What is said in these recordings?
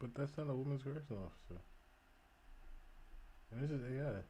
But that's not a women's correction officer. And this is AI.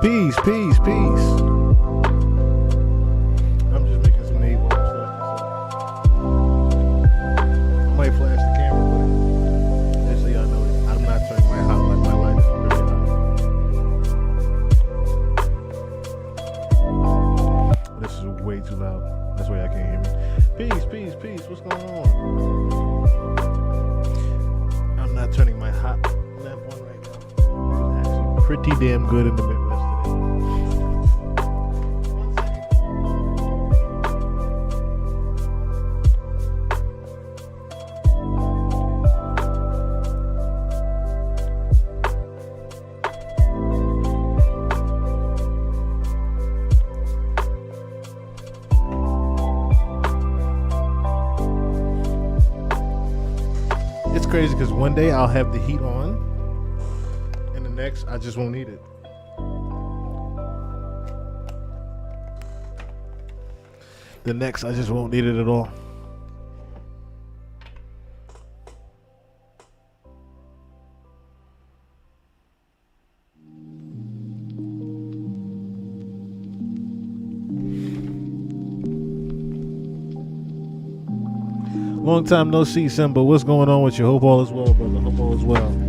Peace, peace, peace. I'm just making some neat work stuff. I might flash the camera, but just so y'all know, I'm not turning my hot like my light is really hot. This is way too loud. That's why y'all can't hear me. Peace, peace, peace. What's going on? I'm not turning my hot lamp on right now. It's actually pretty damn good in the Midwest. It's crazy because one day I'll have the heat on, and the next I just won't need it. The next I just won't need it at all. Long time no see, Simba. What's going on with you? Hope all is well, brother. Hope all is well.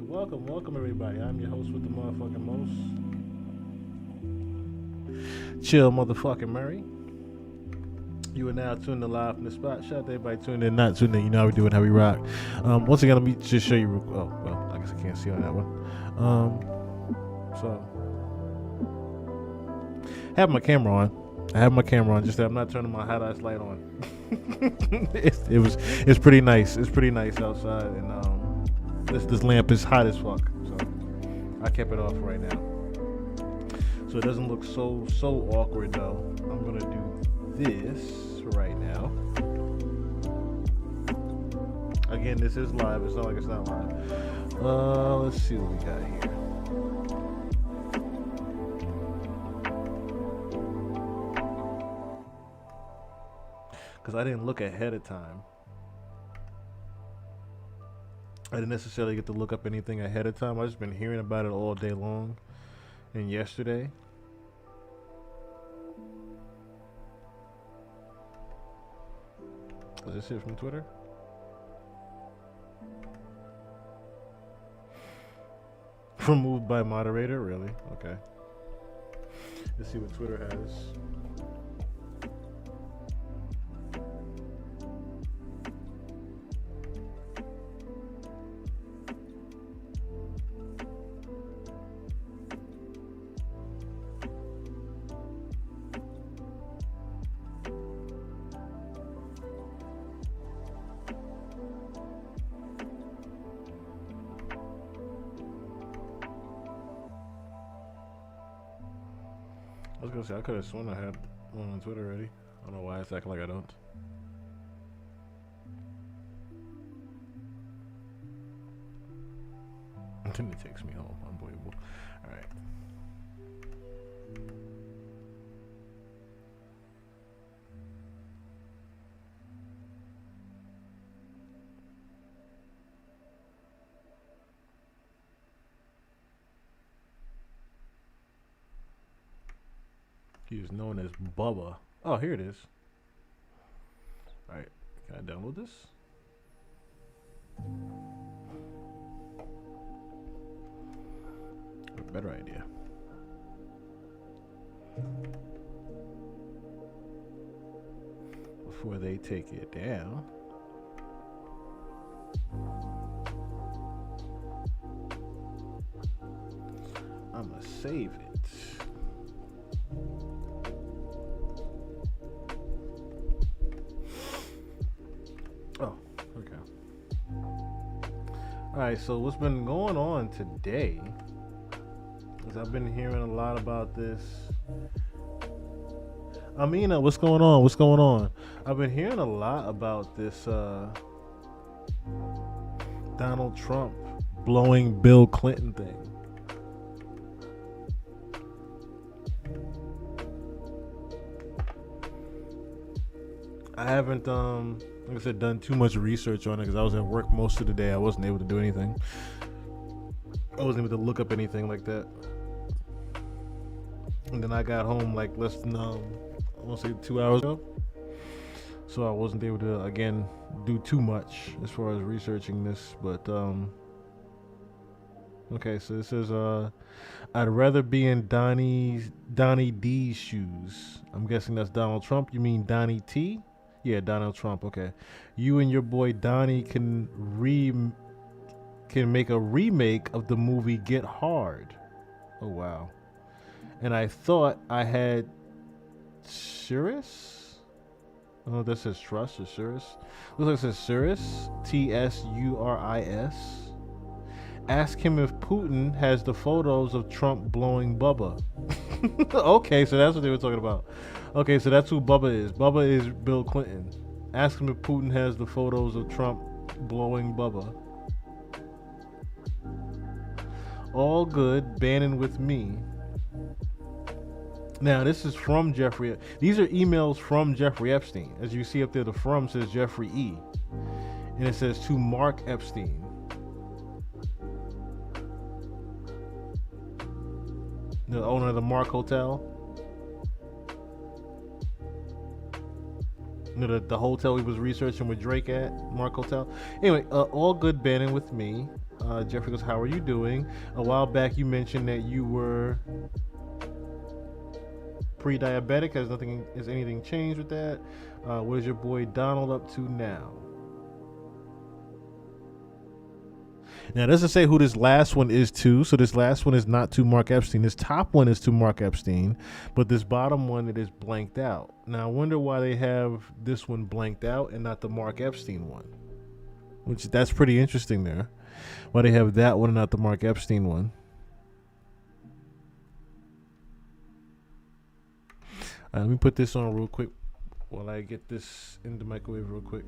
welcome everybody. I'm your host with the motherfucking most. Chill motherfucking Murray. You are now tuned to Live from the Spot. Shout out to everybody tuned in, not tuned in. You know how we do it, how we rock. Once again, let me just show you. Oh, well, I guess I can't see on that one. So, I have my camera on. Just that I'm not turning my highlights light on. It's pretty nice. It's pretty nice outside, and this lamp is hot as fuck. So I kept it off right now, so it doesn't look so awkward though. I'm gonna do this right now. Again, this is live. It's not like it's not live. Let's see what we got here. Because I didn't look ahead of time. I didn't necessarily get to look up anything ahead of time. I've just been hearing about it all day long and yesterday. Is this it from Twitter? Removed by moderator? Really? Okay. Let's see what Twitter has. I was gonna say I could have sworn I had one on Twitter already. I don't know why it's acting like I don't. Then it takes me home. Unbelievable. All right. He is known as Bubba. Oh, here it is. Alright, can I download this? A better idea. Before they take it down. I'm gonna save it. Oh, okay. Alright, so what's been going on today is I've been hearing a lot about this. Amina, what's going on? What's going on? I've been hearing a lot about this Donald Trump blowing Bill Clinton thing. I haven't, like I said, done too much research on it because I was at work most of the day. I wasn't able to do anything. I wasn't able to look up anything like that. And then I got home like less than, I want to say 2 hours ago. So I wasn't able to, again, do too much as far as researching this. But, okay, so this is, I'd rather be in Donnie D's shoes. I'm guessing that's Donald Trump. You mean Donnie T? Yeah, Donald Trump. Okay, you and your boy Donnie can make a remake of the movie Get Hard. Oh wow! And I thought I had Cirrus. Oh, that says Trust or Cirrus. Looks like it says Cirrus. Tsuris. Ask him if Putin has the photos of Trump blowing Bubba. Okay, so that's what they were talking about. Okay, so that's who Bubba is. Bubba is Bill Clinton. Ask him if Putin has the photos of Trump blowing Bubba. All good, Bannon with me. Now, this is from Jeffrey. These are emails from Jeffrey Epstein. As you see up there, the from says Jeffrey E. And it says to Mark Epstein. The owner of the Mark Hotel. You know, the hotel he was researching with Drake at, Mark Hotel. Anyway, all good Bannon with me. Jeffrey goes, how are you doing? A while back, you mentioned that you were pre-diabetic. Has anything changed with that? What is your boy Donald up to now? Now, it doesn't say who this last one is to, so this last one is not to Mark Epstein. This top one is to Mark Epstein, but this bottom one, it is blanked out. Now, I wonder why they have this one blanked out and not the Mark Epstein one, which that's pretty interesting there. Why they have that one and not the Mark Epstein one. Let me put this on real quick while I get this in the microwave real quick.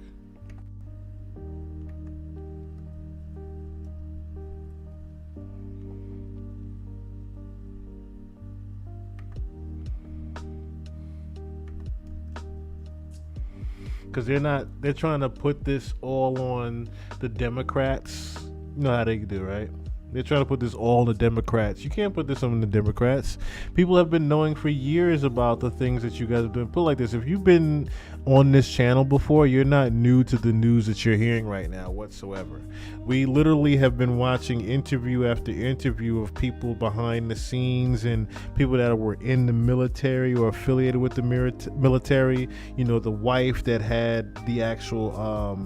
Because they're trying to put this all on the Democrats. You know how they do, right? They're trying to put this all on the Democrats. You can't put this on the Democrats. People have been knowing for years about the things that you guys have done. Put it like this: if you've been on this channel before, you're not new to the news that you're hearing right now whatsoever. We literally have been watching interview after interview of people behind the scenes and people that were in the military or affiliated with the military. You know, the wife that had the actual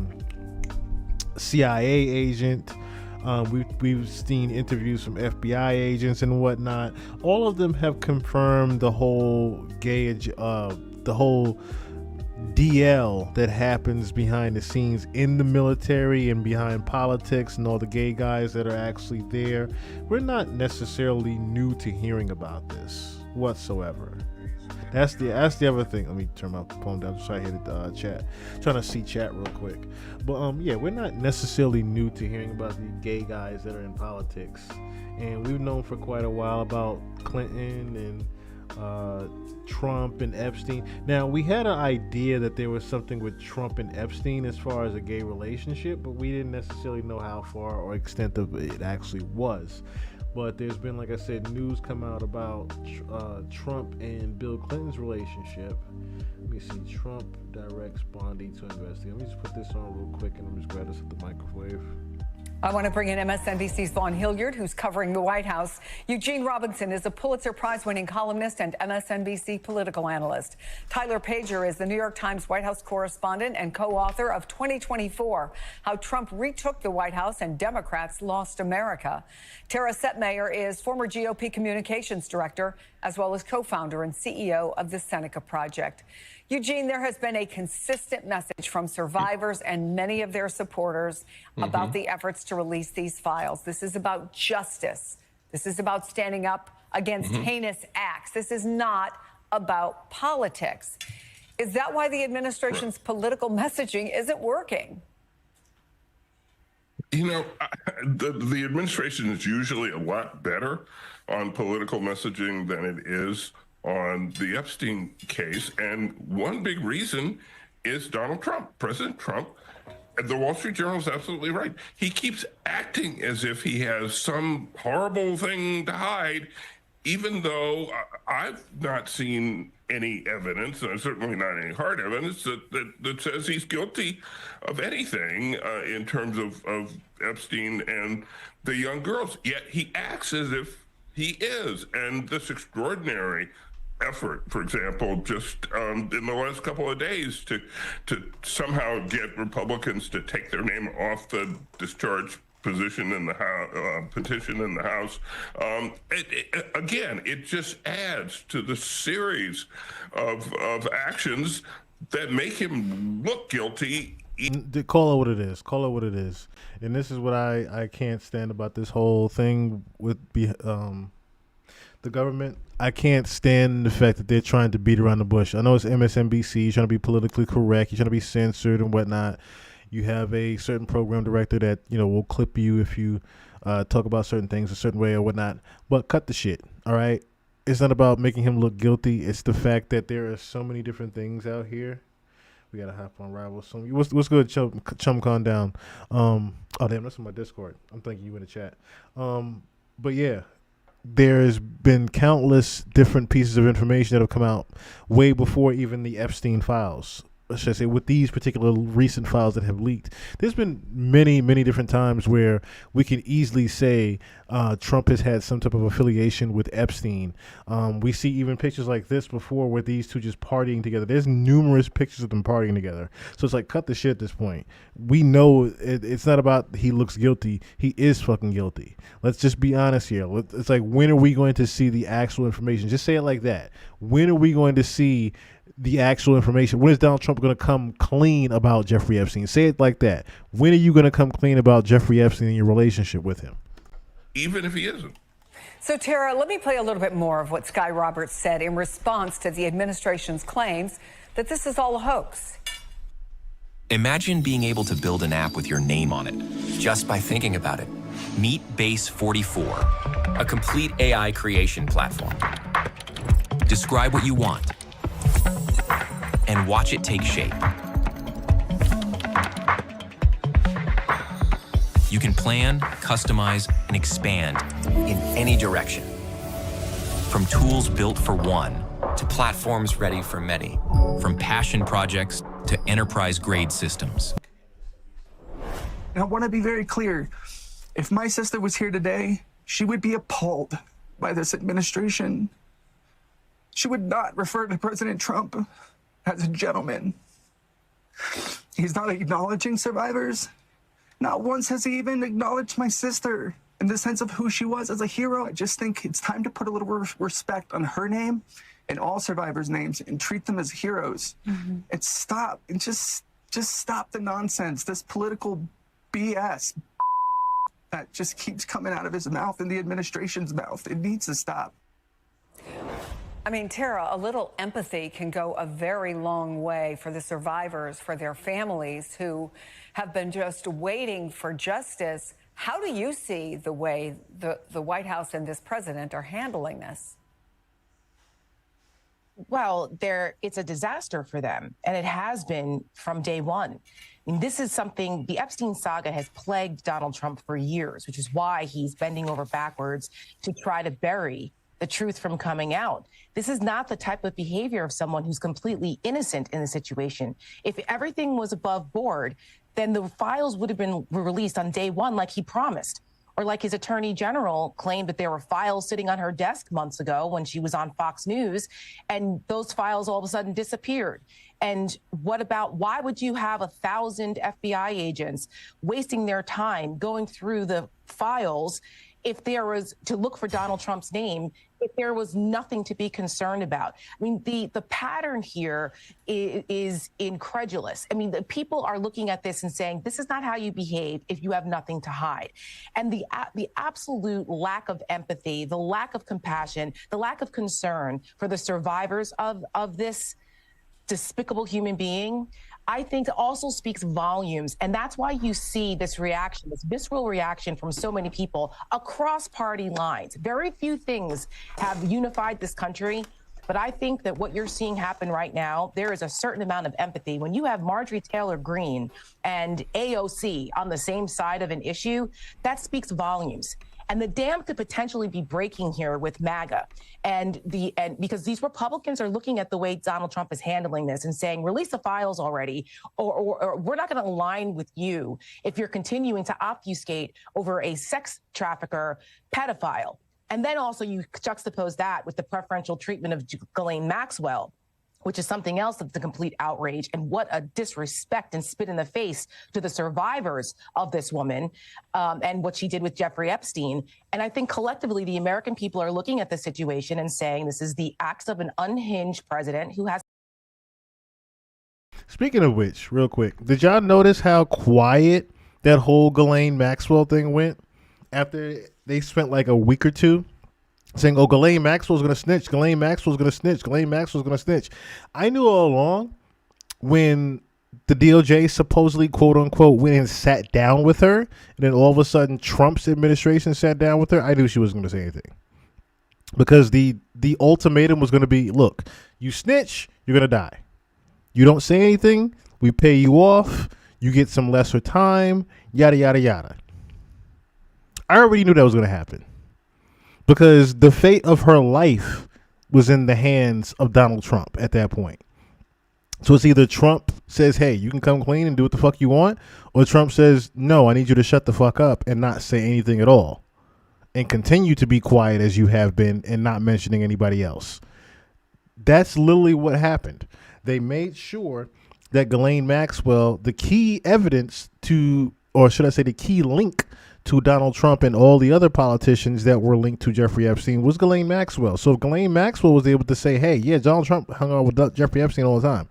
CIA agent. We've seen interviews from FBI agents and whatnot. All of them have confirmed the whole the whole DL that happens behind the scenes in the military and behind politics and all the gay guys that are actually there. We're not necessarily new to hearing about this whatsoever. That's the other thing. Let me turn my phone down so I hit the chat. Trying to see chat real quick. But yeah, we're not necessarily new to hearing about the gay guys that are in politics. And we've known for quite a while about Clinton and Trump and Epstein. Now, we had an idea that there was something with Trump and Epstein as far as a gay relationship, but we didn't necessarily know how far or extent of it actually was. But there's been, like I said, news come out about Trump and Bill Clinton's relationship. Let me see. Trump directs Bondi to investigate. Let me just put this on real quick and I'm just grab this at the microwave. I want to bring in MSNBC's Vaughn Hilliard, who's covering the White House. Eugene Robinson is a Pulitzer Prize-winning columnist and MSNBC political analyst. Tyler Pager is the New York Times White House correspondent and co-author of 2024, How Trump Retook the White House and Democrats Lost America. Tara Setmayer is former GOP communications director, as well as co-founder and CEO of the Seneca Project. Eugene, there has been a consistent message from survivors and many of their supporters about the efforts to release these files. This is about justice. This is about standing up against heinous acts. This is not about politics. Is that why the administration's political messaging isn't working? You know, the administration is usually a lot better on political messaging than it is on the Epstein case. And one big reason is Donald Trump, President Trump. The Wall Street Journal is absolutely right. He keeps acting as if he has some horrible thing to hide, even though I've not seen any evidence, and certainly not any hard evidence, that says he's guilty of anything in terms of Epstein and the young girls. Yet he acts as if he is. And this extraordinary effort, for example, just in the last couple of days to somehow get Republicans to take their name off the discharge position in the House, petition in the House. It just adds to the series of actions that make him look guilty. Call it what it is. Call it what it is. And this is what I can't stand about this whole thing with the government. I can't stand the fact that they're trying to beat around the bush. I know it's MSNBC, you're trying to be politically correct, you're trying to be censored and whatnot. You have a certain program director that, you know, will clip you if you talk about certain things a certain way or whatnot. But cut the shit, all right? It's not about making him look guilty. It's the fact that there are so many different things out here. We got to hop on Rival soon. What's good, Chum Calm Down? Oh, damn, that's on my Discord. I'm thanking you in the chat. But yeah, there's been countless different pieces of information that have come out way before even the Epstein files. should I say, with these particular recent files that have leaked, there's been many different times where we can easily say Trump has had some type of affiliation with Epstein. We see even pictures like this before where these two just partying together. There's numerous pictures of them partying together. So it's like, cut the shit at this point. We know it's not about he looks guilty. He is fucking guilty. Let's just be honest here. It's like, when are we going to see the actual information? Just say it like that. When are we going to see the actual information? When is Donald Trump going to come clean about Jeffrey Epstein? Say it like that. When are you going to come clean about Jeffrey Epstein and your relationship with him? Even if he isn't. So, Tara, let me play a little bit more of what Sky Roberts said in response to the administration's claims that this is all a hoax. Imagine being able to build an app with your name on it just by thinking about it. Meet Base 44, a complete AI creation platform. Describe what you want and watch it take shape. You can plan, customize, and expand in any direction. From tools built for one to platforms ready for many. From passion projects to enterprise-grade systems. And I want to be very clear. If my sister was here today, she would be appalled by this administration. She would not refer to President Trump as a gentleman. He's not acknowledging survivors. Not once has he even acknowledged my sister in the sense of who she was as a hero. I just think it's time to put a little respect on her name and all survivors' names and treat them as heroes. And stop, and just stop the nonsense, this political BS that just keeps coming out of his mouth and the administration's mouth. It needs to stop. I mean, Tara, a little empathy can go a very long way for the survivors, for their families who have been just waiting for justice. How do you see the way the White House and this president are handling this? Well, it's a disaster for them, and it has been from day one. I mean, this is something, the Epstein saga has plagued Donald Trump for years, which is why he's bending over backwards to try to bury the truth from coming out. This is not the type of behavior of someone who's completely innocent in the situation. If everything was above board, then the files would have been released on day one like he promised. Or like his attorney general claimed that there were files sitting on her desk months ago when she was on Fox News, and those files all of a sudden disappeared. And what about, why would you have 1,000 FBI agents wasting their time going through the files if there was to look for Donald Trump's name, if there was nothing to be concerned about? I mean, the pattern here is incredulous. I mean, the people are looking at this and saying, this is not how you behave if you have nothing to hide. And the absolute lack of empathy, the lack of compassion, the lack of concern for the survivors of this despicable human being, I think also speaks volumes. And that's why you see this reaction, this visceral reaction from so many people across party lines. Very few things have unified this country. But I think that what you're seeing happen right now, there is a certain amount of empathy. When you have Marjorie Taylor Greene and AOC on the same side of an issue, that speaks volumes. And the dam could potentially be breaking here with MAGA. And because these Republicans are looking at the way Donald Trump is handling this and saying, release the files already, or we're not going to align with you if you're continuing to obfuscate over a sex trafficker pedophile. And then also you juxtapose that with the preferential treatment of Ghislaine Maxwell, which is something else that's a complete outrage. And what a disrespect and spit in the face to the survivors of this woman and what she did with Jeffrey Epstein. And I think collectively, the American people are looking at the situation and saying this is the acts of an unhinged president who has. Speaking of which, real quick, did y'all notice how quiet that whole Ghislaine Maxwell thing went after they spent like a week or two saying, oh, Ghislaine Maxwell's going to snitch, Ghislaine Maxwell's going to snitch, Ghislaine Maxwell's going to snitch. I knew all along when the DOJ supposedly, quote unquote, went and sat down with her, and then all of a sudden Trump's administration sat down with her, I knew she wasn't going to say anything. Because the ultimatum was going to be, look, you snitch, you're going to die. You don't say anything, we pay you off, you get some lesser time, yada, yada, yada. I already knew that was going to happen. Because the fate of her life was in the hands of Donald Trump at that point. So it's either Trump says, hey, you can come clean and do what the fuck you want, or Trump says, no, I need you to shut the fuck up and not say anything at all and continue to be quiet as you have been and not mentioning anybody else. That's literally what happened. They made sure that Ghislaine Maxwell, the key evidence to, or should I say the key link to Donald Trump and all the other politicians that were linked to Jeffrey Epstein, was Ghislaine Maxwell. So if Ghislaine Maxwell was able to say, hey, yeah, Donald Trump hung out with Jeffrey Epstein all the time.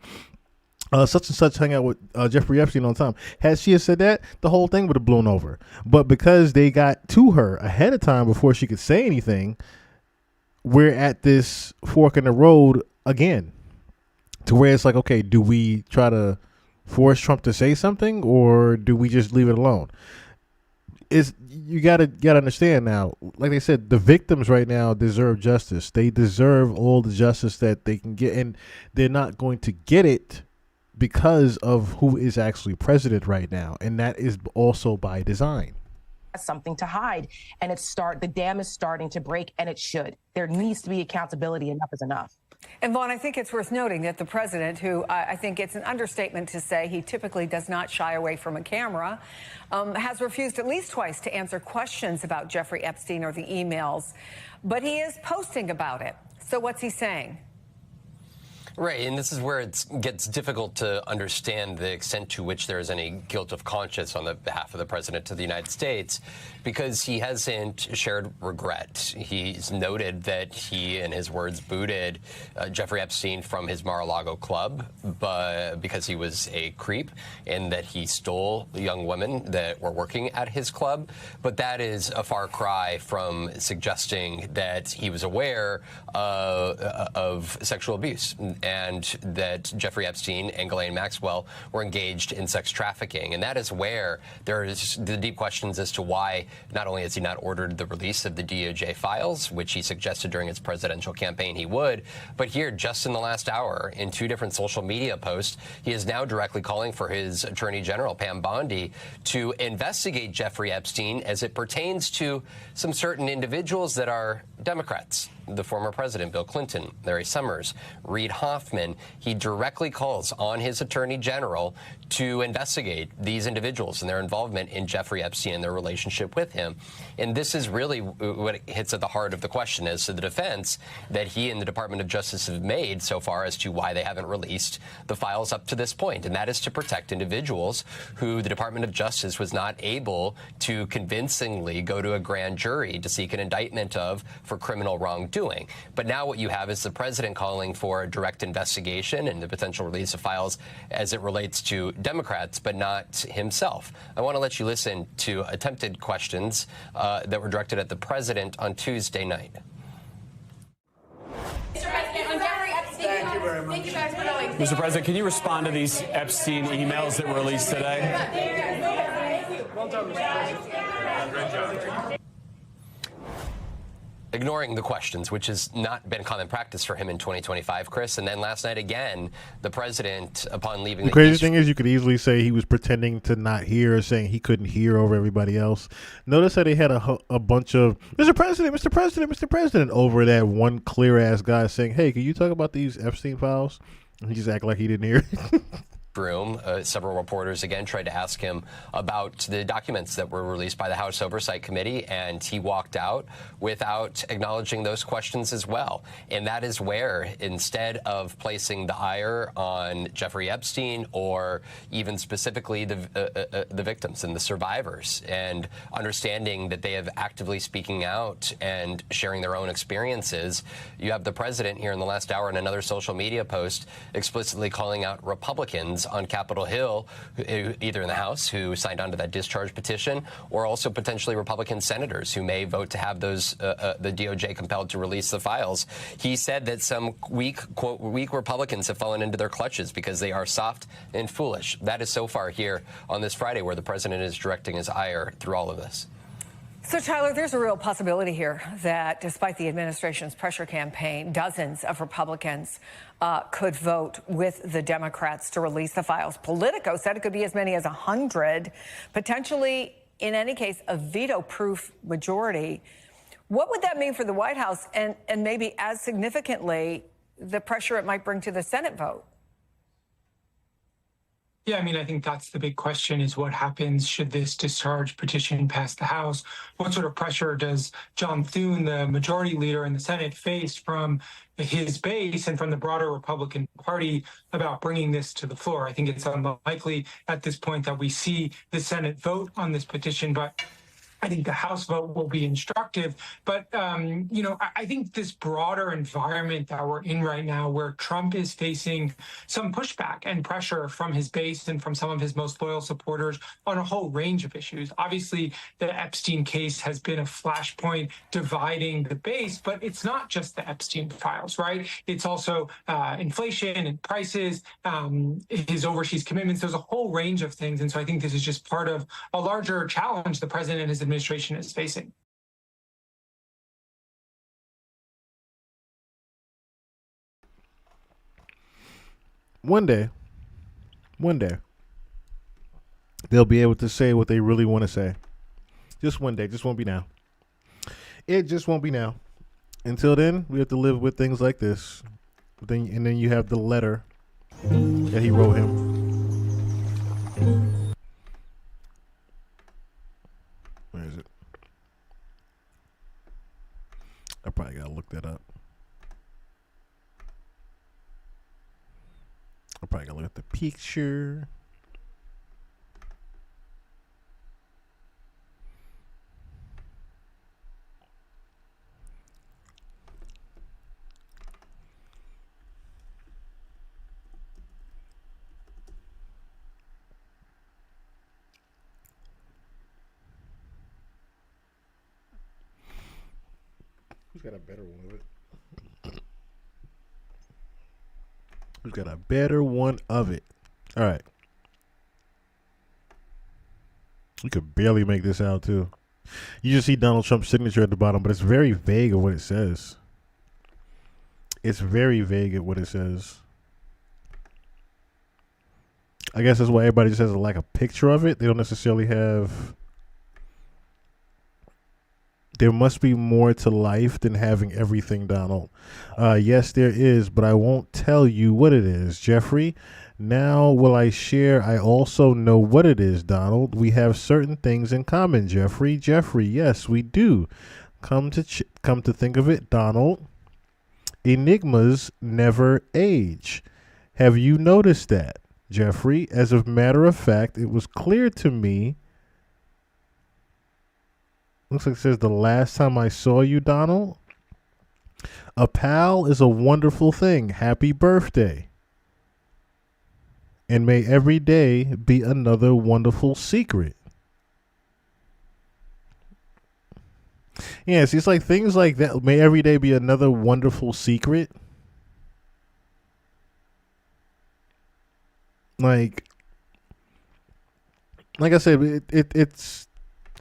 Such and such hung out with Jeffrey Epstein all the time. Had she said that, the whole thing would have blown over. But because they got to her ahead of time before she could say anything, we're at this fork in the road again, to where it's like, okay, do we try to force Trump to say something, or do we just leave it alone? You gotta understand now, like they said, the victims right now deserve justice. They deserve all the justice that they can get, and they're not going to get it because of who is actually president right now, and that is also by design. Something to hide, and the dam is starting to break, and it should. There needs to be accountability. Enough is enough. And Vaughn, I think it's worth noting that the president, who I think it's an understatement to say he typically does not shy away from a camera, has refused at least twice to answer questions about Jeffrey Epstein or the emails. But he is posting about it. So what's he saying? Right, and this is where it gets difficult to understand the extent to which there is any guilt of conscience on the behalf of the President of the United States, because he hasn't shared regret. He's noted that he, in his words, booted Jeffrey Epstein from his Mar-a-Lago club because he was a creep, and that he stole young women that were working at his club. But that is a far cry from suggesting that he was aware of sexual abuse, and that Jeffrey Epstein and Ghislaine Maxwell were engaged in sex trafficking. And that is where there is the deep questions as to why not only has he not ordered the release of the DOJ files, which he suggested during his presidential campaign he would, but here, just in the last hour, in 2 different social media posts, he is now directly calling for his Attorney General, Pam Bondi, to investigate Jeffrey Epstein as it pertains to some certain individuals that are Democrats. The former president, Bill Clinton, Larry Summers, Reid Hoffman. He directly calls on his attorney general to investigate these individuals and their involvement in Jeffrey Epstein and their relationship with him. And this is really what hits at the heart of the question as to the defense that he and the Department of Justice have made so far as to why they haven't released the files up to this point. And that is to protect individuals who the Department of Justice was not able to convincingly go to a grand jury to seek an indictment of for criminal wrongdoing. But now what you have is the president calling for a direct investigation and the potential release of files as it relates to Democrats, but not himself. I want to let you listen to attempted questions that were directed at the president on Tuesday night. Mr. President, on Jeffrey Epstein, thank you very much. Thank you guys for knowing. Mr. President, can you respond to these Epstein emails that were released today? Well done, Mr. President. Great job. Ignoring the questions, which has not been common practice for him in 2025, Chris. And then last night again, the president, upon leaving the crazy thing is, you could easily say he was pretending to not hear, or saying he couldn't hear over everybody else. Notice that they had a bunch of Mr. President, Mr. President, Mr. President over that one clear ass guy saying, hey, can you talk about these Epstein files? And he just act like he didn't hear it. room. Several reporters again tried to ask him about the documents that were released by the House Oversight Committee, and he walked out without acknowledging those questions as well. And that is where, instead of placing the ire on Jeffrey Epstein or even specifically the victims and the survivors, and understanding that they have actively speaking out and sharing their own experiences, you have the president here in the last hour in another social media post explicitly calling out Republicans on Capitol Hill, either in the House, who signed on to that discharge petition, or also potentially Republican senators who may vote to have those the DOJ compelled to release the files. He said that some quote, weak Republicans have fallen into their clutches because they are soft and foolish. That is so far here on this Friday, where the president is directing his ire through all of this. So, Tyler, there's a real possibility here that despite the administration's pressure campaign, dozens of Republicans could vote with the Democrats to release the files. Politico said it could be as many as 100, potentially, in any case, a veto-proof majority. What would that mean for the White House and maybe as significantly the pressure it might bring to the Senate vote? Yeah, I mean, I think that's the big question is what happens should this discharge petition pass the House? What sort of pressure does John Thune, the majority leader in the Senate, face from his base and from the broader Republican Party about bringing this to the floor? I think it's unlikely at this point that we see the Senate vote on this petition, but I think the House vote will be instructive. But, I think this broader environment that we're in right now, where Trump is facing some pushback and pressure from his base and from some of his most loyal supporters on a whole range of issues. Obviously, the Epstein case has been a flashpoint dividing the base, but it's not just the Epstein files, right? It's also inflation and prices, his overseas commitments. There's a whole range of things. And so I think this is just part of a larger challenge the president and his administration is facing. One day, they'll be able to say what they really want to say. Just one day. Just won't be now. It just won't be now. Until then, we have to live with things like this. Then you have the letter that he wrote him. Where is it? I probably gotta look that up. I probably gotta look at the picture. Who's got a better one of it? Who's got a better one of it? All right. You could barely make this out, too. You just see Donald Trump's signature at the bottom, but it's very vague of what it says. It's very vague at what it says. I guess that's why everybody just has like a picture of it. They don't necessarily have... There must be more to life than having everything, Donald. Yes, there is, but I won't tell you what it is, Jeffrey. Now will I share? I also know what it is, Donald. We have certain things in common, Jeffrey. Jeffrey, yes, we do. Come to think of it, Donald, enigmas never age. Have you noticed that, Jeffrey? As a matter of fact, it was clear to me. Looks like it says the last time I saw you, Donald. A pal is a wonderful thing. Happy birthday. And may every day be another wonderful secret. Yes, it's like things like that. May every day be another wonderful secret. Like I said, it's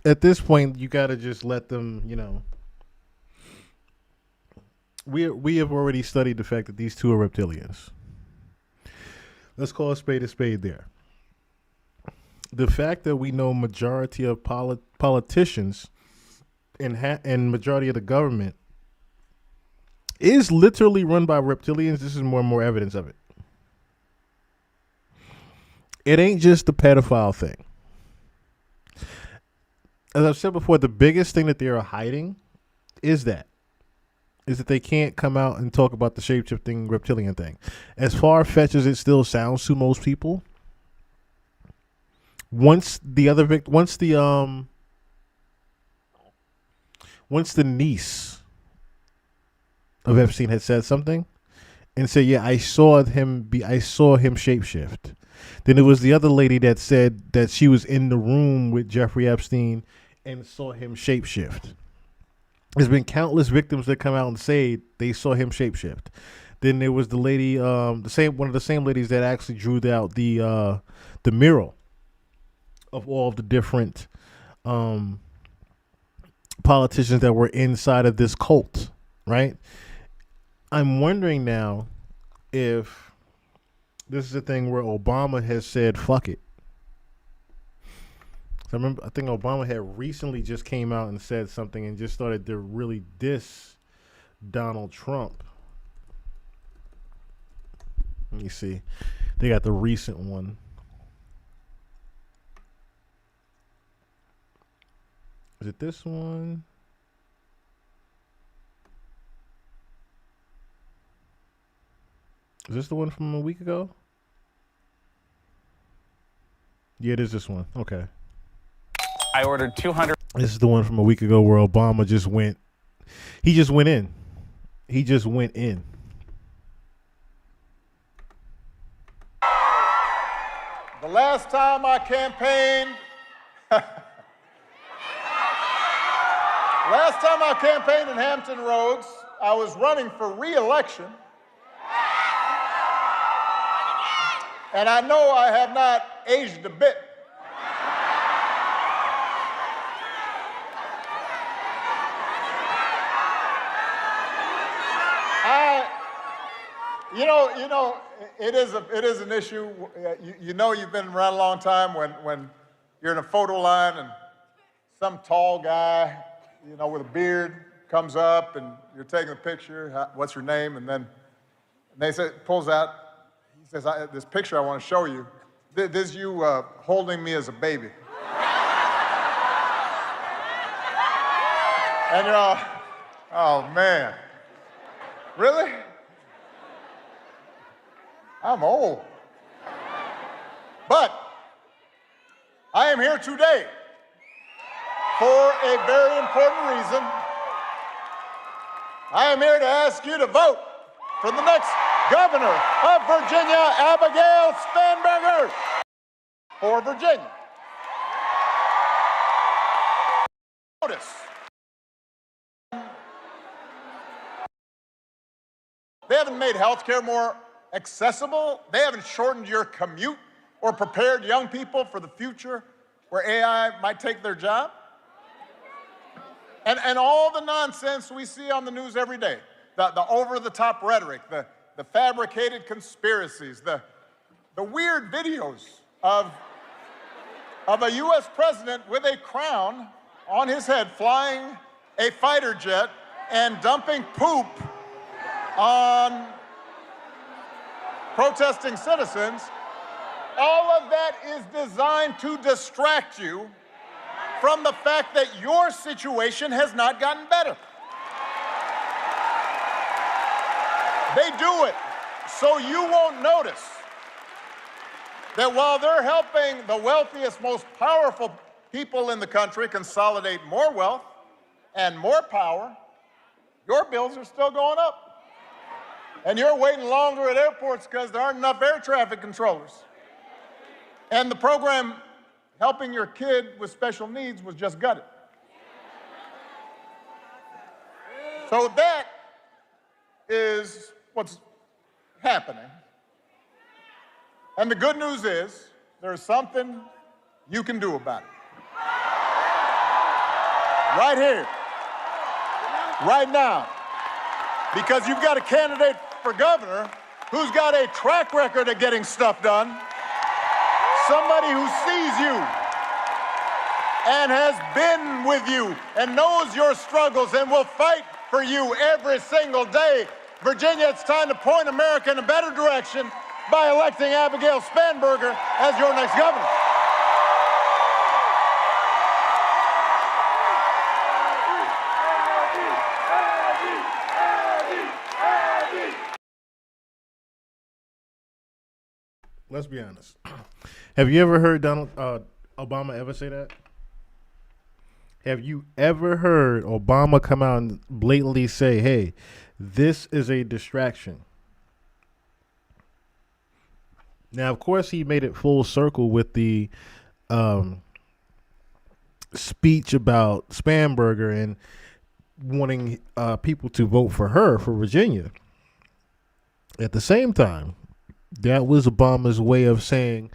at this point you got to just let them, we have already studied the fact that these two are reptilians. Let's call a spade there. The fact that we know majority of politicians and majority of the government is literally run by reptilians, this is more and more evidence of it. It ain't just the pedophile thing. As I've said before, the biggest thing that they are hiding is that they can't come out and talk about the shape-shifting reptilian thing. As far-fetched as it still sounds to most people, once the niece of Epstein had said something and said, "Yeah, I saw him shapeshift." Then it was the other lady that said that she was in the room with Jeffrey Epstein and saw him shapeshift. There's been countless victims that come out and say they saw him shapeshift. Then there was the lady, one of the same ladies that actually drew out the mural of all of the different politicians that were inside of this cult, right? I'm wondering now if this is a thing where Obama has said, fuck it. I think Obama had recently just came out and said something and just started to really diss Donald Trump. Let me see. They got the recent one. Is it this one? Is this the one from a week ago? Yeah, it is this one. Okay. I ordered 200. This is the one from a week ago where Obama just went. He just went in. He just went in. The last time I campaigned, in Hampton Roads, I was running for re-election. And I know I have not aged a bit. It is an issue. You know you've been around a long time when you're in a photo line and some tall guy, with a beard comes up and you're taking a picture. What's your name? And then they say, pulls out. He says, "This picture I want to show you. This is you holding me as a baby." And you're all, oh man, really? I'm old. But I am here today for a very important reason. I am here to ask you to vote for the next governor of Virginia, Abigail Spanberger, for Virginia. Notice, they haven't made health care more accessible. They haven't shortened your commute or prepared young people for the future where AI might take their job. And all the nonsense we see on the news every day, the over-the-top rhetoric, the fabricated conspiracies, the weird videos of a U.S. president with a crown on his head flying a fighter jet and dumping poop on protesting citizens. All of that is designed to distract you from the fact that your situation has not gotten better. They do it so you won't notice that while they're helping the wealthiest, most powerful people in the country consolidate more wealth and more power, your bills are still going up. And you're waiting longer at airports because there aren't enough air traffic controllers. And the program helping your kid with special needs was just gutted. So that is what's happening. And the good news is there's something you can do about it. Right here, right now. Because you've got a candidate for governor who's got a track record of getting stuff done. Somebody who sees you and has been with you and knows your struggles and will fight for you every single day. Virginia, it's time to point America in a better direction by electing Abigail Spanberger as your next governor. Let's be honest. Have you ever heard Obama ever say that? Have you ever heard Obama come out and blatantly say, hey, this is a distraction? Now, of course, he made it full circle with the speech about Spanberger and wanting people to vote for her for Virginia. At the same time, that was Obama's way of saying,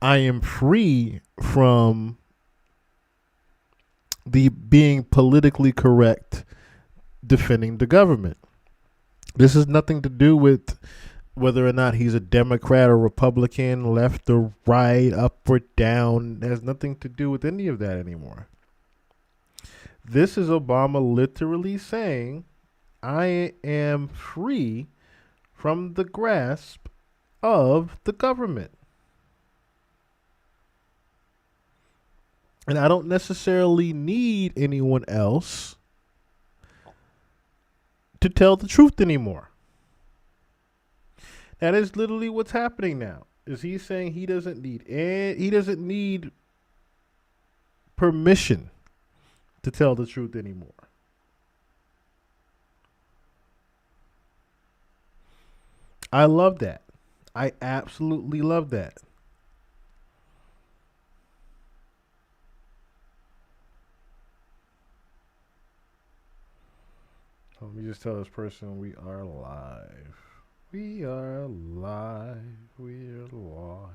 I am free from the being politically correct defending the government. This has nothing to do with whether or not he's a Democrat or Republican, left or right, up or down. It has nothing to do with any of that anymore. This is Obama literally saying, I am free from the grasp of the government. And I don't necessarily need anyone else to tell the truth anymore. That is literally what's happening now. Is he saying he doesn't need permission to tell the truth anymore. I love that. I absolutely love that. Let me just tell this person we are live. We are live. We're live.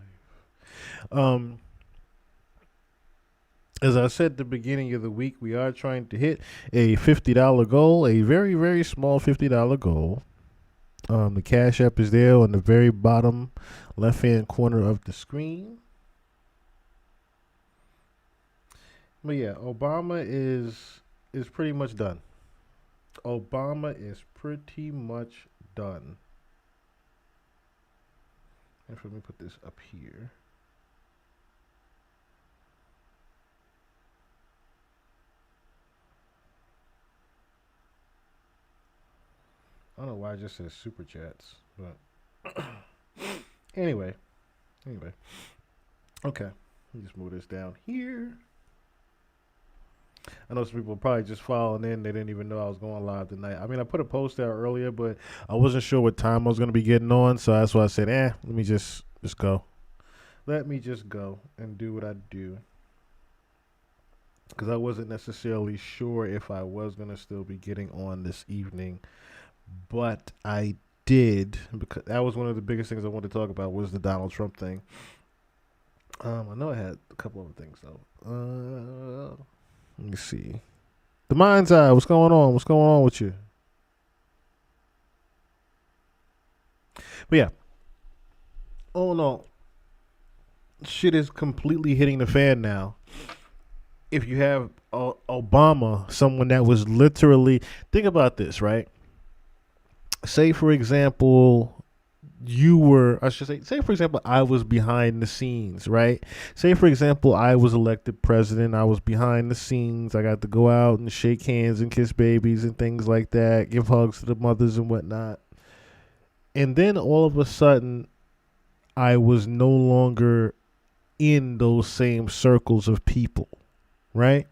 As I said at the beginning of the week, we are trying to hit a $50 goal, a very, very small $50 goal. The Cash App is there on the very bottom left-hand corner of the screen. But yeah, Obama is pretty much done. Obama is pretty much done. And let me put this up here. I don't know why it just says super chats, but anyway. Okay, let me just move this down here. I know some people probably just following in. They didn't even know I was going live tonight. I mean, I put a post out earlier, but I wasn't sure what time I was going to be getting on, so that's why I said, let me just go. Let me just go and do what I do. Because I wasn't necessarily sure if I was going to still be getting on this evening. But I did, because that was one of the biggest things I wanted to talk about was the Donald Trump thing. I know I had a couple other things, though. Let me see. The Mind's Eye, what's going on? What's going on with you? But yeah. Oh, no. Shit is completely hitting the fan now. If you have Obama, someone that was literally... Think about this, right? Say, for example... say, for example, I was behind the scenes, right? Say, for example, I was elected president. I was behind the scenes. I got to go out and shake hands and kiss babies and things like that, give hugs to the mothers and whatnot. And then all of a sudden, I was no longer in those same circles of people, right?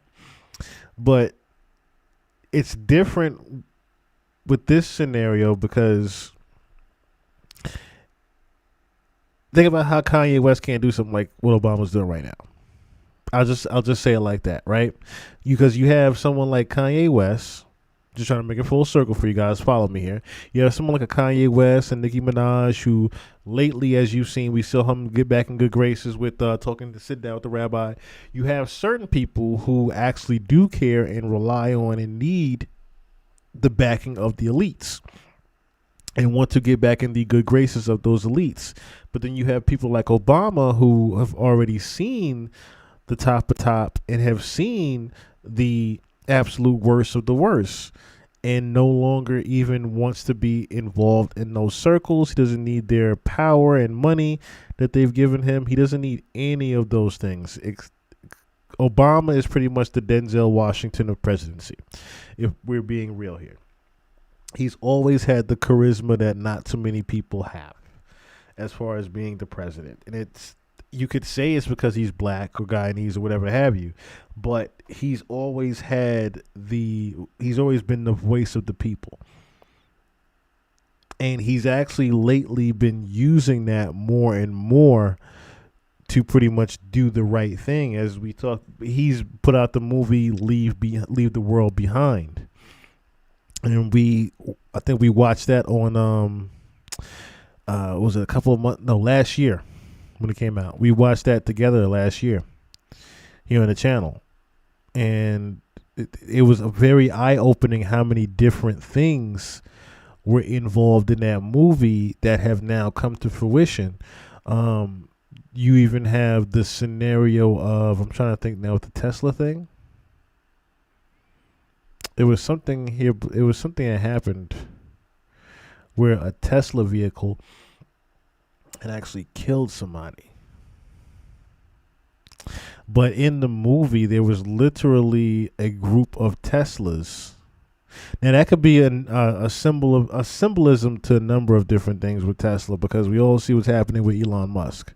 But it's different with this scenario because... Think about how Kanye West can't do something like what Obama's doing right now. I'll just say it like that, right? Because you have someone like Kanye West, just trying to make it full circle for you guys. Follow me here. You have someone like a Kanye West and Nicki Minaj, who lately, as you've seen, we saw him get back in good graces with talking to sit down with the rabbi. You have certain people who actually do care and rely on and need the backing of the elites and want to get back in the good graces of those elites. But then you have people like Obama who have already seen the top of top and have seen the absolute worst of the worst and no longer even wants to be involved in those circles. He doesn't need their power and money that they've given him. He doesn't need any of those things. Obama is pretty much the Denzel Washington of presidency, if we're being real here. He's always had the charisma that not too many people have as far as being the president. And you could say it's because he's black or Guyanese or whatever have you, but he's always been the voice of the people. And he's actually lately been using that more and more to pretty much do the right thing. As we talk, he's put out the movie Leave the World Behind. And I think we watched that on was it a couple of months? No, last year when it came out. We watched that together last year here on the channel, and it was a very eye-opening how many different things were involved in that movie that have now come to fruition. You even have the scenario of, I'm trying to think now with the Tesla thing. It was something here. It was something that happened where a Tesla vehicle had actually killed somebody. But in the movie, there was literally a group of Teslas. Now that could be a symbol of a symbolism to a number of different things with Tesla, because we all see what's happening with Elon Musk.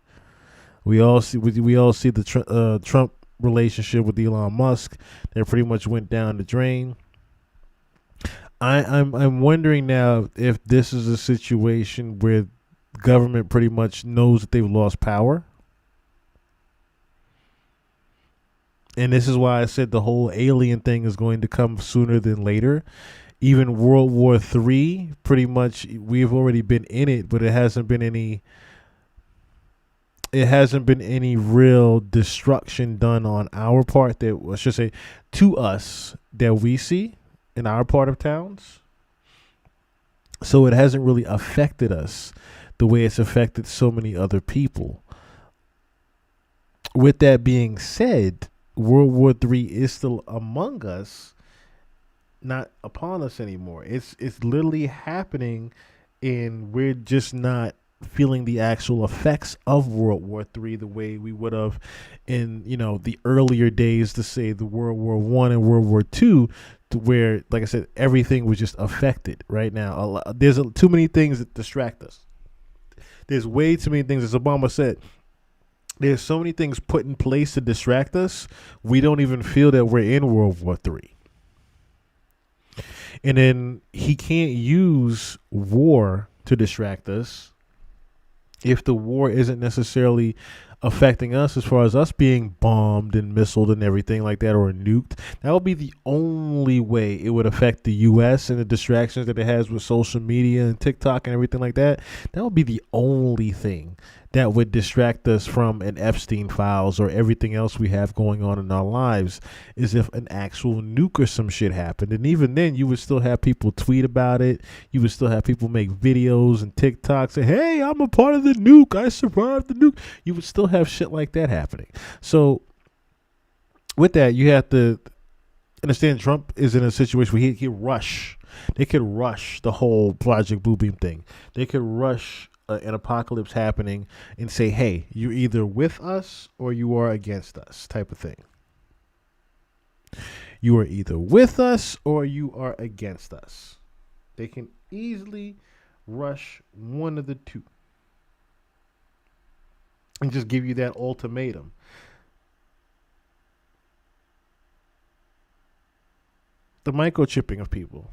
We all see the Trump relationship with Elon Musk that pretty much went down the drain. I'm wondering now if this is a situation where government pretty much knows that they've lost power. And this is why I said the whole alien thing is going to come sooner than later. Even World War III, pretty much we've already been in it, but it hasn't been any real destruction done on our part, that I should say to us, that we see in our part of towns. So it hasn't really affected us the way it's affected so many other people. With that being said, World War III is still among us, not upon us anymore. It's literally happening, and we're just not feeling the actual effects of World War III the way we would have in, the earlier days, to say the World War I and World War II, to where, like I said, everything was just affected. Right now, there's too many things that distract us. There's way too many things, as Obama said. There's so many things put in place to distract us, we don't even feel that we're in World War III. And then he can't use war to distract us if the war isn't necessarily affecting us, as far as us being bombed and missiled and everything like that, or nuked. That would be the only way it would affect the U.S. and the distractions that it has with social media and TikTok and everything like that. That would be the only thing that would distract us from an Epstein files or everything else we have going on in our lives, is if an actual nuke or some shit happened. And even then, you would still have people tweet about it. You would still have people make videos and TikToks say, hey, I'm a part of the nuke, I survived the nuke. You would still have shit like that happening. So with that, you have to understand Trump is in a situation where he could rush. They could rush the whole Project Blue Beam thing. They could rush an apocalypse happening and say, hey, you're either with us or you are against us, type of thing. You are either with us or you are against us. They can easily rush one of the two and just give you that ultimatum. The microchipping of people.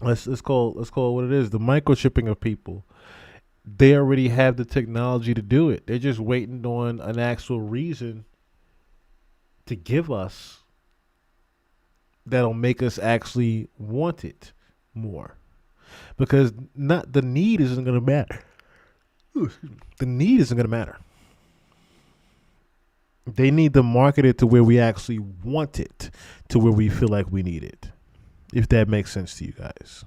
Let's call it what it is. The microchipping of people. They already have the technology to do it. They're just waiting on an actual reason to give us that'll make us actually want it more. Because not the need isn't going to matter. The need isn't going to matter. They need to market it to where we actually want it, to where we feel like we need it. If that makes sense to you guys.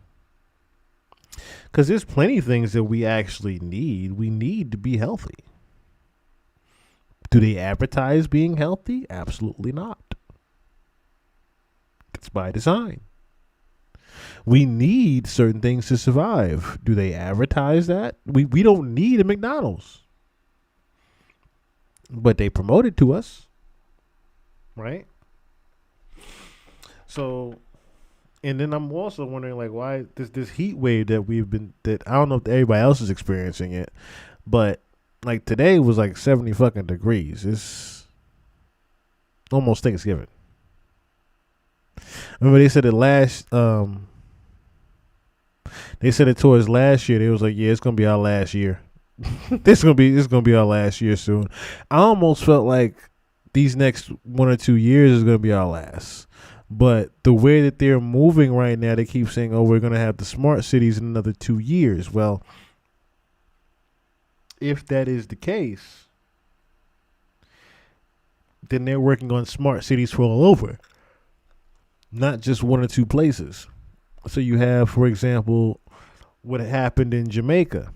Because there's plenty of things that we actually need. We need to be healthy. Do they advertise being healthy? Absolutely not. It's by design. We need certain things to survive. Do they advertise that? We don't need a McDonald's. But they promote it to us. Right? So, and then I'm also wondering, like, why this heat wave that I don't know if everybody else is experiencing it, but like today was like 70 fucking degrees. It's almost Thanksgiving. Remember they said it they said it towards last year. They was like, yeah, it's gonna be our last year. This gonna be our last year soon. I almost felt like these next 1 or 2 years is gonna be our last. But the way that they're moving right now, they keep saying, oh, we're going to have the smart cities in another 2 years. Well, if that is the case, then they're working on smart cities for all over, not just 1 or 2 places. So you have, for example, what happened in Jamaica.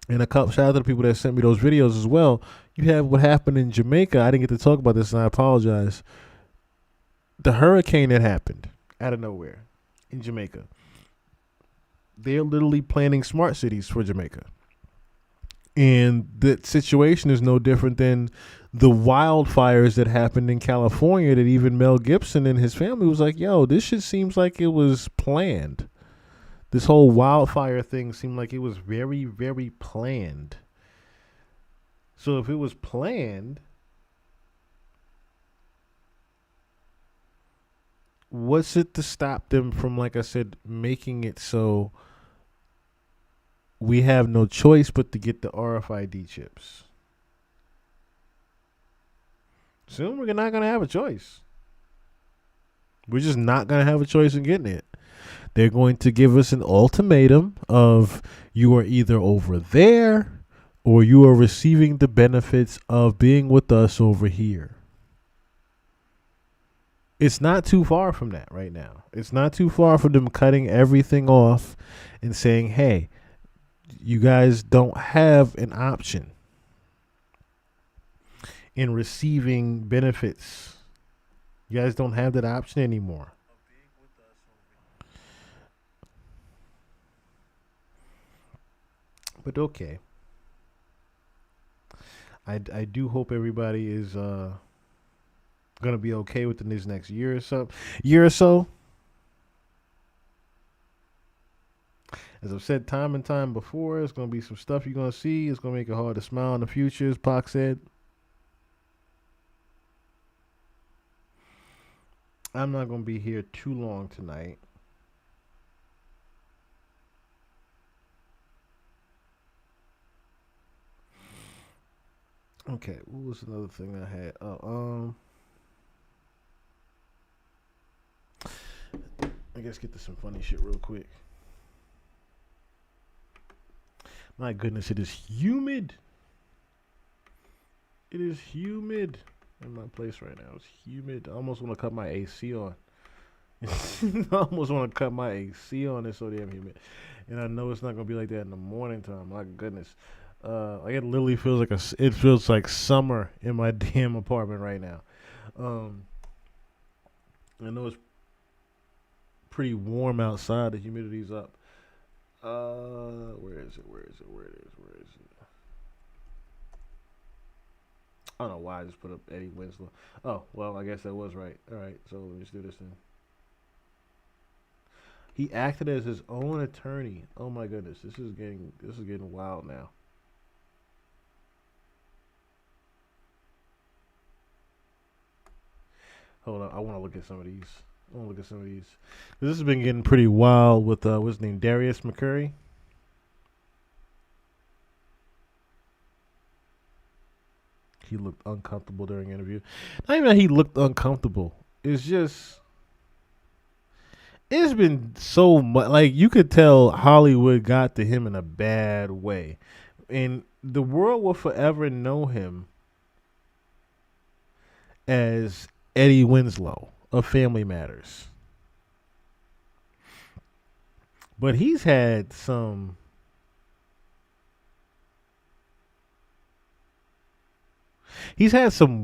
And shout out to the people that sent me those videos as well. You have what happened in Jamaica. I didn't get to talk about this, and I apologize. The hurricane that happened out of nowhere in Jamaica. They're literally planning smart cities for Jamaica. And that situation is no different than the wildfires that happened in California that even Mel Gibson and his family was like, yo, this shit seems like it was planned. This whole wildfire thing seemed like it was very, very planned. So if it was planned, what's it to stop them from, like I said, making it so we have no choice but to get the RFID chips? Soon we're not going to have a choice. We're just not going to have a choice in getting it. They're going to give us an ultimatum of you are either over there or you are receiving the benefits of being with us over here. It's not too far from that right now. It's not too far from them cutting everything off and saying, hey, you guys don't have an option in receiving benefits. You guys don't have that option anymore. But okay. I do hope everybody is gonna be okay within this next year or so. As I've said time and time before, there's gonna be some stuff you're gonna see. It's gonna make it hard to smile in the future, as Pac said. I'm not gonna be here too long tonight. Okay, what was another thing I had? I guess get to some funny shit real quick. My goodness, it is humid. It is humid in my place right now. It's humid. I almost want to cut my AC on. I almost want to cut my AC on. It's so damn humid. And I know it's not going to be like that in the morning time. My goodness. Like it literally feels like it feels like summer in my damn apartment right now. I know it's pretty warm outside. The humidity's up. Where is it? I don't know why I just put up Eddie Winslow. Oh, well, I guess that was right. All right, so let's do this then. He acted as his own attorney. Oh my goodness, this is getting wild now. Hold on, I want to look at some of these. This has been getting pretty wild with what's his name, Darius McCurry. He looked uncomfortable during the interview. Not even that he looked uncomfortable. It's just, it's been so much. Like, you could tell Hollywood got to him in a bad way. And the world will forever know him as Eddie Winslow of Family Matters. But he's had some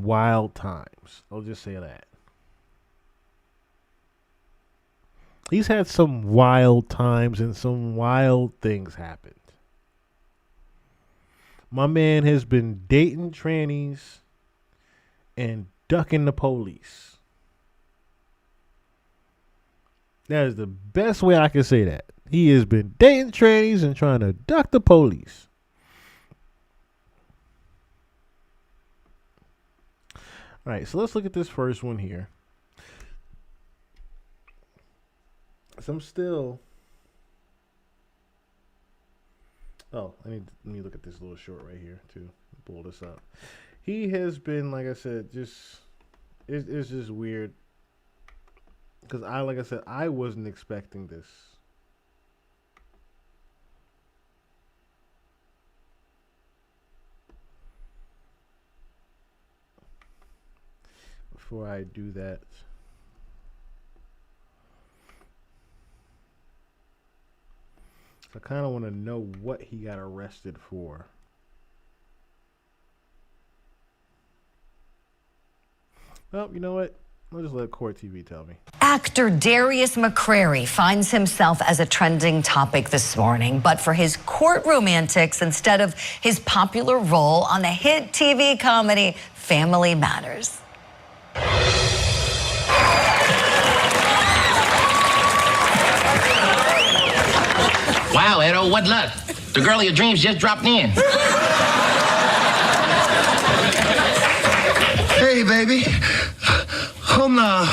wild times. I'll just say that. He's had some wild times and some wild things happened. My man has been dating trannies and ducking the police. That is the best way I can say that. He has been dating trannies and trying to duck the police. All right, so let's look at this first one here. So I'm still. Oh, let me look at this little short right here too. Pull this up. He has been, like I said, it's just weird. Because like I said, I wasn't expecting this. Before I do that, I kind of want to know what he got arrested for. Well, you know what? I'll just let Court TV tell me. Actor Darius McCrary finds himself as a trending topic this morning, but for his courtroom antics instead of his popular role on the hit TV comedy Family Matters. Wow, Edo, what luck. The girl of your dreams just dropped in. Hey, baby. Home now.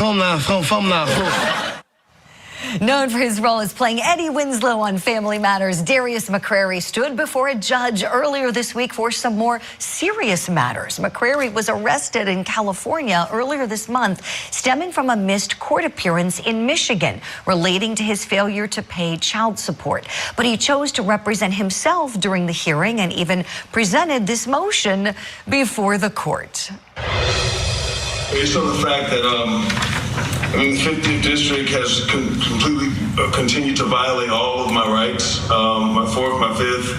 Known for his role as playing Eddie Winslow on Family Matters, Darius McCrary stood before a judge earlier this week for some more serious matters. McCrary was arrested in California earlier this month, stemming from a missed court appearance in Michigan relating to his failure to pay child support. But he chose to represent himself during the hearing and even presented this motion before the court. Based on the fact that the 50th District has completely continued to violate all of my rights, my 4th, my 5th,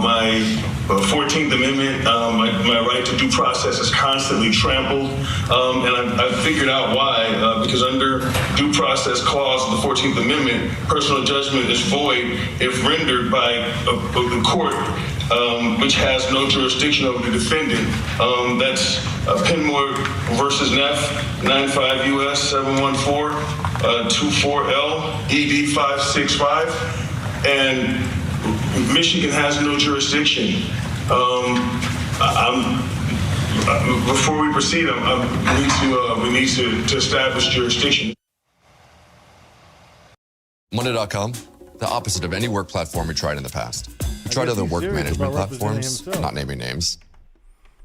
my 14th Amendment, my right to due process is constantly trampled. And I've figured out why, because under due process clause of the 14th Amendment, personal judgment is void if rendered by the court, which has no jurisdiction over the defendant. That's Penmore versus Neff, 95 U.S. 714, 24L, ED 565. And Michigan has no jurisdiction. Before we proceed, we need to establish jurisdiction. Monday.com, the opposite of any work platform we tried in the past. We tried other work management platforms, not naming names.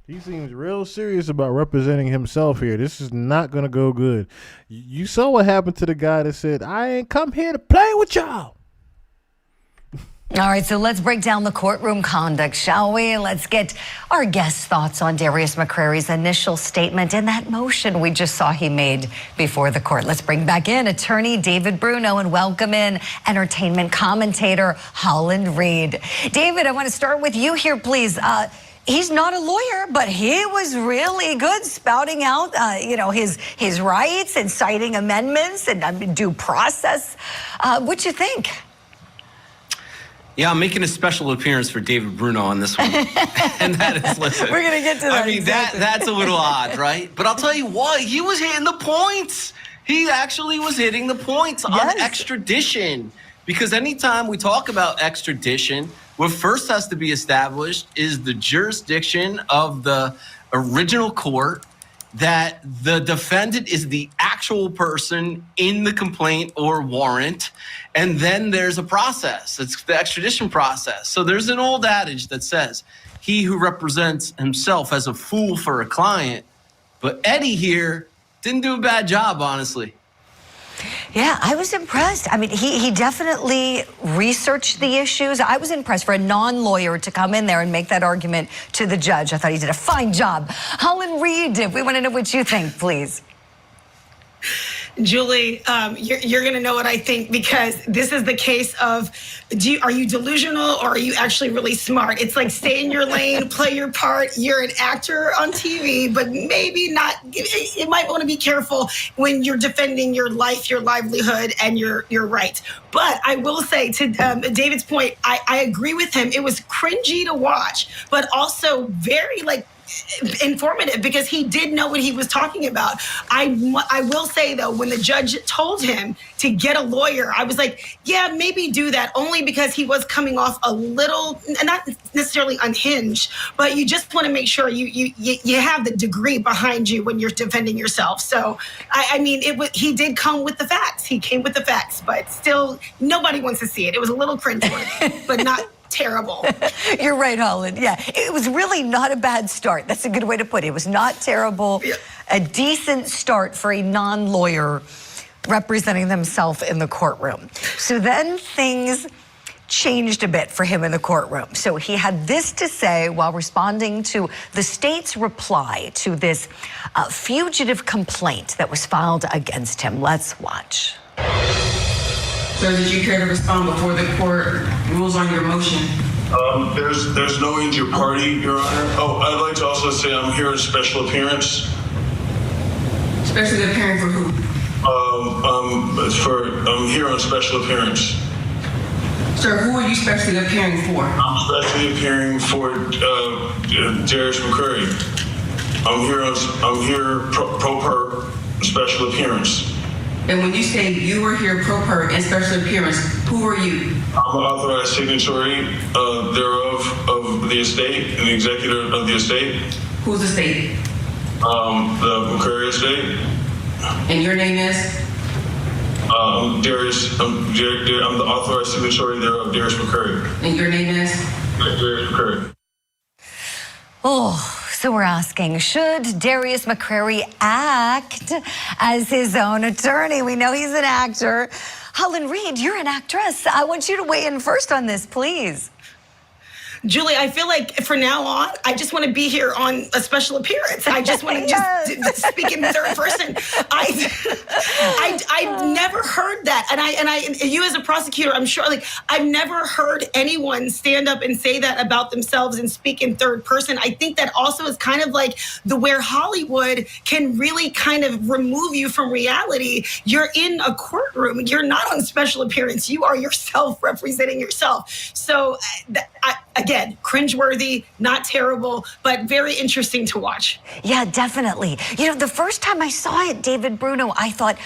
He seems real serious about representing himself here. This is not going to go good. You saw what happened to the guy that said, I ain't come here to play with y'all. All right, so let's break down the courtroom conduct, shall we? Let's get our guest thoughts on Darius McCrary's initial statement and that motion we just saw he made before the court. Let's bring back in attorney David Bruno and welcome in entertainment commentator Holland Reed. David, I want to start with you here, please. He's not a lawyer, but he was really good spouting out, his rights and citing amendments and due process. What'd you think? Yeah, I'm making a special appearance for David Bruno on this one. And that is, listen. We're going to get to that. I mean, exactly. That's a little odd, right? But I'll tell you what, he was hitting the points. He actually was hitting the points on extradition. Because anytime we talk about extradition, what first has to be established is the jurisdiction of the original court, that the defendant is the actual person in the complaint or warrant, and then there's a process. It's the extradition process. So there's an old adage that says, he who represents himself as a fool for a client. But Eddie here didn't do a bad job, honestly. Yeah, I was impressed. I mean, he definitely researched the issues. I was impressed for a non-lawyer to come in there and make that argument to the judge. I thought he did a fine job. Holland Reed, we want to know what you think, please. Julie, you're going to know what I think, because this is the case of, are you delusional or are you actually really smart? It's like, stay in your lane, play your part. You're an actor on TV, but maybe not. You might want to be careful when you're defending your life, your livelihood, and your rights. But I will say, to David's point, I agree with him. It was cringy to watch, but also very, informative, because he did know what he was talking about. I will say, though, when the judge told him to get a lawyer, I was like, yeah, maybe do that, only because he was coming off a little, not necessarily unhinged, but you just want to make sure you have the degree behind you when you're defending yourself. So, I mean, he did come with the facts. He came with the facts, but still, nobody wants to see it. It was a little cringeworthy, but not terrible. You're right, Holland. Yeah, it was really not a bad start. That's a good way to put it. It was not terrible. Yeah. A decent start for a non-lawyer representing themselves in the courtroom. So then things changed a bit for him in the courtroom. So he had this to say while responding to the state's reply to this fugitive complaint that was filed against him. Let's watch. Sir, did you care to respond before the court rules on your motion? There's no injured party, Your Honor. Oh, I'd like to also say I'm here in special appearance. Specially appearing for who? I'm here on special appearance. Sir, who are you specially appearing for? I'm specially appearing for Darius McCrary. I'm here pro per special appearance. And when you say you were here pro per and special appearance, who are you? I'm an authorized signatory thereof of the estate and the executor of the estate. Who's the estate? The McCrary estate. And your name is? Darius. I'm the authorized signatory thereof, Darius McCrary. And your name is? Darius McCrary. Oh, so we're asking, should Darius McCrary act as his own attorney? We know he's an actor. Holland Reed, you're an actress. I want you to weigh in first on this, please. Julie, I feel like from now on, I just want to be here on a special appearance. I just want to just speak in third person. I've never heard that, and you as a prosecutor, I'm sure, like I've never heard anyone stand up and say that about themselves and speak in third person. I think that also is kind of like where Hollywood can really kind of remove you from reality. You're in a courtroom. You're not on special appearance. You are yourself representing yourself. So again, cringeworthy, not terrible, but very interesting to watch. Yeah, definitely. You know, the first time I saw it, David Bruno, I thought,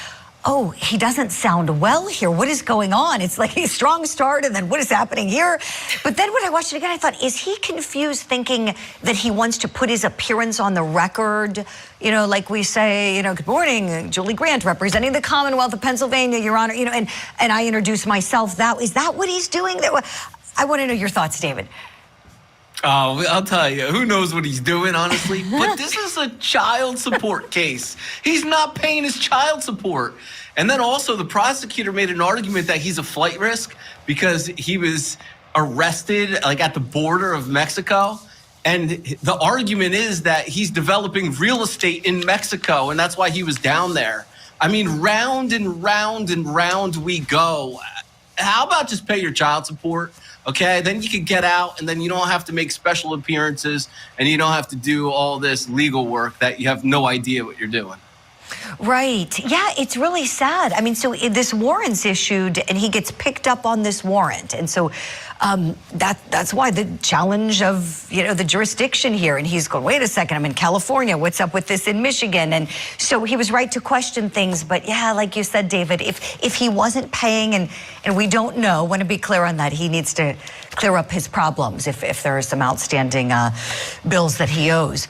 oh, he doesn't sound well here. What is going on? It's like a strong start, and then what is happening here? But then when I watched it again, I thought, is he confused thinking that he wants to put his appearance on the record? You know, like we say, you know, good morning, Julie Grant, representing the Commonwealth of Pennsylvania, Your Honor, you know, and I introduce myself. Is that what he's doing? I want to know your thoughts, David. Oh, I'll tell you, who knows what he's doing, honestly? But this is a child support case. He's not paying his child support. And then also the prosecutor made an argument that he's a flight risk because he was arrested like at the border of Mexico. And the argument is that he's developing real estate in Mexico, and that's why he was down there. I mean, round and round and round we go. How about just pay your child support? Okay, then you can get out, and then you don't have to make special appearances, and you don't have to do all this legal work that you have no idea what you're doing. Right. Yeah, it's really sad. I mean, so this warrant's issued, and he gets picked up on this warrant. And so that's why the challenge of, you know, the jurisdiction here. And he's going, wait a second, I'm in California. What's up with this in Michigan? And so he was right to question things. But yeah, like you said, David, if he wasn't paying, and we don't know, want to be clear on that, he needs to clear up his problems if there are some outstanding bills that he owes.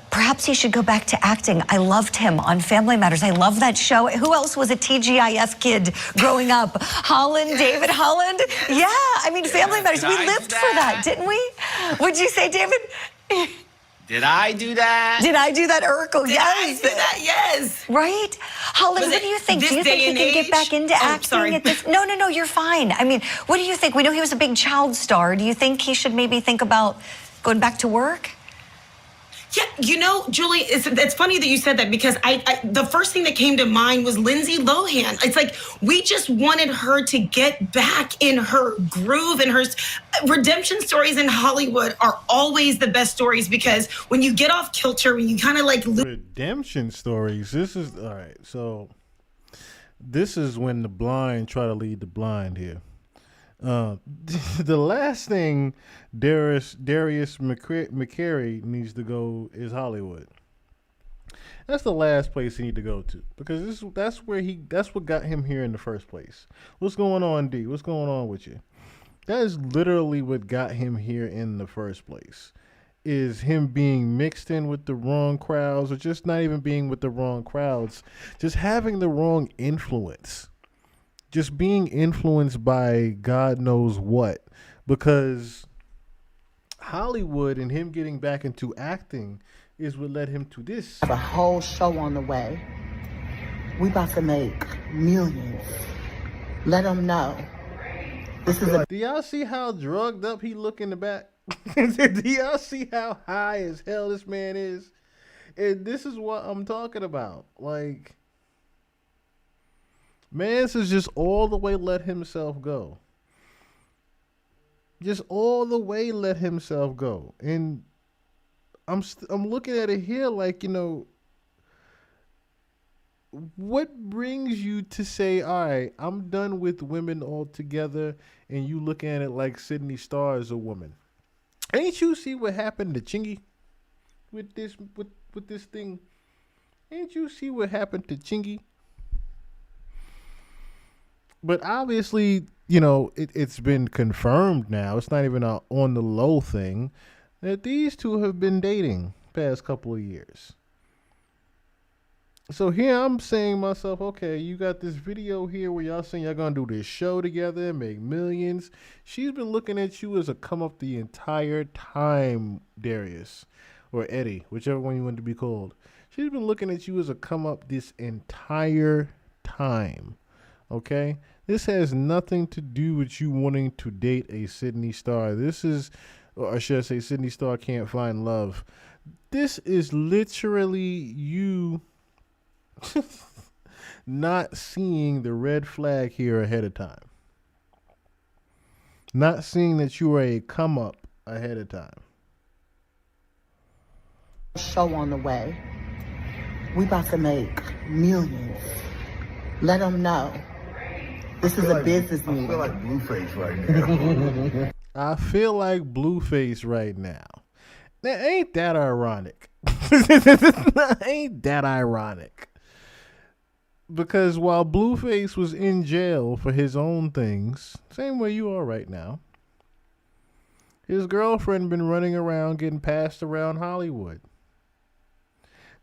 Perhaps he should go back to acting. I loved him on Family Matters. I love that show. Who else was a TGIF kid growing up? Holland, David Holland? Yeah, I mean, Family Matters. We lived for that, didn't we? What'd you say, David? Did I do that? Did I do that, Urkel? Did I do that? Yes. Right? Holland, what do you think? Do you think he can get back into acting at this? No, you're fine. I mean, what do you think? We know he was a big child star. Do you think he should maybe think about going back to work? Yeah, you know, Julie, it's funny that you said that because the first thing that came to mind was Lindsay Lohan. It's like we just wanted her to get back in her groove, and her redemption stories in Hollywood are always the best stories because when you get off kilter, when you kind of like redemption stories. This is all right. So this is when the blind try to lead the blind here. The last thing Darius McCrary needs to go is Hollywood. That's the last place he need to go to because that's what got him here in the first place. What's going on, D? What's going on with you? That is literally what got him here in the first place. Is him being mixed in with the wrong crowds, or just not even being with the wrong crowds, just having the wrong influence. Just being influenced by God knows what, because Hollywood and him getting back into acting is what led him to this. Have a whole show on the way. We about to make millions. Let them know. This is Do y'all see how drugged up he look in the back? Do y'all see how high as hell this man is? And this is what I'm talking about. Like, Mance has just all the way let himself go. Just all the way let himself go. And I'm looking at it here like, you know, what brings you to say, all right, I'm done with women altogether, and you look at it like Sydney Starr is a woman? Ain't you see what happened to Chingy with this thing? Ain't you see what happened to Chingy? But obviously, it's been confirmed now. It's not even a on the low thing that these two have been dating past couple of years. So here I'm saying to myself, okay, you got this video here where y'all saying y'all gonna do this show together, make millions. She's been looking at you as a come up the entire time, Darius, or Eddie, whichever one you want to be called. She's been looking at you as a come up this entire time. Okay? This has nothing to do with you wanting to date a Sydney Starr. This is, or should I say, Sydney Starr can't find love. This is literally you not seeing the red flag here ahead of time. Not seeing that you are a come up ahead of time. Show on the way. We about to make millions. Let them know. This is a business meeting. I feel like Blueface right now. I feel like Blueface right now. Now, ain't that ironic? Ain't that ironic? Because while Blueface was in jail for his own things, same way you are right now, his girlfriend been running around getting passed around Hollywood,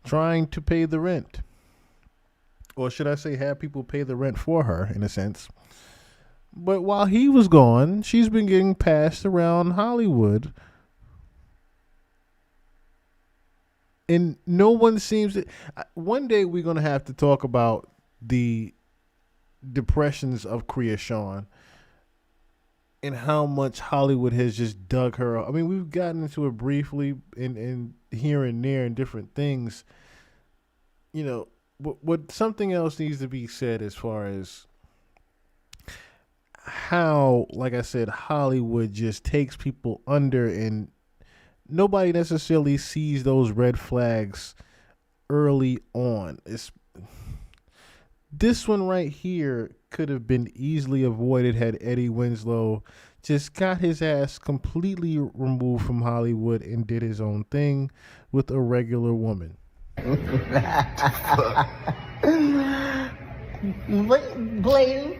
trying to pay the rent. Or should I say have people pay the rent for her, in a sense. But while he was gone, she's been getting passed around Hollywood. And no one seems to... One day we're going to have to talk about the depressions of Kreayshawn and how much Hollywood has just dug her up. I mean, we've gotten into it briefly in here and there and different things. What something else needs to be said as far as how, like I said, Hollywood just takes people under and nobody necessarily sees those red flags early on. This one right here could have been easily avoided had Eddie Winslow just got his ass completely removed from Hollywood and did his own thing with a regular woman. Blaine,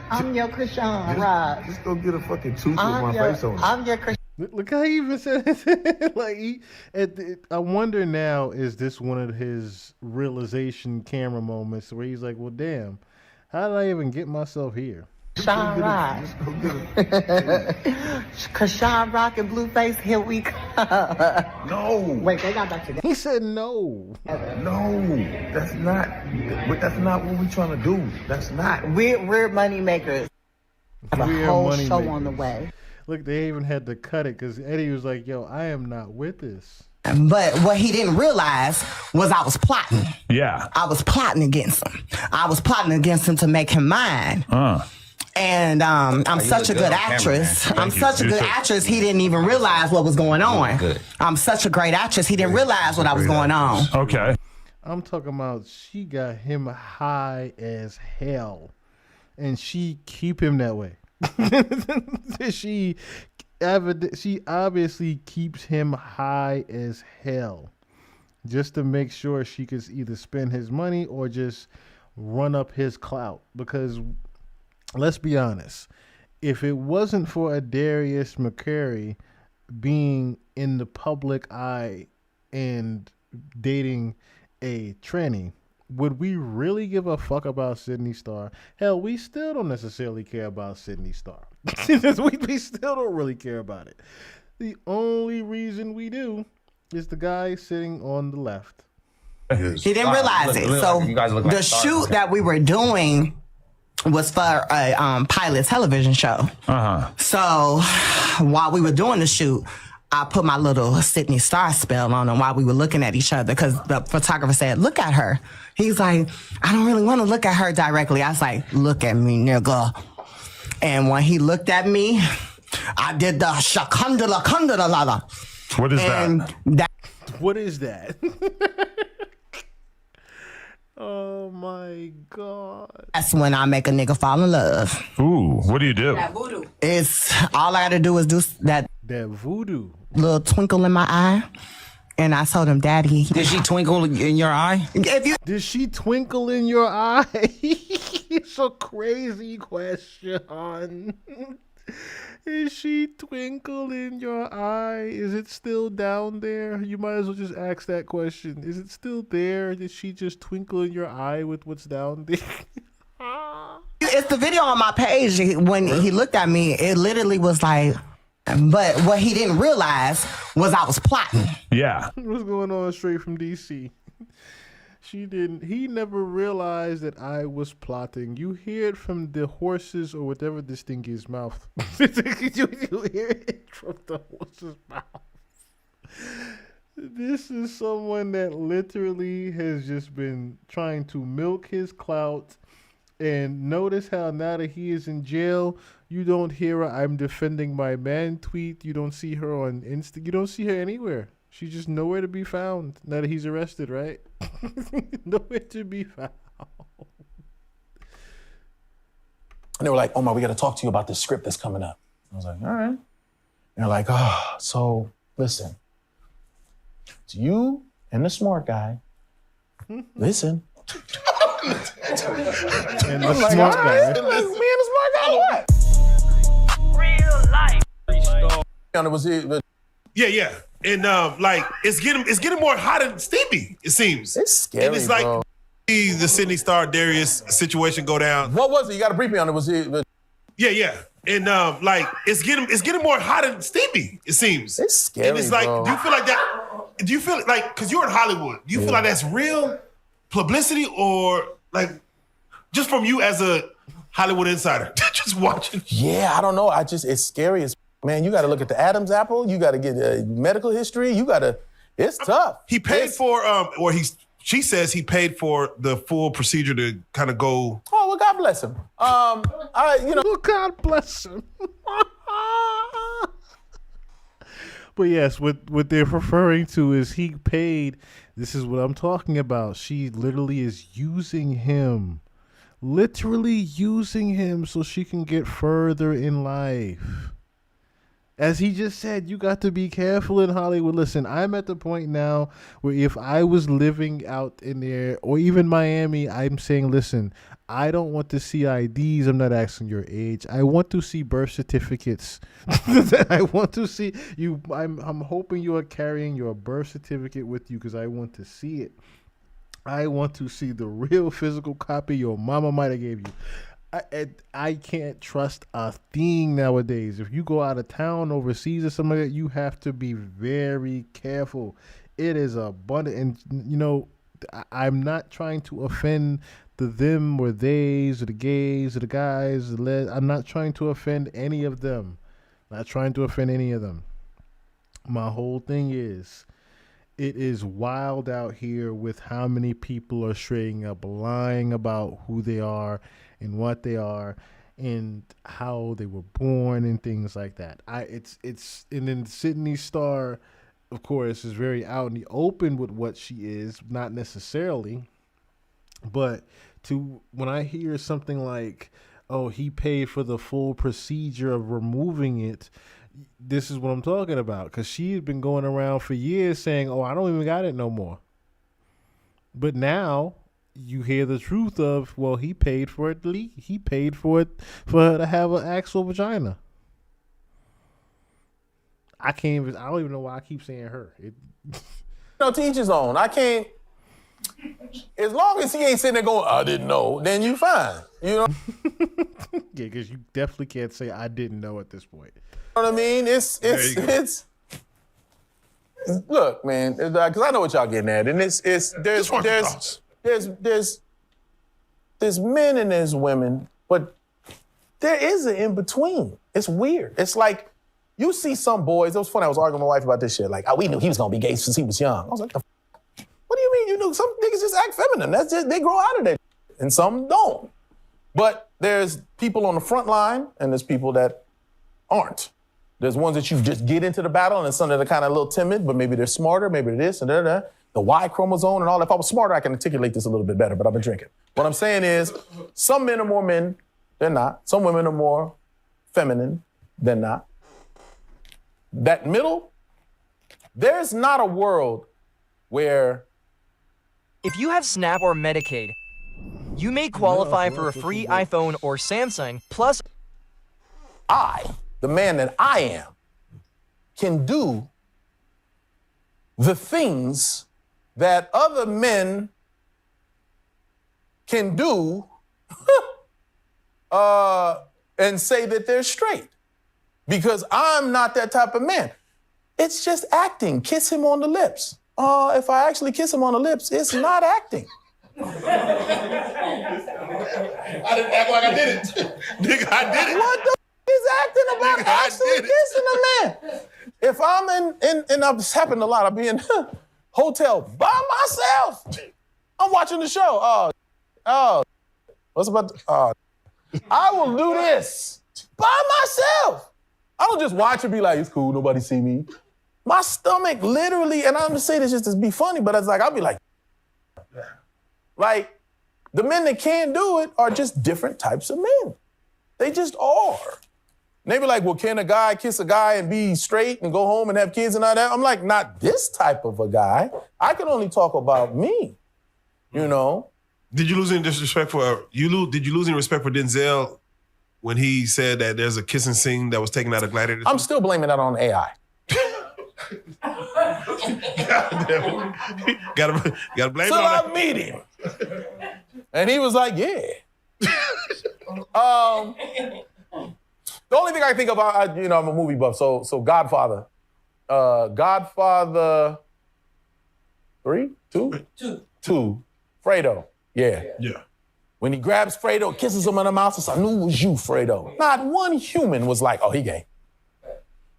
I'm your Krishan Rob. Just go get a fucking tooth with my face on it. I'm your Krishan. Look how he even said it. I wonder now, is this one of his realization camera moments where he's like, well, damn, how did I even get myself here? Krishan Rock. Krishan Rock and Blueface, here we come. No. Wait, they got back together. He said no. No, that's not what we're trying to do. That's not. We're money makers. Have a whole show on the way. Look, they even had to cut it because Eddie was like, yo, I am not with this. But what he didn't realize was I was plotting. Yeah. I was plotting against him. I was plotting against him to make him mine. And I'm such a good actress. I'm such a good actress, he didn't even realize what was going on. I'm such a great actress, he didn't realize what I was going on. Okay. I'm talking about she got him high as hell. And she keep him that way. She obviously keeps him high as hell just to make sure she could either spend his money or just run up his clout. Because let's be honest, if it wasn't for a Darius McCrary being in the public eye and dating a tranny, would we really give a fuck about Sydney Starr? Hell, we still don't necessarily care about Sydney Starr. we still don't really care about it. The only reason we do is the guy sitting on the left. He didn't realize it. So the shoot that we were doing was for a pilot television show. So while we were doing the shoot, I put my little Sydney Starr spell on him while we were looking at each other because the photographer said, look at her. He's like, I don't really want to look at her directly. I was like, look at me, nigga. And when he looked at me, I did the shakundala kundala lala. What is that? What is that? Oh my God. That's when I make a nigga fall in love. Ooh, what do you do? It's all I gotta do is do that voodoo. Little twinkle in my eye. And I told him, Daddy. Did she twinkle in your eye? Did she twinkle in your eye? It's a crazy question. Is she twinkle in your eye? Is it still down there? You might as well just ask that question. Is it still there? Did she just twinkle in your eye with what's down there? It's the video on my page. When he looked at me, it literally was like, but what he didn't realize was I was plotting. Yeah. What's going on straight from DC? He never realized that I was plotting. You hear it from the horses or whatever this thing is mouth. you hear it from the horse's mouth. This is someone that literally has just been trying to milk his clout. And notice how now that he is in jail, you don't hear her "I'm defending my man" tweet. You don't see her on Insta. You don't see her anywhere. She's just nowhere to be found now that he's arrested, right? Nowhere to be found. And they were like, "Oh my, we got to talk to you about this script that's coming up." I was like, "All right." And they're like, "Oh, so listen, it's you and the smart guy. Listen." And the smart guy. Me and the smart guy. What? Real life. It was it. Yeah. And it's getting more hot and steamy, it seems. It's scary. And it's like bro. the Sydney Star Darius situation go down. What was it? You got to brief me on it. Was it? Yeah. And it's getting more hot and steamy, it seems. It's scary. And it's like, bro. do you feel like that? Do you feel like, because you're in Hollywood, do you feel like that's real publicity or like just from you as a Hollywood insider, just watching? Yeah, I don't know. It's scary as man. You got to look at the Adam's apple. You got to get medical history. It's tough. He paid she says he paid for the full procedure to kind of go. Oh, well, God bless him. Well, God bless him. But yes, what they're referring to is he paid. This is what I'm talking about. She literally is using him. Literally using him so she can get further in life. As he just said, you got to be careful in Hollywood. Listen, I'm at the point now where if I was living out in there or even Miami, I'm saying, listen, I don't want to see IDs. I'm not asking your age. I want to see birth certificates. I want to see you. I'm hoping you are carrying your birth certificate with you because I want to see it. I want to see the real physical copy your mama might have gave you. I can't trust a thing nowadays. If you go out of town, overseas or something like that, you have to be very careful. It is abundant. And, I'm not trying to offend the them or theys or the gays or the guys. I'm not trying to offend any of them. Not trying to offend any of them. My whole thing is, it is wild out here with how many people are straying up, lying about who they are and what they are and how they were born and things like that. And then Sydney Star, of course, is very out in the open with what she is, not necessarily, but when I hear something like, oh, he paid for the full procedure of removing it, this is what I'm talking about, because she's been going around for years saying, oh, I don't even got it no more. But now you hear the truth of, well, he paid for it. He paid for it for her to have an actual vagina. I don't even know why I keep saying her. To each his own. I can't. As long as he ain't sitting there going, I didn't know, then you fine. You know? Yeah, because you definitely can't say I didn't know at this point. You know what I mean? It's look, man, because I know what y'all getting at, and there's men and there's women, but there is an in between. It's weird. It's like you see some boys. It was funny. I was arguing with my wife about this shit. Like, we knew he was gonna be gay since he was young. I was like, what do you mean? You know, some niggas just act feminine. That's just they grow out of that, and some don't. But there's people on the front line, and there's people that aren't. There's ones that you just get into the battle, and some that are kind of a little timid, but maybe they're smarter, maybe they're this and that. the Y chromosome and all that. If I was smarter, I can articulate this a little bit better, but I've been drinking. What I'm saying is, some men are more men than not. Some women are more feminine than not. That middle, there's not a world where... If you have SNAP or Medicaid, you may qualify for a free iPhone or Samsung, plus... I, the man that I am, can do the things that other men can do and say that they're straight. Because I'm not that type of man. It's just acting. Kiss him on the lips. If I actually kiss him on the lips, it's not acting. I didn't act like I did it. Nigga, I did it. What the is acting about actually kissing a man? If I'm and this happened a lot, I'll be in a hotel by myself. I'm watching the show. What's about I will do this by myself. I don't just watch and be like, it's cool, nobody see me. My stomach literally, and I'm just saying this just to be funny, but it's like, I'll be like, the men that can't do it are just different types of men. They just are. And they be like, well, can a guy kiss a guy and be straight and go home and have kids and all that? I'm like, not this type of a guy. I can only talk about me, you know? Did you lose any disrespect for, did you lose any respect for Denzel when he said that there's a kissing scene that was taken out of Gladiator? I'm still blaming that on AI. Gotta blame So it on I that. meet him. And he was like, yeah. The only thing I think about, I'm a movie buff, so Godfather. Godfather 3? 2? 2. Fredo. Yeah. When he grabs Fredo, kisses him in the mouth, I knew it was you, Fredo. Not one human was like, oh, he gay.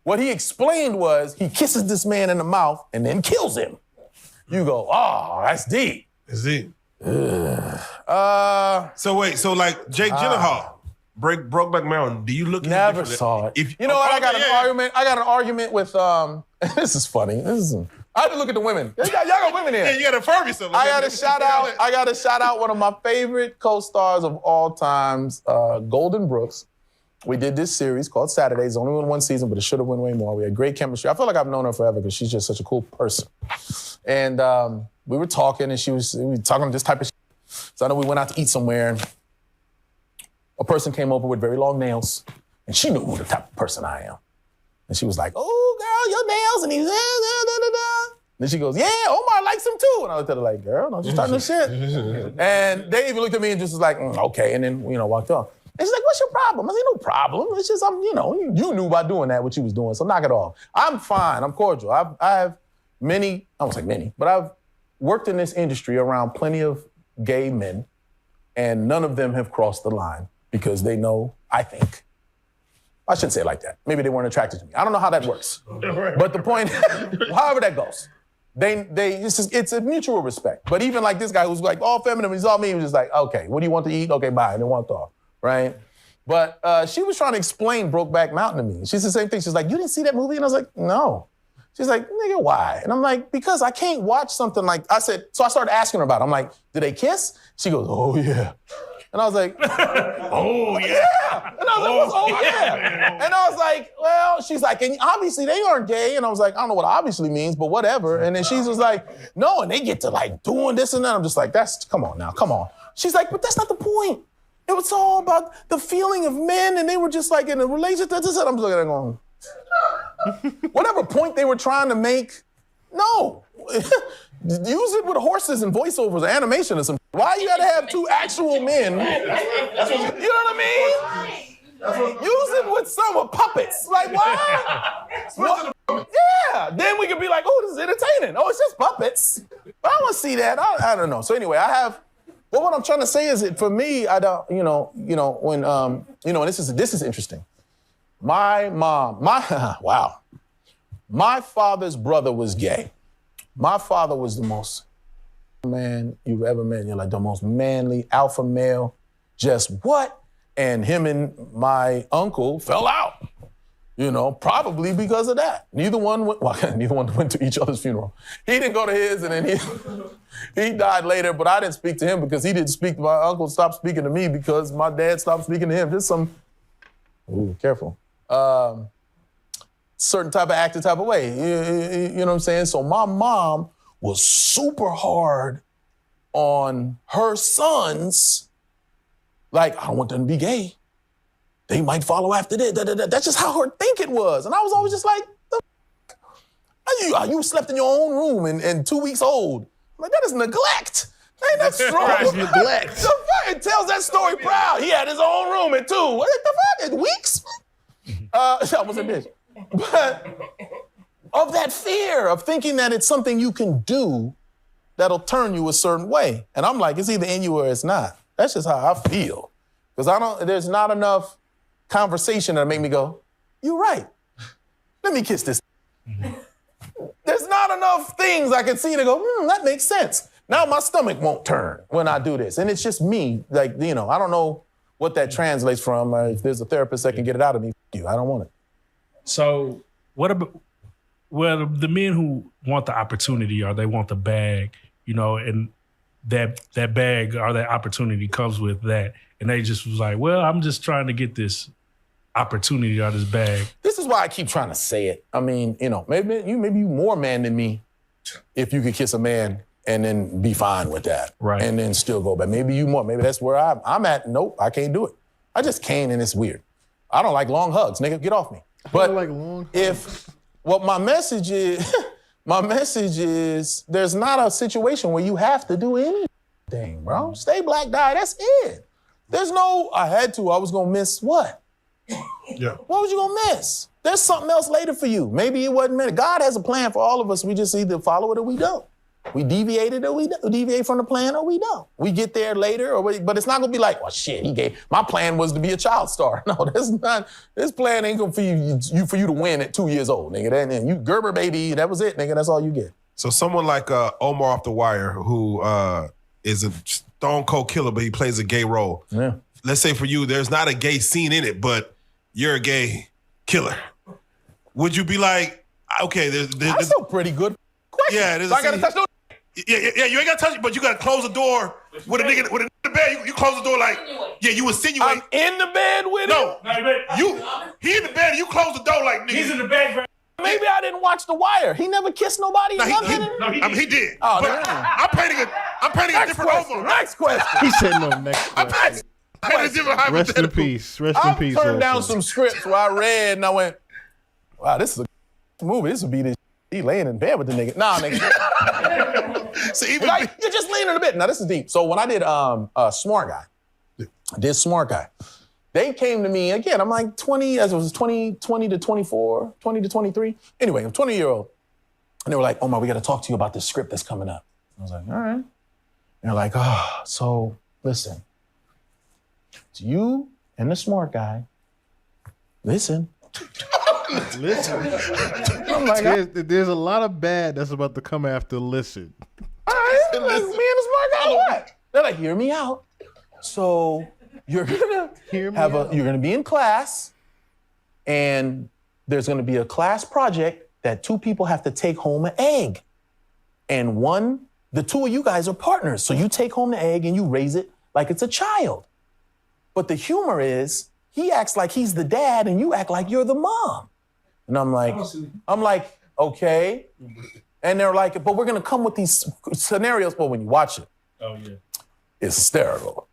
What he explained was he kisses this man in the mouth and then kills him. You go, oh, that's deep. That's deep. So wait, so like Jake Gyllenhaal, Brokeback Mountain. Do you look? Never saw it. You know what? I got an argument. I got an argument with. This is funny. I had to look at the women. Y'all got women here. Yeah, you got to affirm yourself. I got to shout out. I got to shout out one of my favorite co-stars of all times, Golden Brooks. We did this series called Saturdays. Only won one season, but it should have won way more. We had great chemistry. I feel like I've known her forever because she's just such a cool person. And we were talking, and we were talking this type of shit. So I know we went out to eat somewhere, and a person came over with very long nails, and she knew who the type of person I am. And she was like, oh, girl, your nails, and he's da. Then she goes, yeah, Omar likes them too. And I looked at her like, girl, don't you start no shit. And they even looked at me and just was like, okay, and then, walked off. And she's like, what's your problem? I said, no problem. It's just, you knew by doing that what you was doing, so knock it off. I'm fine. I'm cordial. I have many, I won't say many, but I've worked in this industry around plenty of gay men, and none of them have crossed the line because they know, I think. I shouldn't say it like that. Maybe they weren't attracted to me. I don't know how that works. But the point, however that goes, it's a mutual respect. But even like this guy who's like all feminine, he saw me, he was just like, okay, what do you want to eat? Okay, bye, and then walked off, right? But she was trying to explain Brokeback Mountain to me. She's the same thing. She's like, you didn't see that movie? And I was like, no. She's like, nigga, why? And I'm like, because I can't watch something like, I said, so I started asking her about it. I'm like, did they kiss? She goes, oh, yeah. And I was like, oh, yeah. And I was like, what's oh, yeah? And I was like, well, she's like, and obviously they aren't gay. And I was like, I don't know what obviously means, but whatever. And then she was like, no, and they get to like doing this and that. I'm just like, come on now, come on. She's like, but that's not the point. It was all about the feeling of men, and they were just like in a relationship. I'm just looking at it going, whatever point they were trying to make, no. Use it with horses and voiceovers or animation or something. Why you gotta have two actual men? You know what I mean? Use it with some puppets. Like, why? Yeah. Then we could be like, oh, this is entertaining. Oh, it's just puppets. But I want to see that. I don't know. So anyway, but what I'm trying to say is that for me, I don't, when, and this is interesting. My mom, wow. My father's brother was gay. My father was the most man you've ever met. You're like the most manly alpha male. Just what? And him and my uncle fell out. You know, probably because of that. Neither one went to each other's funeral. He didn't go to his, and then he died later, but I didn't speak to him because he didn't speak. My uncle stopped speaking to me because my dad stopped speaking to him. Just some, careful. Certain type of acting type of way. You know what I'm saying? So my mom was super hard on her sons. Like, I don't want them to be gay. They might follow after this. That's just how her thinking was. And I was always just like, you slept in your own room and 2 weeks old. I'm like, that is neglect. Ain't that strong? That's neglect. The fuck? It tells that story proud. He had his own room in 2. What the fuck? In weeks? I was a bitch. But of that fear of thinking that it's something you can do that'll turn you a certain way. And I'm like, it's either in you or it's not. That's just how I feel. Because there's not enough conversation that make me go, you're right. Let me kiss this. There's not enough things I can see to go, that makes sense. Now my stomach won't turn when I do this. And it's just me. Like, I don't know what that translates from. If there's a therapist that can get it out of me, I don't want it. So what about, the men who want the opportunity or they want the bag, and that bag or that opportunity comes with that. And they just was like, well, I'm just trying to get this opportunity or this bag. This is why I keep trying to say it. I mean, maybe you more man than me if you could kiss a man and then be fine with that. Right. And then still go back. Maybe you more. Maybe that's where I'm at. Nope, I can't do it. I just can't, and it's weird. I don't like long hugs, nigga. Get off me. But like long my message is there's not a situation where you have to do anything, bro. Stay black, die, that's it. There's no, I had to, I was gonna miss what? Yeah. What was you gonna miss? There's something else later for you. Maybe it wasn't meant. God has a plan for all of us. We just either follow it or we don't. We deviate from the plan or we don't. We get there later, but it's not gonna be like, oh shit, my plan was to be a child star. No, that's not, this plan ain't gonna for you to win at 2 years old, nigga. And you Gerber baby, that was it, nigga, that's all you get. So someone like Omar off the wire, who is a stone cold killer, but he plays a gay role. Yeah. Let's say for you, there's not a gay scene in it, but you're a gay killer. Would you be like, okay, that's a pretty good question. Yeah, there's so I gotta touch no. Yeah, you ain't gotta touch it, but you gotta close the door with a nigga in the bed. You close the door like, you insinuate. I'm in the bed with him? He in the bed and you close the door like, nigga. He's in the bed, bro. Maybe I didn't watch The Wire. He never kissed nobody. He did. Oh, but I'm painting a different over. Next question. He said no, next question. Rest in peace. Rest in peace. I turned down some scripts where I read and I went, wow, this is a movie. This would be this. He laying in bed with the nigga. Nah, nigga. So even you're just laying in a bed. Now this is deep. So when I did Smart Guy, they came to me again. I'm like 20, as it was 20 to 24, 20 to 23. Anyway, I'm 20-year-old, and they were like, "Omar, we got to talk to you about this script that's coming up." I was like, "All right." And they're like, "Oh, so listen, it's you and the Smart Guy. Listen." I'm like, there's a lot of bad that's about to come after listen. All right, like, me and the Smart Guy, what? They're like, hear me out. So you're gonna be in class, and there's gonna be a class project that 2 people have to take home an egg. And the 2 of you guys are partners. So you take home the egg and you raise it like it's a child. But the humor is, he acts like he's the dad and you act like you're the mom. And I'm like, okay. And they're like, but we're gonna come with these scenarios, but when you watch it, it's hysterical.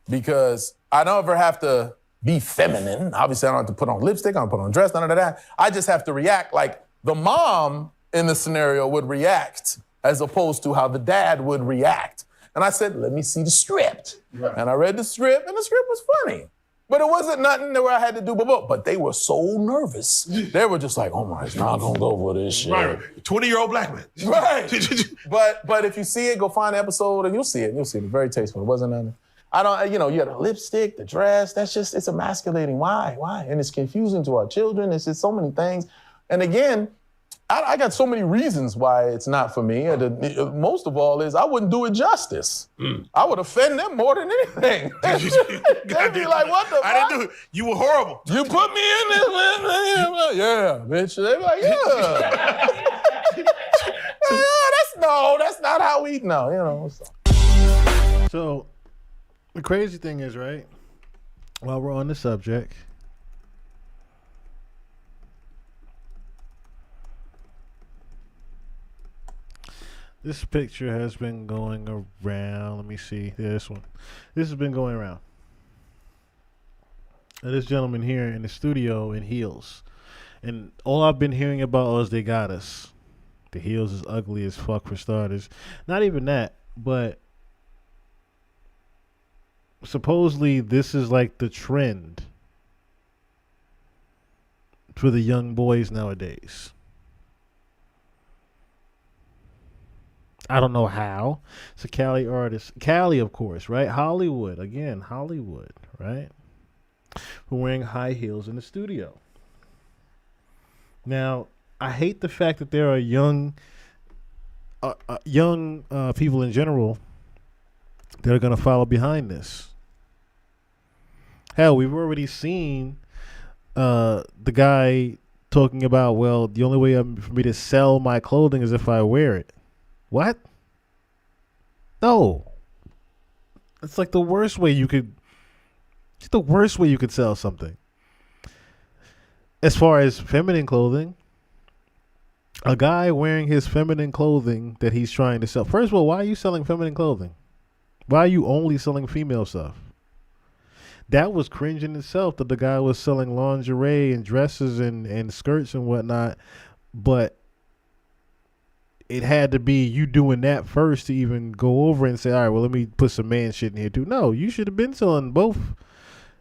Because I don't ever have to be feminine. Obviously, I don't have to put on lipstick, I don't put on a dress, none of that. I just have to react like the mom in the scenario would react as opposed to how the dad would react. And I said, let me see the script. Right. And I read the script, and the script was funny. But it wasn't nothing where I had to do but they were so nervous. They were just like, oh my, it's not gonna go for this shit. Right, 20-year-old black man. Right. but if you see it, go find the episode and you'll see it. It's very tasteful. It wasn't nothing. You had the lipstick, the dress, it's emasculating. Why? And it's confusing to our children. It's just so many things. And again, I got so many reasons why it's not for me. And most of all is I wouldn't do it justice. I would offend them more than anything. They'd be like, what the fuck? I didn't do it. You were horrible. You put me in this, man. Yeah, bitch. They'd be like, yeah. That's not how we, no, you know. So, the crazy thing is, right, while we're on the subject, this picture has been going around. Let me see. This one. This has been going around. This gentleman here in the studio in heels. And all I've been hearing about is they got us. The heels is ugly as fuck for starters. Not even that, but supposedly this is like the trend for the young boys nowadays. I don't know how. It's a Cali artist. Cali, of course, right? Hollywood. Again, Hollywood, right? We're wearing high heels in the studio. Now, I hate the fact that there are young people in general that are going to follow behind this. Hell, we've already seen the guy talking about, well, the only way for me to sell my clothing is if I wear it. What? No. It's like the worst way you could. It's the worst way you could sell something. As far as feminine clothing, a guy wearing his feminine clothing that he's trying to sell. First of all, why are you selling feminine clothing? Why are you only selling female stuff? That was cringe in itself that the guy was selling lingerie and dresses and skirts and whatnot, but it had to be you doing that first to even go over and say, all right, well, let me put some man shit in here too. No, you should have been selling both,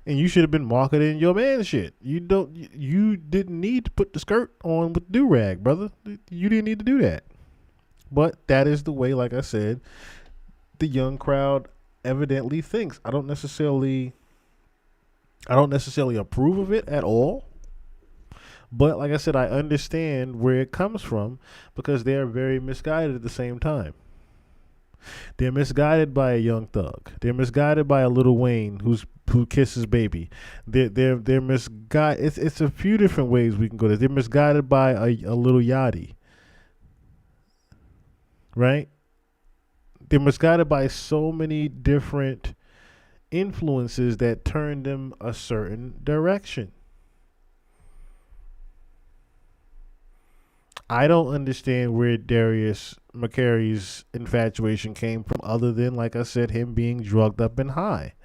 and you should have been marketing your man shit. You didn't need to put the skirt on with the do-rag, brother. You didn't need to do that. But that is the way, like I said, the young crowd evidently thinks. I don't necessarily approve of it at all. But like I said, I understand where it comes from because they are very misguided at the same time. They're misguided by a Young Thug. They're misguided by a Lil Wayne who kisses baby. They're misguided. It's a few different ways we can go there. They're misguided by a Lil Yachty. Right? They're misguided by so many different influences that turn them a certain direction. I don't understand where Darius McCary's infatuation came from other than, like I said, him being drugged up and high.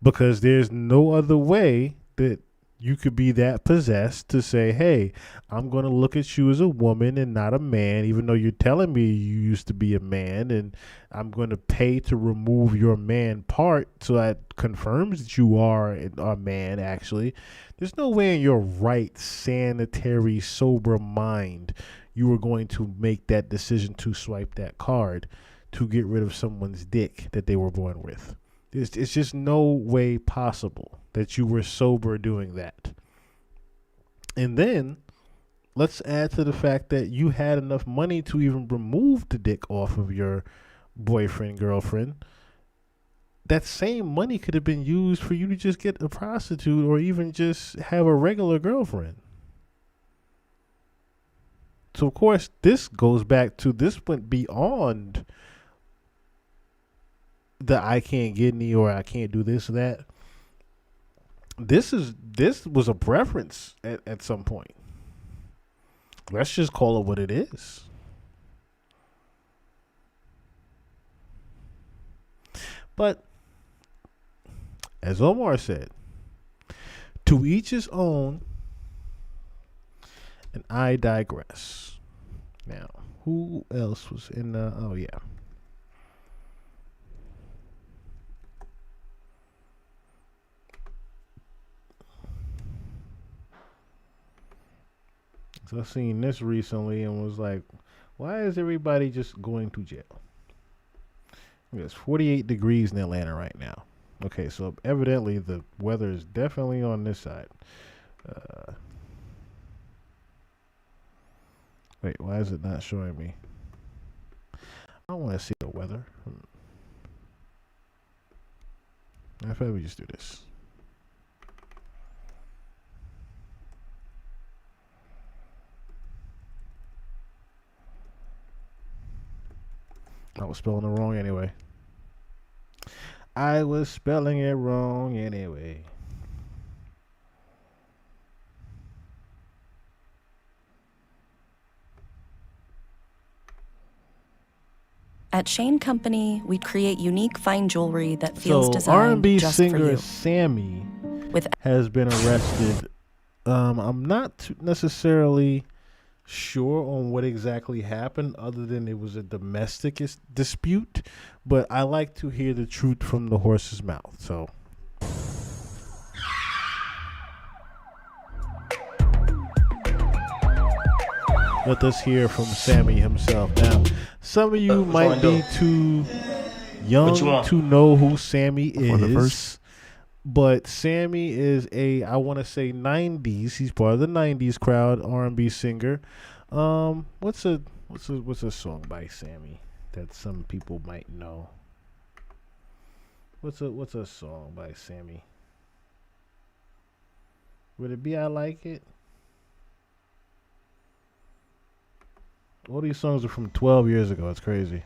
Because there's no other way that you could be that possessed to say, hey, I'm going to look at you as a woman and not a man, even though you're telling me you used to be a man, and I'm going to pay to remove your man part so that confirms that you are a man, actually. There's no way in your right, sanitary, sober mind you were going to make that decision to swipe that card to get rid of someone's dick that they were born with. It's just no way possible that you were sober doing that. And then let's add to the fact that you had enough money to even remove the dick off of your boyfriend, girlfriend. That same money could have been used for you to just get a prostitute or even just have a regular girlfriend. So, of course, this goes back to, this went beyond the I can't get any or I can't do this or that. This was a preference at some point. Let's just call it what it is. But as Omar said, to each his own, and I digress. Now, who else was in the, oh yeah. So I seen this recently and was like, why is everybody just going to jail? It's 48 degrees in Atlanta right now. Okay, so evidently the weather is definitely on this side. Wait, why is it not showing me? I don't want to see the weather. I thought we just do this. I was spelling it wrong anyway. I was spelling it wrong anyway. At Shane Company, we create unique fine jewelry that feels designed R&B just for singer you. Sammy has been arrested. I'm not necessarily sure on what exactly happened, other than it was a domestic dispute. But I like to hear the truth from the horse's mouth. So. Let us hear from Sammy himself. Now, some of you might be too young to know who Sammy is, but Sammy is I want to say 90s. He's part of the 90s crowd, R&B singer. What's a song by Sammy that some people might know? What's a song by Sammy? Would it be I Like It? All these songs are from 12 years ago. It's crazy.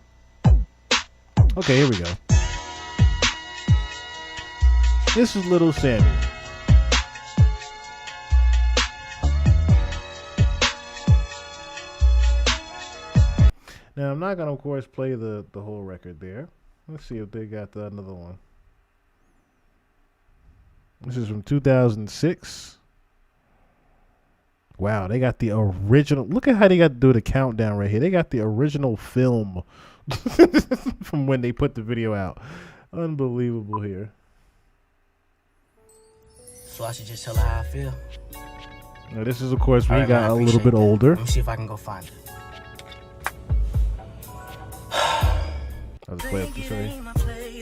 Okay, here we go. This is Little Sammy. Now, I'm not going to, of course, play the whole record there. Let's see if they got another one. This is from 2006. Wow, they got the original. Look at how they got to do the countdown right here. They got the original film from when they put the video out. Unbelievable here. So I should just tell her how I feel. Now this is, of course, we All right, got man, a little bit older. Let me see if I can go find her. I'll just play up to show you.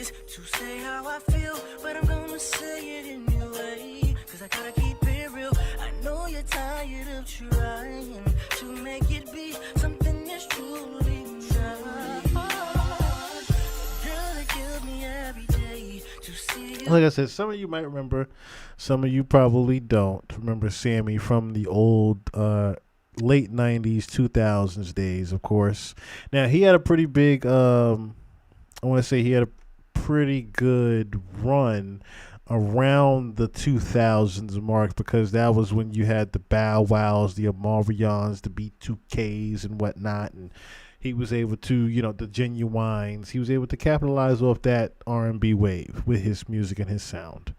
To say how I feel, but I'm gonna say it anyway. Cause I gotta keep it real. I know you're tired of trying to make it be something that's truly not. Girl, it kills me every day to see you. Like I said, some of you might remember, some of you probably don't remember Sammy from the old late 90s, 2000s days, of course. Now, he had a pretty big, I want to say he had a pretty good run around the 2000s mark, because that was when you had the Bow Wows, the Omarions, the B2Ks and whatnot, and he was able to, the Genuines, he was able to capitalize off that R&B wave with his music and his sound.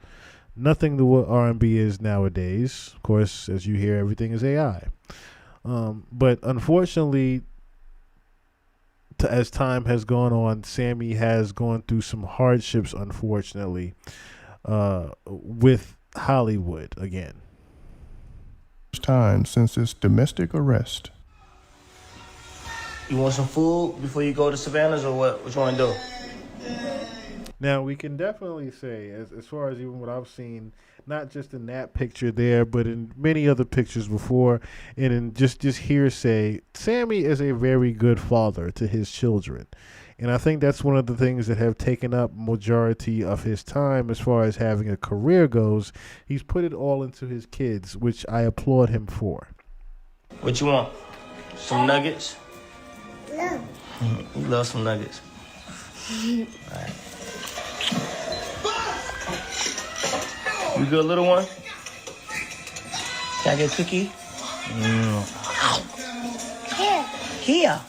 Nothing to what R&B is nowadays. Of course, as you hear, everything is AI. But unfortunately, as time has gone on, Sammy has gone through some hardships, unfortunately, with Hollywood again. Time since his domestic arrest. You want some food before you go to Savannah's, or what? What you want to do? Now, we can definitely say, as far as even what I've seen, not just in that picture there, but in many other pictures before, and in just hearsay, Sammy is a very good father to his children. And I think that's one of the things that have taken up majority of his time as far as having a career goes. He's put it all into his kids, which I applaud him for. What you want? Some nuggets? No. You love some nuggets. All right. You good, little one? Can I get a cookie? Here.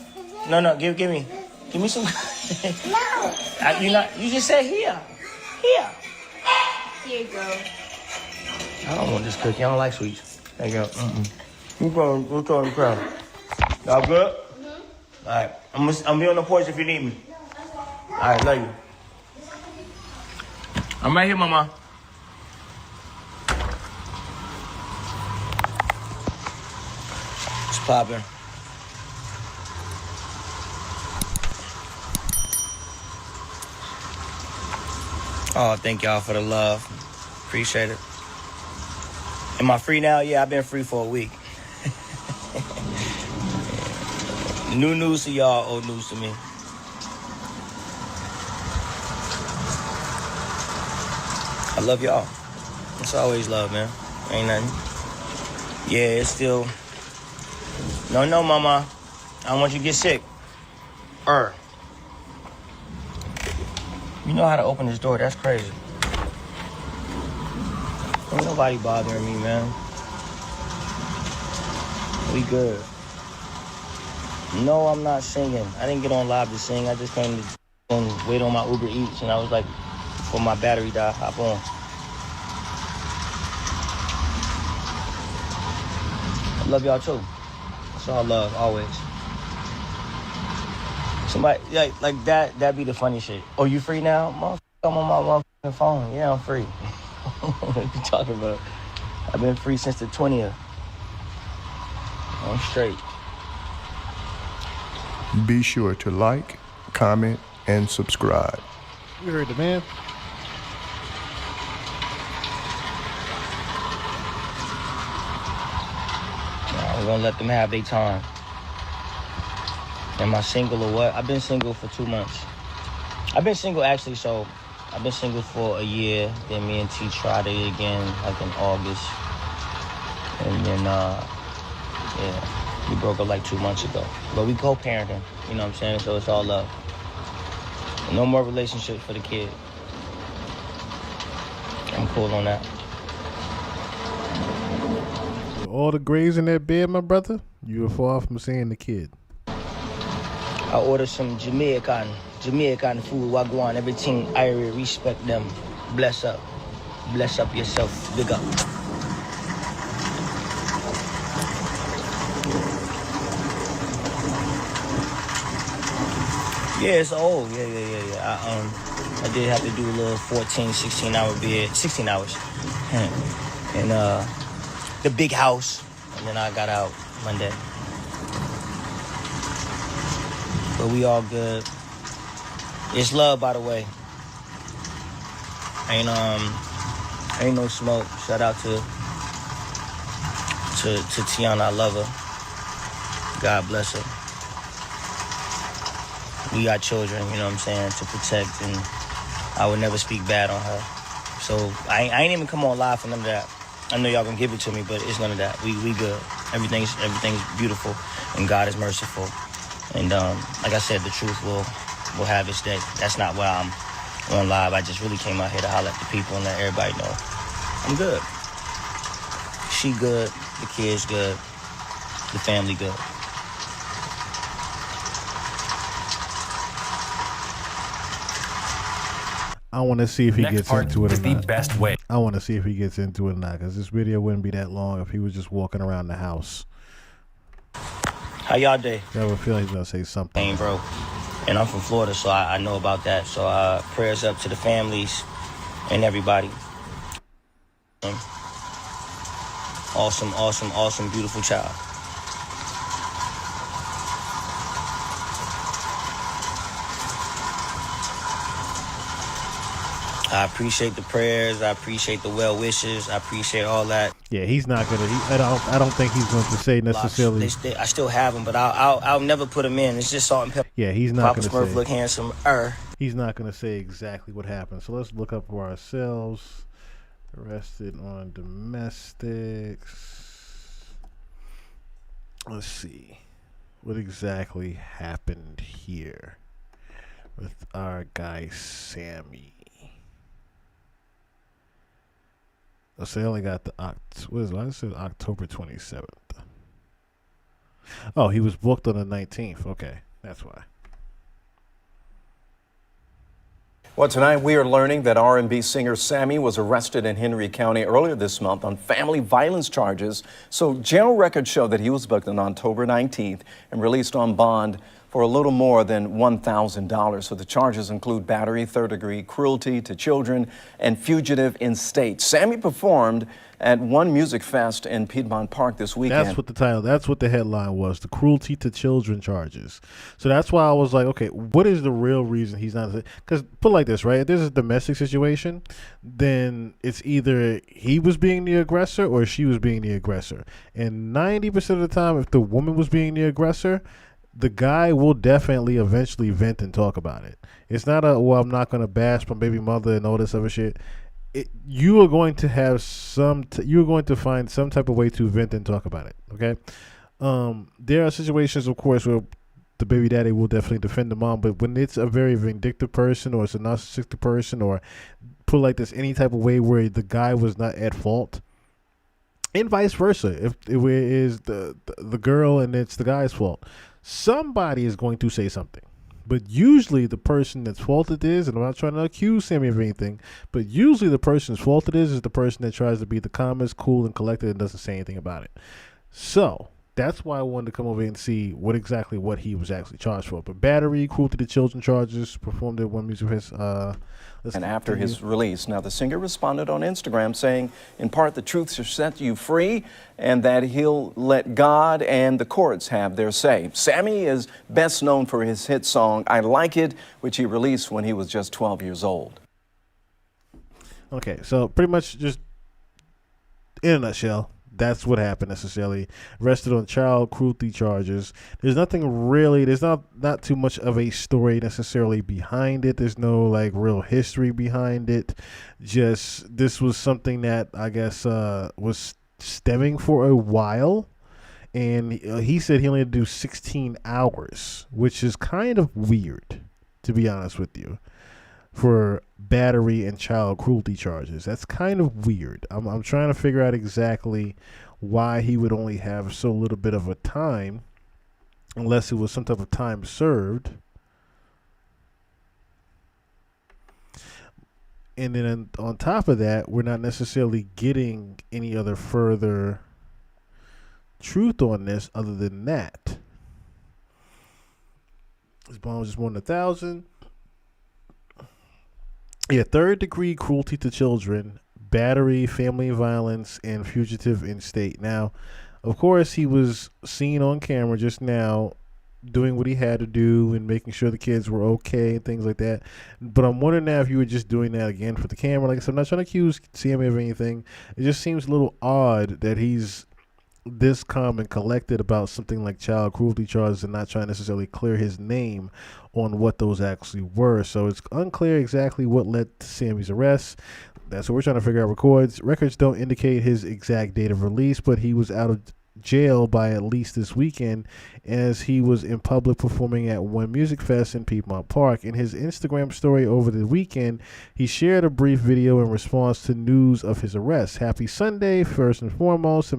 No, give me. Give me some. No. You just said here. Here. Here you go. I don't want this cookie. I don't like sweets. There you go. We're going to the crowd. Y'all good? Mm-hmm. All right. I'm gonna be on the porch if you need me. All right, love you. I'm right here, Mama. It's popping. Oh, thank y'all for the love. Appreciate it. Am I free now? Yeah, I've been free for a week. New news to y'all, old news to me. I love y'all. It's always love, man. Ain't nothing. Yeah, it's still... No, mama. I don't want you to get sick. You know how to open this door. That's crazy. Ain't nobody bothering me, man. We good. No, I'm not singing. I didn't get on live to sing. I just came to and wait on my Uber Eats, and I was like, before my battery died, hop on. I love y'all too. It's all love, always. Somebody like that be the funny shit. Oh, you free now? Motherfucker, I'm on my motherfucking phone. Yeah, I'm free. What you talking about? I've been free since the 20th. I'm straight. Be sure to like, comment, and subscribe. You heard the man. We're gonna let them have their time. Am I single or what? I've been single for 2 months. I've been single actually, so I've been single for a year. Then me and T tried it again, like in August. And then, we broke up like 2 months ago. But we co-parenting, you know what I'm saying? So it's all love. No more relationships for the kid. I'm cool on that. With all the grays in that bed, my brother, you were far from seeing the kid. I ordered some Jamaican food, wagwan, everything Irish, respect them. Bless up yourself, big up. Yeah, it's old, yeah. I did have to do a little 14, 16 hour bid, 16 hours. And the big house, and then I got out Monday. But we all good. It's love, by the way. Ain't no smoke. Shout out to Tiana. I love her. God bless her. We got children, you know what I'm saying, to protect, and I would never speak bad on her. So I ain't even come on live for none of that. I know y'all gonna give it to me, but it's none of that. We good. Everything's beautiful, and God is merciful. And like I said, the truth will have its day. That's not why I'm on live. I just really came out here to holler at the people and let everybody know I'm good. She good, the kids good, the family good. I want to see if he Next gets part into it or is the not. best way. I want to see if he gets into it or not, because this video wouldn't be that long if he was just walking around the house. How y'all day? I have a feeling he's going to say something. Hey, bro. And I'm from Florida, so I know about that. So prayers up to the families and everybody. Awesome, beautiful child. I appreciate the prayers. I appreciate the well wishes. I appreciate all that. Yeah, he's not gonna. I don't think he's going to say necessarily. I still have them, but I'll never put them in. It's just salt and pepper. Yeah, he's not Papa going to Smurf say. look handsome. He's not going to say exactly what happened. So let's look up for ourselves. Arrested on domestics. Let's see what exactly happened here with our guy Sammy. So they only got the I said October 27th. Oh, he was booked on the 19th. Okay, that's why. Well, tonight we are learning that R&B singer Sammy was arrested in Henry County earlier this month on family violence charges. So jail records show that he was booked on October 19th and released on bond for a little more than $1,000. So the charges include battery, third-degree cruelty to children, and fugitive in state. Sammy performed at one music fest in Piedmont Park this weekend. That's what the headline was, the cruelty to children charges. So that's why I was like, okay, what is the real reason he's not? Because put it like this, right? If there's a domestic situation, then it's either he was being the aggressor or she was being the aggressor. And 90% of the time, if the woman was being the aggressor, the guy will definitely eventually vent and talk about it. It's not a, well, I'm not going to bash my baby mother and all this other shit. You are going to have you're going to find some type of way to vent and talk about it. Okay. There are situations, of course, where the baby daddy will definitely defend the mom, but when it's a very vindictive person, or it's a narcissistic person, or put like this, any type of way where the guy was not at fault, and vice versa, if it is the girl and it's the guy's fault, somebody is going to say something. But usually the person that's faulted is, and I'm not trying to accuse Sammy of anything, but usually the person's faulted is the person that tries to be the calmest, cool, and collected and doesn't say anything about it. So that's why I wanted to come over and see what he was actually charged for. But battery, cruelty to children charges performed at one music fest. And after his release, now the singer responded on Instagram saying, in part, the truth shall set you free and that he'll let God and the courts have their say. Sammy is best known for his hit song, I Like It, which he released when he was just 12 years old. Okay, so pretty much just in a nutshell, that's what happened necessarily. Arrested on child cruelty charges. There's nothing really, there's not too much of a story necessarily behind it. There's no like real history behind it. Just this was something that I guess was stemming for a while. And he said he only had to do 16 hours, which is kind of weird, to be honest with you, for battery and child cruelty charges. That's kind of weird. I'm trying to figure out exactly why he would only have so little bit of a time, unless it was some type of time served. And then on top of that, we're not necessarily getting any other further truth on this other than that. His bond was just more than $1,000. Yeah, third-degree cruelty to children, battery, family violence, and fugitive in state. Now, of course, he was seen on camera just now doing what he had to do and making sure the kids were okay and things like that. But I'm wondering now if you were just doing that again for the camera. Like I said, I'm not trying to accuse Sammy of anything. It just seems a little odd that he's this calm and collected about something like child cruelty charges and not trying to necessarily clear his name on what those actually were. So it's unclear exactly what led to Sammy's arrest. That's what we're trying to figure out. Records don't indicate his exact date of release, but he was out of jail by at least this weekend as he was in public performing at one music fest in Piedmont Park. In his Instagram story over the weekend, he shared a brief video in response to news of his arrest. Happy Sunday, first and foremost.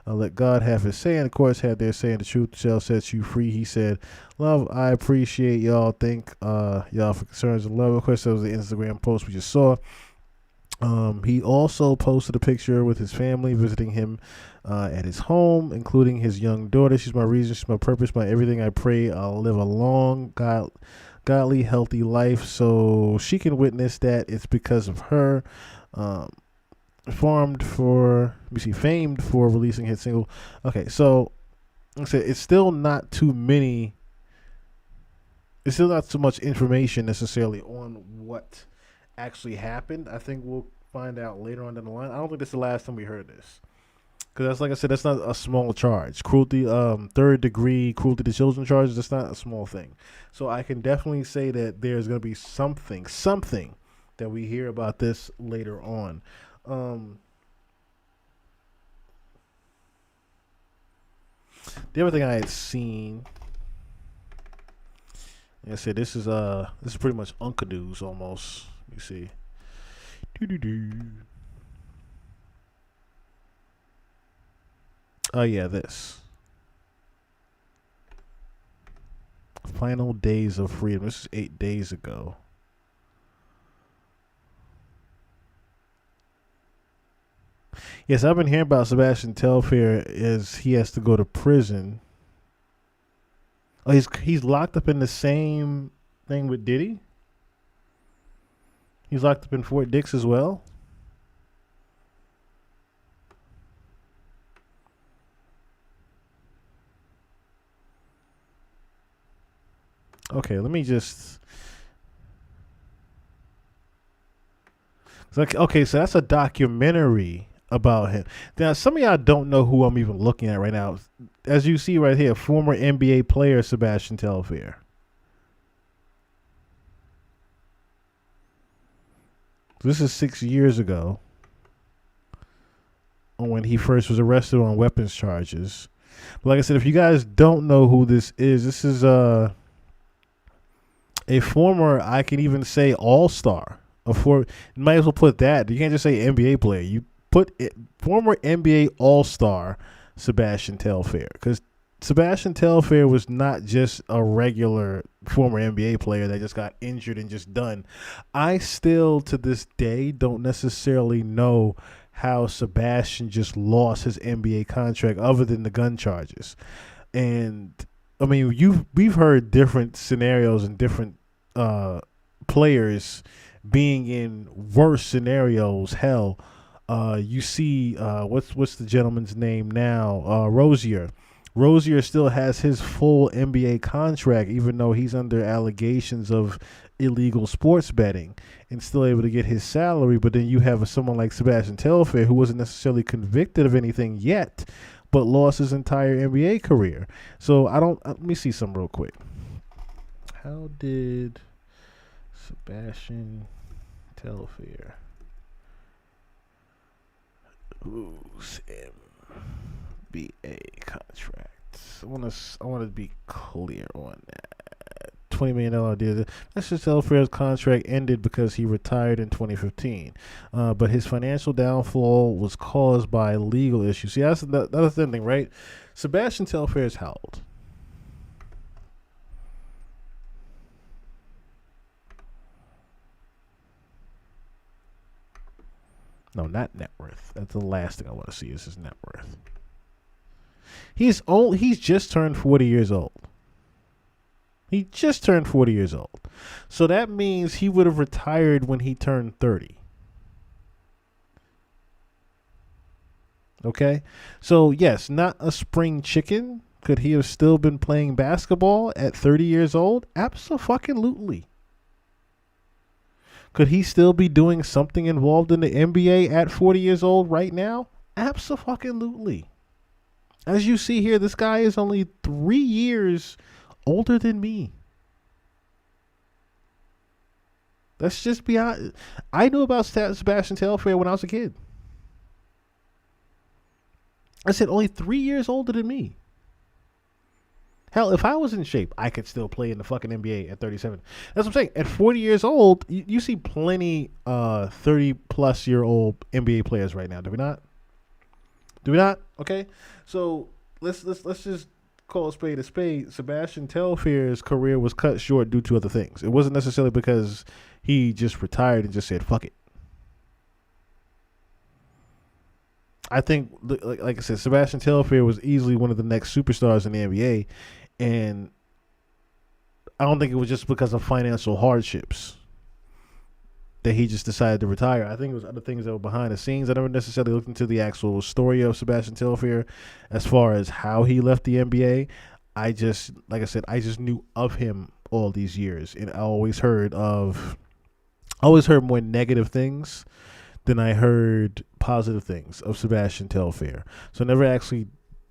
I'll let God have his say, and of course had their say, and the truth shall set you free. He said, love, I appreciate y'all. Thank y'all for concerns and love. Of course, that was the Instagram post we just saw. He also posted a picture with his family visiting him at his home, including his young daughter. She's my reason, she's my purpose, my everything. I pray I'll live a long, godly, healthy life so she can witness that it's because of her. Famed for releasing hit single. Okay, so like I said, it's still not too much information necessarily on what actually happened. I think we'll find out later on down the line. I don't think this is the last time we heard this, because that's, like I said, that's not a small charge. Cruelty, third degree cruelty to children charges. That's not a small thing. So I can definitely say that there's going to be something that we hear about this later on. The other thing I had seen, like I said, this is pretty much Unca news almost. Let me see. Oh yeah, this. Final days of freedom. This is 8 days ago. Yes, I've been hearing about Sebastian Telfair as he has to go to prison. Oh, he's locked up in the same thing with Diddy? He's locked up in Fort Dix as well? Okay, let me just... Okay, so that's a documentary about him. Now, some of y'all don't know who I'm even looking at right now. as you see right here, former NBA player Sebastian Telfair. This is 6 years ago when he first was arrested on weapons charges. But like I said, if you guys don't know who this is a former, I can even say all-star. You might as well put that. You can't just say NBA player. You put former NBA all-star Sebastian Telfair, because Sebastian Telfair was not just a regular former NBA player that just got injured and just done. I still, to this day, don't necessarily know how Sebastian just lost his NBA contract other than the gun charges. And, I mean, we've heard different scenarios and different players being in worse scenarios. Hell, you see, what's the gentleman's name now? Rozier. Rozier still has his full NBA contract, even though he's under allegations of illegal sports betting, and still able to get his salary. But then you have someone like Sebastian Telfair, who wasn't necessarily convicted of anything yet, but lost his entire NBA career. So let me see some real quick. How did Sebastian Telfair lose NBA contracts? I want to be clear on that. $20 million deal. Sebastian Telfair's contract ended because he retired in 2015, but his financial downfall was caused by legal issues. See, that's the other thing, right? Sebastian Telfair is how old? No, not net worth. That's the last thing I want to see is his net worth. He's just turned 40 years old. He just turned 40 years old. So that means he would have retired when he turned 30. Okay? So, yes, not a spring chicken. Could he have still been playing basketball at 30 years old? Abso-fucking-lutely. Could he still be doing something involved in the NBA at 40 years old right now? Abso-fucking-lutely. As you see here, this guy is only 3 years older than me. Let's just be honest. I knew about Sebastian Telfair when I was a kid. I said only 3 years older than me. Hell, if I was in shape, I could still play in the fucking NBA at 37. That's what I'm saying. At 40 years old, you see plenty 30-plus-year-old NBA players right now. Do we not? Do we not? Okay. So let's just call a spade a spade. Sebastian Telfair's career was cut short due to other things. It wasn't necessarily because he just retired and just said fuck it. I think, like I said, Sebastian Telfair was easily one of the next superstars in the NBA, and I don't think it was just because of financial hardships that he just decided to retire. I think it was other things that were behind the scenes. I never necessarily looked into the actual story of Sebastian Telfair as far as how he left the NBA. I just knew of him all these years, and I always heard more negative things than I heard positive things of Sebastian Telfair. So I never actually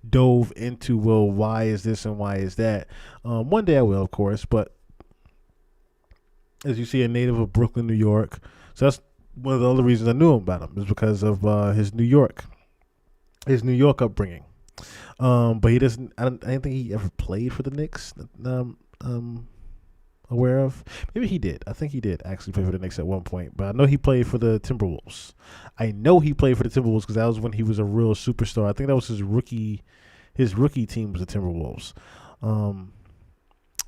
dove into, well, why is this and why is that? One day I will, of course, but as you see, a native of Brooklyn, New York. So that's one of the other reasons I knew about him, is because of his New York upbringing. But he doesn't. I don't think he ever played for the Knicks. Aware of. Maybe he did. I think he did actually play for the Knicks at one point. But I know he played for the Timberwolves. Because that was when he was a real superstar. I think that was his rookie team was the Timberwolves.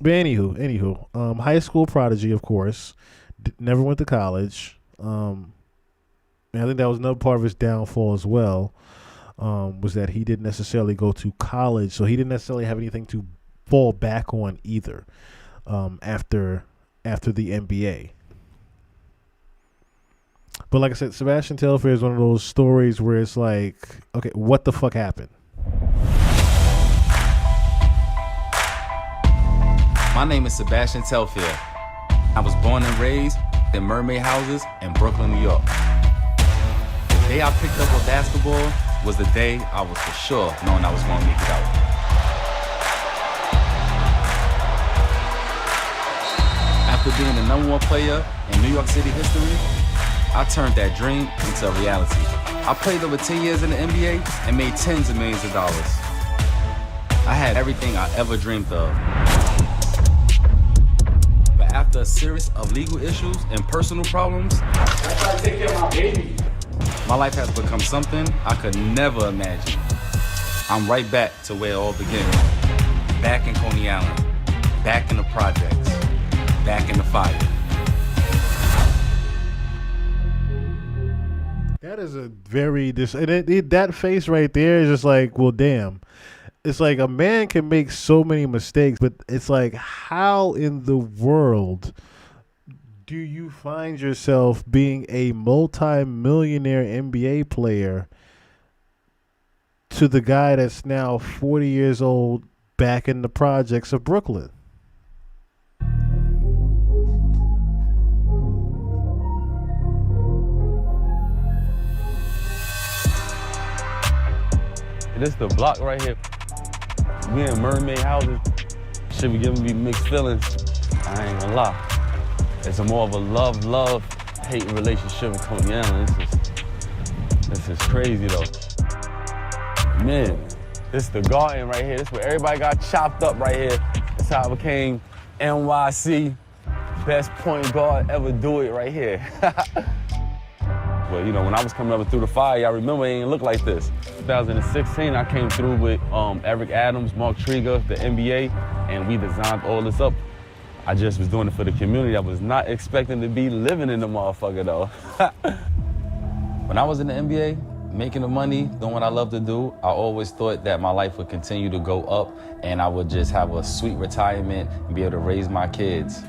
But anywho, high school prodigy, of course. Never went to college. And I think that was another part of his downfall as well. Was that he didn't necessarily go to college, so he didn't necessarily have anything to fall back on either. After the NBA. But like I said, Sebastian Telfair is one of those stories where it's like, okay, what the fuck happened? My name is Sebastian Telfair. I was born and raised in mermaid houses in Brooklyn, New York. The day I picked up with basketball was the day I was for sure knowing I was going to make it out. after being the #1 player in New York City history, I turned that dream into a reality. I played over 10 years in the NBA and made tens of millions of dollars. I had everything I ever dreamed of. But after a series of legal issues and personal problems, That's why I take care of my baby. my life has become something I could never imagine. I'm right back to where it all began. Back in Coney Island, back in the projects, back in the fire. That is a very that face right there is just like, well, damn. It's like a man can make so many mistakes, but it's like, how in the world do you find yourself being a multi-millionaire NBA player to the guy that's now 40 years old back in the projects of Brooklyn? This the block right here. We in mermaid houses. Should be giving me mixed feelings. I ain't gonna lie. It's a more of a love-hate relationship with Coney Island. This is crazy though. Man, this is the garden right here. This is where everybody got chopped up right here. That's how I became NYC best point guard ever do it right here. But you know, when I was coming up through the fire, I remember it didn't look like this. 2016, I came through with Eric Adams, Mark Trigger, the NBA, and we designed all this up. I just was doing it for the community. I was not expecting to be living in the motherfucker though. When I was in the NBA, making the money, doing what I love to do, I always thought that my life would continue to go up and I would just have a sweet retirement and be able to raise my kids.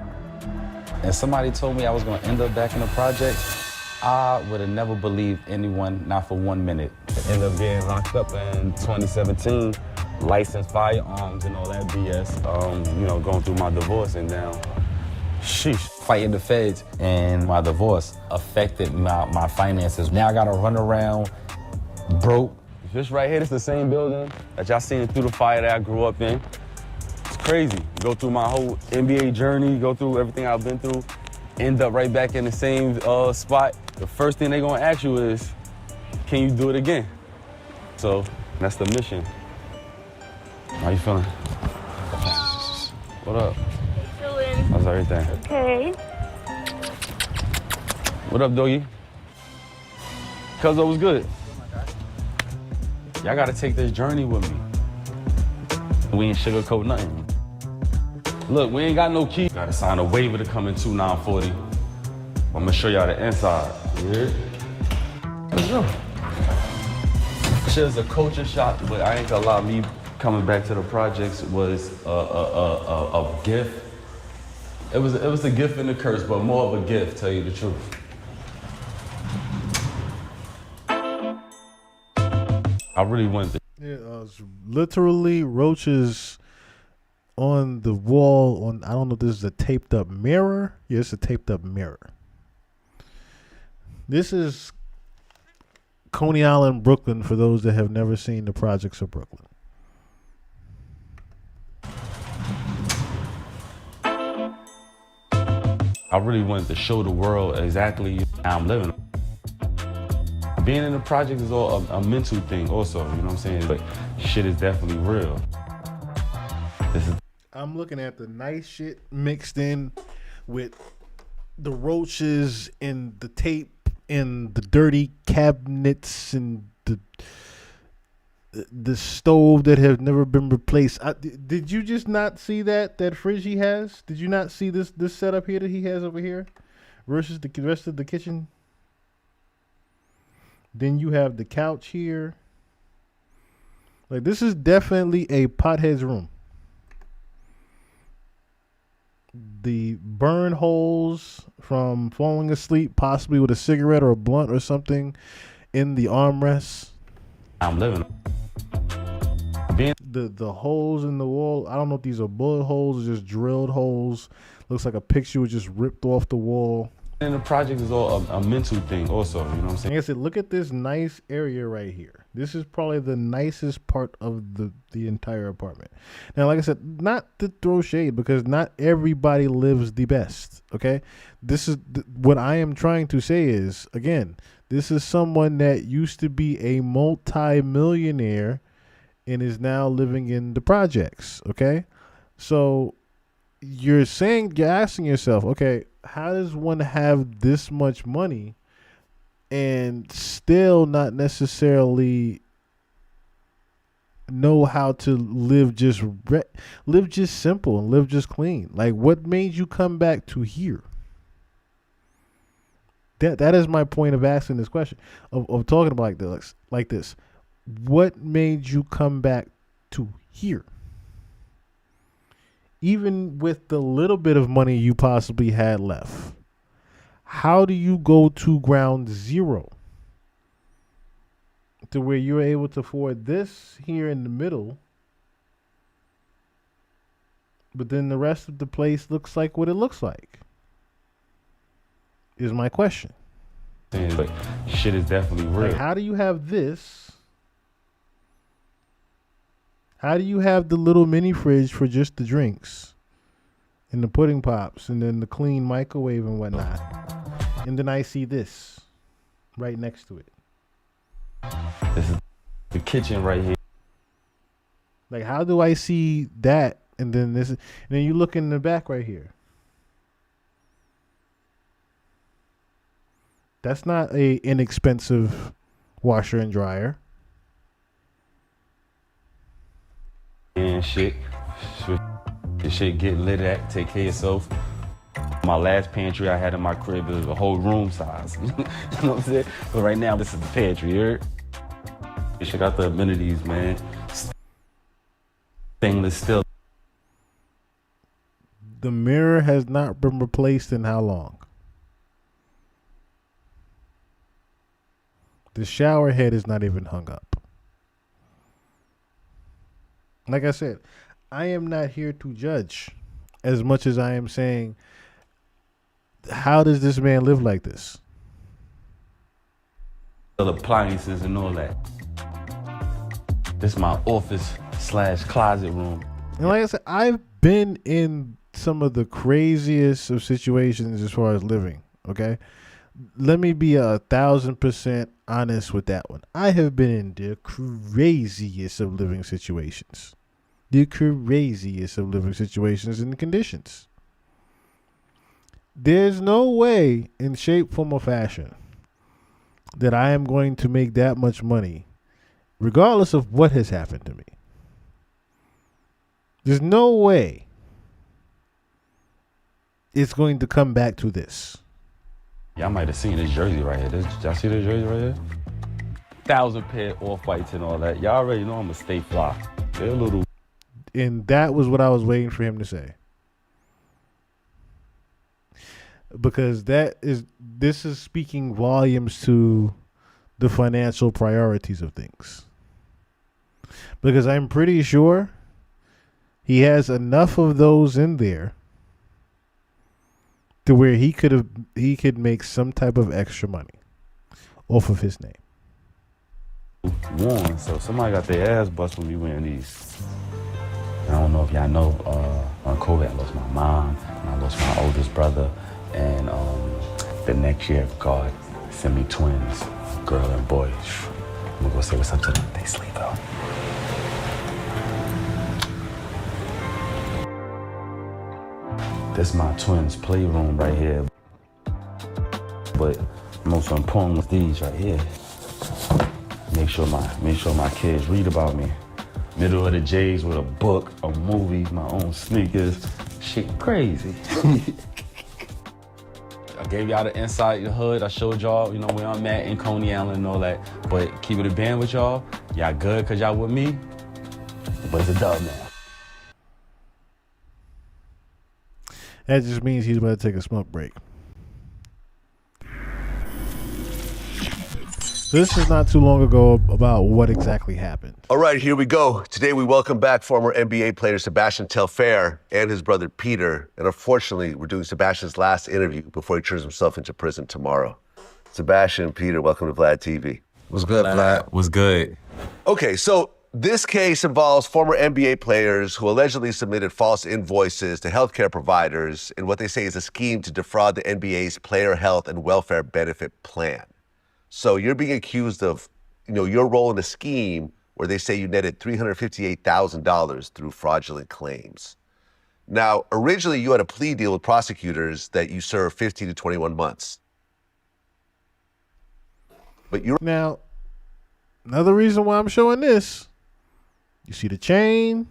And somebody told me I was gonna end up back in the projects. I would have never believed anyone, not for 1 minute. Ended up getting locked up in 2017, licensed firearms and all that BS. You know, going through my divorce and now, sheesh. Fighting the feds and my divorce affected my finances. Now I gotta run around broke. This right here, this is the same building that y'all seen through the fire that I grew up in. It's crazy. Go through my whole NBA journey, go through everything I've been through, end up right back in the same spot. The first thing they're gonna ask you is, can you do it again? So that's the mission. How you feeling? What up? Chilling. How's everything? Okay. What up, doggy? Cuzzo was good. Y'all gotta take this journey with me. We ain't sugarcoat nothing. Look, we ain't got no key. Gotta sign a waiver to come in 2940. I'm gonna show y'all the inside. Yeah. Let's go. Shit's a culture shock, but I ain't gonna lie, me coming back to the projects was a gift. It was a gift and a curse, but more of a gift, tell you the truth. I really wanted to. Yeah, literally roaches on the wall. On, I don't know if this is a taped up mirror. Yeah, it's a taped up mirror. This is Coney Island, Brooklyn, for those that have never seen the projects of Brooklyn. I really wanted to show the world exactly how I'm living. Being in the project is all a mental thing also, you know what I'm saying? But shit is definitely real. I'm looking at the nice shit mixed in with the roaches and the tape and the dirty cabinets and the stove that have never been replaced. Did you just not see that fridge he has? Did you not see this setup here that he has over here versus the rest of the kitchen? Then you have the couch here. Like, this is definitely a pothead's room. The burn holes from falling asleep, possibly with a cigarette or a blunt or something in the armrests. I'm living. The holes in the wall, I don't know if these are bullet holes or just drilled holes. Looks like a picture was just ripped off the wall. And the project is all a mental thing also, you know what I'm saying? Like I said, look at this nice area right here. This is probably the nicest part of the entire apartment. Now, like I said, not to throw shade, because not everybody lives the best, okay? This is what I am trying to say is, again, this is someone that used to be a multi-millionaire and is now living in the projects, okay? So you're asking yourself, okay, how does one have this much money and still not necessarily know how to live just simple and live just clean? Like, what made you come back to here? That is my point of asking this question, of talking about like this. What made you come back to here? Even with the little bit of money you possibly had left, how do you go to ground zero to where you're able to afford this here in the middle, but then the rest of the place looks like what it looks like? Is my question. But shit is definitely real. Like, how do you have this? How do you have the little mini fridge for just the drinks and the pudding pops and then the clean microwave and whatnot? And then I see this right next to it. This is the kitchen right here. Like, how do I see that? And then and then you look in the back right here. That's not a inexpensive washer and dryer. And shit get lit at, take care of yourself. My last pantry I had in my crib is a whole room size. You know what I'm saying? But right now, this is the pantry, you heard? Check out the amenities, man. Stainless steel. The mirror has not been replaced in how long? The shower head is not even hung up. Like I said, I am not here to judge as much as I am saying, how does this man live like this? The appliances and all that. This is my office / closet room. And like I said, I've been in some of the craziest of situations as far as living, okay? Let me be 1,000% honest with that one. I have been in the craziest of living situations. The craziest of living situations and conditions. There's no way in shape, form, or fashion that I am going to make that much money, regardless of what has happened to me. There's no way it's going to come back to this. Y'all might have seen this jersey right here. Y'all see this jersey right here? 1,000 pair Off-Whites and all that. Y'all already know I'm a stay fly. They're a little. And that was what I was waiting for him to say. Because this is speaking volumes to the financial priorities of things. Because I'm pretty sure he has enough of those in there to where he could make some type of extra money off of his name. Warm, so somebody got their ass bust when we wearing these. I don't know if y'all know, on COVID, I lost my mom, and I lost my oldest brother, and the next year, God sent me twins, girl and boy. I'm gonna go say what's up to them. They sleep though. This is my twins' playroom right here. But most important was these right here. Make sure my kids read about me. Middle of the J's with a book, a movie, my own sneakers. Shit crazy. I gave y'all the inside the hood. I showed y'all, where I'm at in Coney Island and all that. But keep it a band with y'all. Y'all good because y'all with me. But it's a dub now. That just means he's about to take a smoke break. So this is not too long ago about what exactly happened. All right, here we go. Today we welcome back former NBA player Sebastian Telfair and his brother Peter. And unfortunately, we're doing Sebastian's last interview before he turns himself into prison tomorrow. Sebastian and Peter, welcome to Vlad TV. What's good, Vlad? What's good? Okay, so this case involves former NBA players who allegedly submitted false invoices to healthcare providers in what they say is a scheme to defraud the NBA's player health and welfare benefit plan. So you're being accused of, your role in a scheme where they say you netted $358,000 through fraudulent claims. Now, originally you had a plea deal with prosecutors that you served 15 to 21 months. But you're now, another reason why I'm showing this, you see the chain,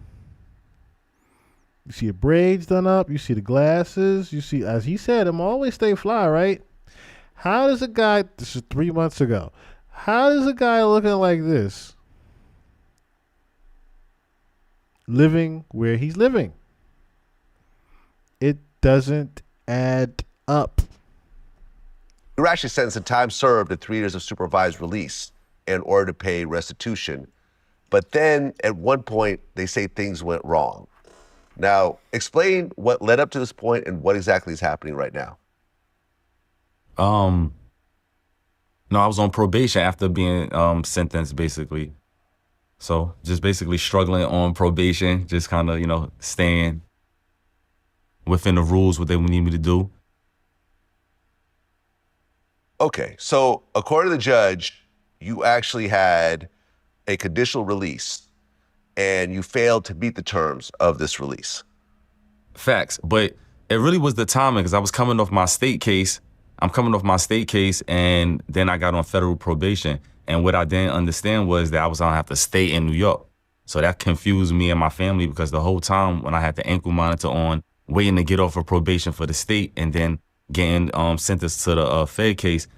you see the braids done up, you see the glasses, you see, as he said, I'm always stay fly, right? How does a guy, this is 3 months ago, how does a guy looking like this living where he's living? It doesn't add up. You're actually sentenced to time served and 3 years of supervised release in order to pay restitution. But then at one point, they say things went wrong. Now, explain what led up to this point and what exactly is happening right now. No, I was on probation after being sentenced, basically. So just basically struggling on probation, just kind of, staying within the rules, what they need me to do. Okay, so according to the judge, you actually had a conditional release and you failed to meet the terms of this release. Facts, but it really was the timing because I was coming off my state case. I'm coming off my state case and then I got on federal probation. And what I didn't understand was that I was gonna have to stay in New York. So that confused me and my family because the whole time when I had the ankle monitor on, waiting to get off of probation for the state and then getting sentenced to the Fed case,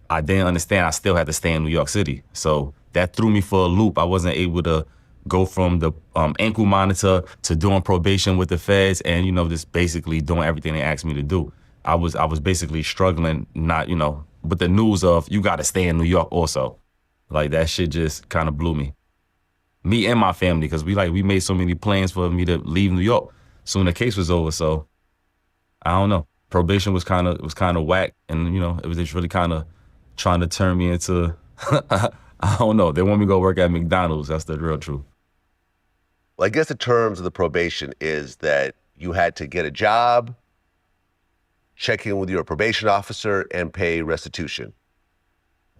I didn't understand I still had to stay in New York City. So that threw me for a loop. I wasn't able to go from the ankle monitor to doing probation with the feds and, just basically doing everything they asked me to do. I was basically struggling, not, with the news of you got to stay in New York also. Like that shit just kind of blew me. Me and my family, because we made so many plans for me to leave New York soon the case was over. So I don't know. Probation was kind of whack, and it was just really kind of trying to turn me into I don't know. They want me to go work at McDonald's. That's the real truth. Well, I guess the terms of the probation is that you had to get a job, check in with your probation officer, and pay restitution.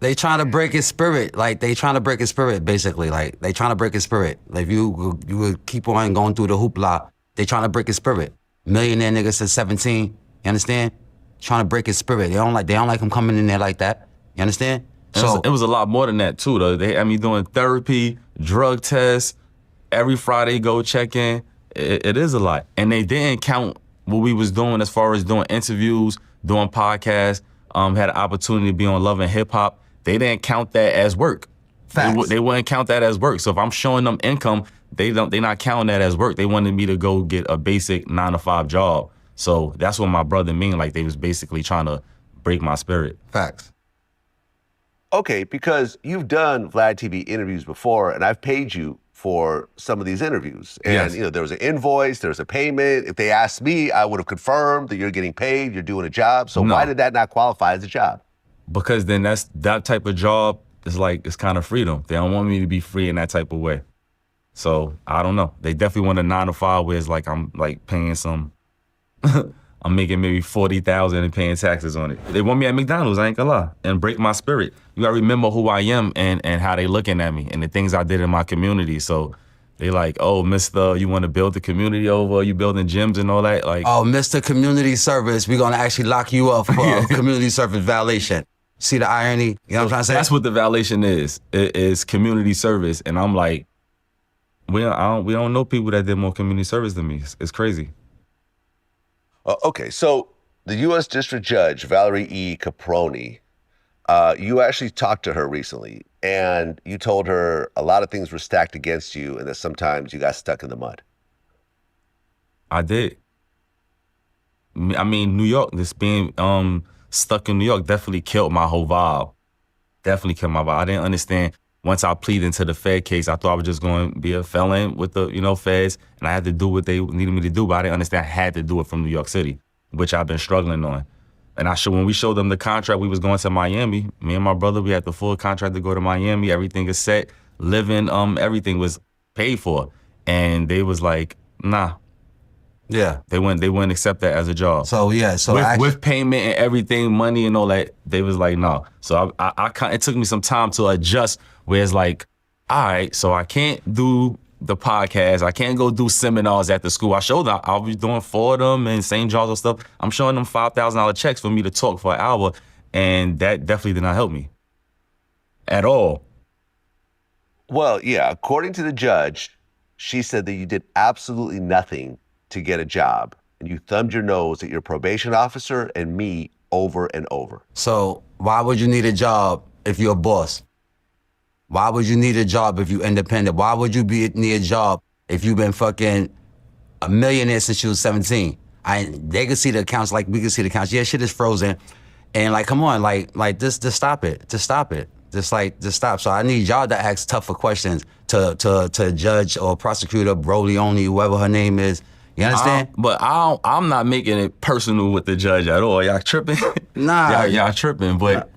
They trying to break his spirit. Like, they trying to break his spirit, basically. Like, they trying to break his spirit. Like, if you would keep on going through the hoopla, they trying to break his spirit. Millionaire nigga since 17, you understand? Trying to break his spirit. They don't like him coming in there like that. You understand? So it was a lot more than that, too, though. They had me doing therapy, drug tests, every Friday go check in. It is a lot. And they didn't count what we was doing as far as doing interviews, doing podcasts, had an opportunity to be on Love and Hip Hop. They didn't count that as work. Facts. They wouldn't count that as work. So if I'm showing them income, they not counting that as work. They wanted me to go get a basic 9-to-5 job. So that's what my brother mean. Like, they was basically trying to break my spirit. Facts. Okay, because you've done Vlad TV interviews before, and I've paid you for some of these interviews. And, Yes. there was an invoice, there was a payment. If they asked me, I would have confirmed that you're getting paid, you're doing a job. So why did that not qualify as a job? Because then that type of job is it's kind of freedom. They don't want me to be free in that type of way. So I don't know. They definitely want a 9-to-5 where it's I'm paying some, I'm making maybe $40,000 and paying taxes on it. They want me at McDonald's, I ain't gonna lie, and break my spirit. You gotta remember who I am and how they looking at me and the things I did in my community. So they oh, mister, you wanna build the community over? You building gyms and all that? Oh, Mr. Community Service, we're gonna actually lock you up for community service violation. See the irony? You know what I'm trying to say? That's what the violation is. It is community service. And I'm we don't know people that did more community service than me. It's crazy. Okay, so the U.S. District Judge, Valerie E. Caproni, you actually talked to her recently, and you told her a lot of things were stacked against you and that sometimes you got stuck in the mud. I did. I mean, New York, this being stuck in New York definitely killed my whole vibe. definitely killed my vibe. I didn't understand. Once I pleaded into the Fed case, I thought I was just going to be a felon with the, feds, and I had to do what they needed me to do, but I didn't understand I had to do it from New York City, which I've been struggling on. And when we showed them the contract, we was going to Miami. Me and my brother, we had the full contract to go to Miami. Everything is set, living, everything was paid for. And they was like, nah. Yeah. They wouldn't accept that as a job. So with payment and everything, money and all that, they was like, no. So it took me some time to adjust, where it's like, all right, so I can't do the podcast. I can't go do seminars at the school. I showed them, I'll be doing Fordham and St. John's and stuff. I'm showing them $5,000 checks for me to talk for an hour, and that definitely did not help me at all. Well, yeah, according to the judge, she said that you did absolutely nothing to get a job, and you thumbed your nose at your probation officer and me over and over. So why would you need a job if you're a boss? Why would you need a job if you're independent? Why would you need a job if you've been fucking a millionaire since you was 17? They could see the accounts like we could see the accounts. Yeah, shit is frozen. And like, come on, like just stop it. Just stop it. Just stop. So I need y'all to ask tougher questions to judge or prosecutor, Broly only, whoever her name is. You understand? I'm not making it personal with the judge at all. Y'all tripping? Nah. y'all tripping, but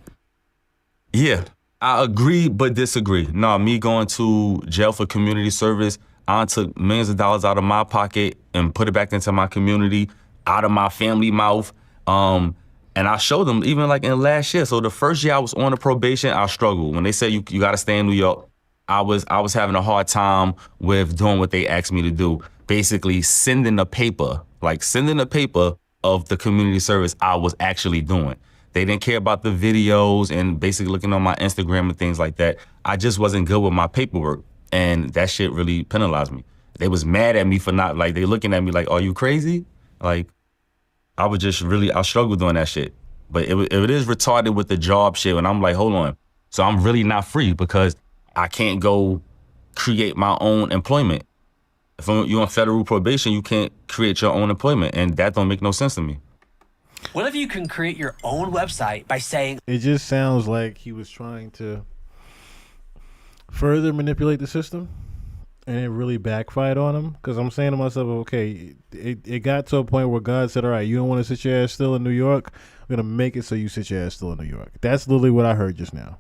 yeah. I agree, but disagree. No, me going to jail for community service, I took millions of dollars out of my pocket and put it back into my community, out of my family mouth. And I showed them, even like in last year. So the first year I was on the probation, I struggled. When they said you got to stay in New York, I was having a hard time with doing what they asked me to do. Basically sending a paper of the community service I was actually doing. They didn't care about the videos and basically looking on my Instagram and things like that. I just wasn't good with my paperwork, and that shit really penalized me. They was mad at me for not, like, they looking at me like, are you crazy? Like, I struggled doing that shit. But it is retarded with the job shit, and I'm like, hold on. So I'm really not free because I can't go create my own employment. If you're on federal probation, you can't create your own employment, and that don't make no sense to me. What if you can create your own website by saying... It just sounds like he was trying to further manipulate the system, and it really backfired on him. Because I'm saying to myself, okay, it got to a point where God said, all right, you don't want to sit your ass still in New York? I'm going to make it so you sit your ass still in New York. That's literally what I heard just now.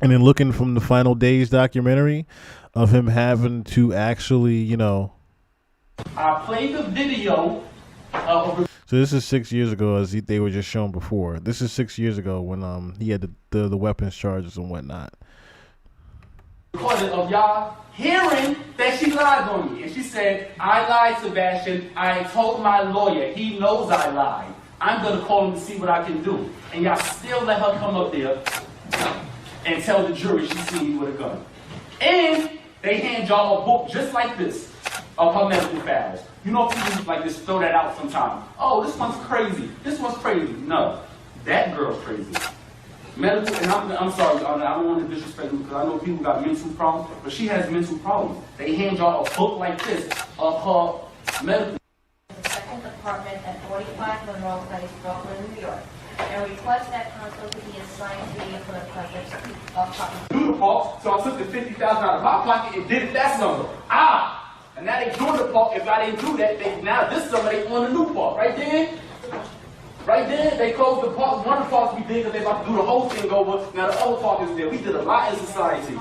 And then looking from the Final Days documentary of him having to actually, I played the video of... So this is 6 years ago, as they were just shown before. This is 6 years ago when he had the weapons charges and whatnot. Recorded of y'all hearing that she lied on me. And she said, I lied, Sebastian. I told my lawyer. He knows I lied. I'm going to call him to see what I can do. And y'all still let her come up there and tell the jury she seen me with a gun. And they hand y'all a book just like this of her medical files. You know, people like just throw that out sometimes. Oh, this one's crazy. This one's crazy. No, that girl's crazy. Medical, and I'm sorry, I don't want to disrespect you because I know people got mental problems, but she has mental problems. They hand y'all a book like this of her medical. Second Department at 45 Monroe Place, Brooklyn, New York, and request that counsel to be assigned to me for the purpose of copy. Do the fault, so I took the $50,000 out of my pocket and did it that number. And now they doing the part. If I didn't do that, now this summer they on the new part. Right there, they closed the part. One of the parts we did because they about to do the whole thing over. Now the other part is there. We did a lot in society.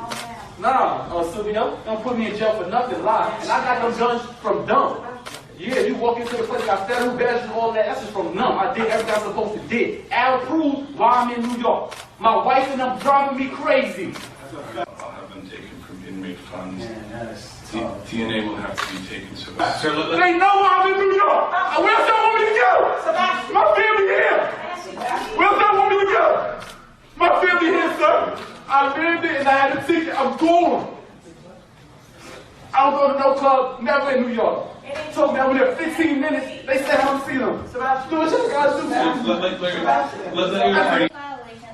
Sylvia, don't put me in jail for nothing, lie. And I got them guns from dumb. Yeah, you walk into the place, got federal badges and all that. That's just from numb. I did everything I was supposed to do. Al proved why I'm in New York. My wife and them driving me crazy. I'll have them taken from inmate funds. DNA will have to be taken. So they know I'm in New York. Where's that want me to go? My family here. Where's that want me to go? My family here, sir. I lived it and I had a ticket. I'm gone. I don't go to no club, never in New York. Told me I was there 15 minutes. They said I don't see them. Do what you guys do. Violation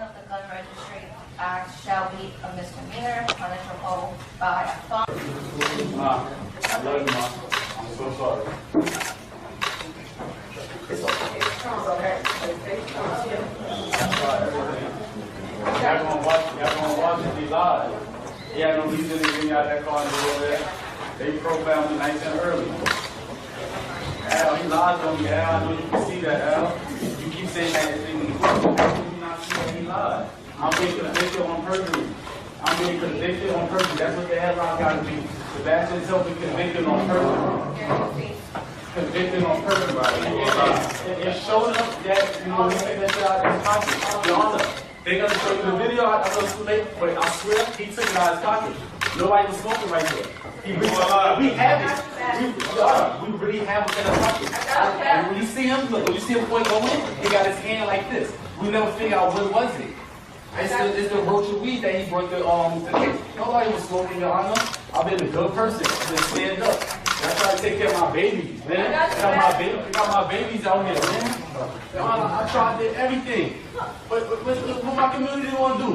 of the Gun Registry Act shall be a misdemeanor, punishable by a fine. I love you, Mom. I'm so sorry. gonna watch it be live. He had no reason to bring out that car and go over there. They profiled me nice and early. Al, he lied on me, Al. I know you can see that, Al. You keep saying that thing. You not see that he lied. I'm being convicted on perjury. I'm being convicted on perjury. That's what the headline got to be. Sebastian himself be convicted on perjury. Convicted on perjury. It's showing up that, you know, he made that shit out of his pocket. Your Honor, they gonna show you the video. I know it's too late, but I swear he took it out of his pocket. Nobody was smoking right there. We have it. We really have it in our pocket. When you see him, look, when you see him before he go in, he got his hand like this. We never figure out what was it. It's the roach of weed that he brought the case. Nobody was smoking, Your Honor. I've been a good person. I've been stand up. I try to take care of my babies, man. I got my babies out here, man. Your Honor, I tried to do everything. What my community want to do?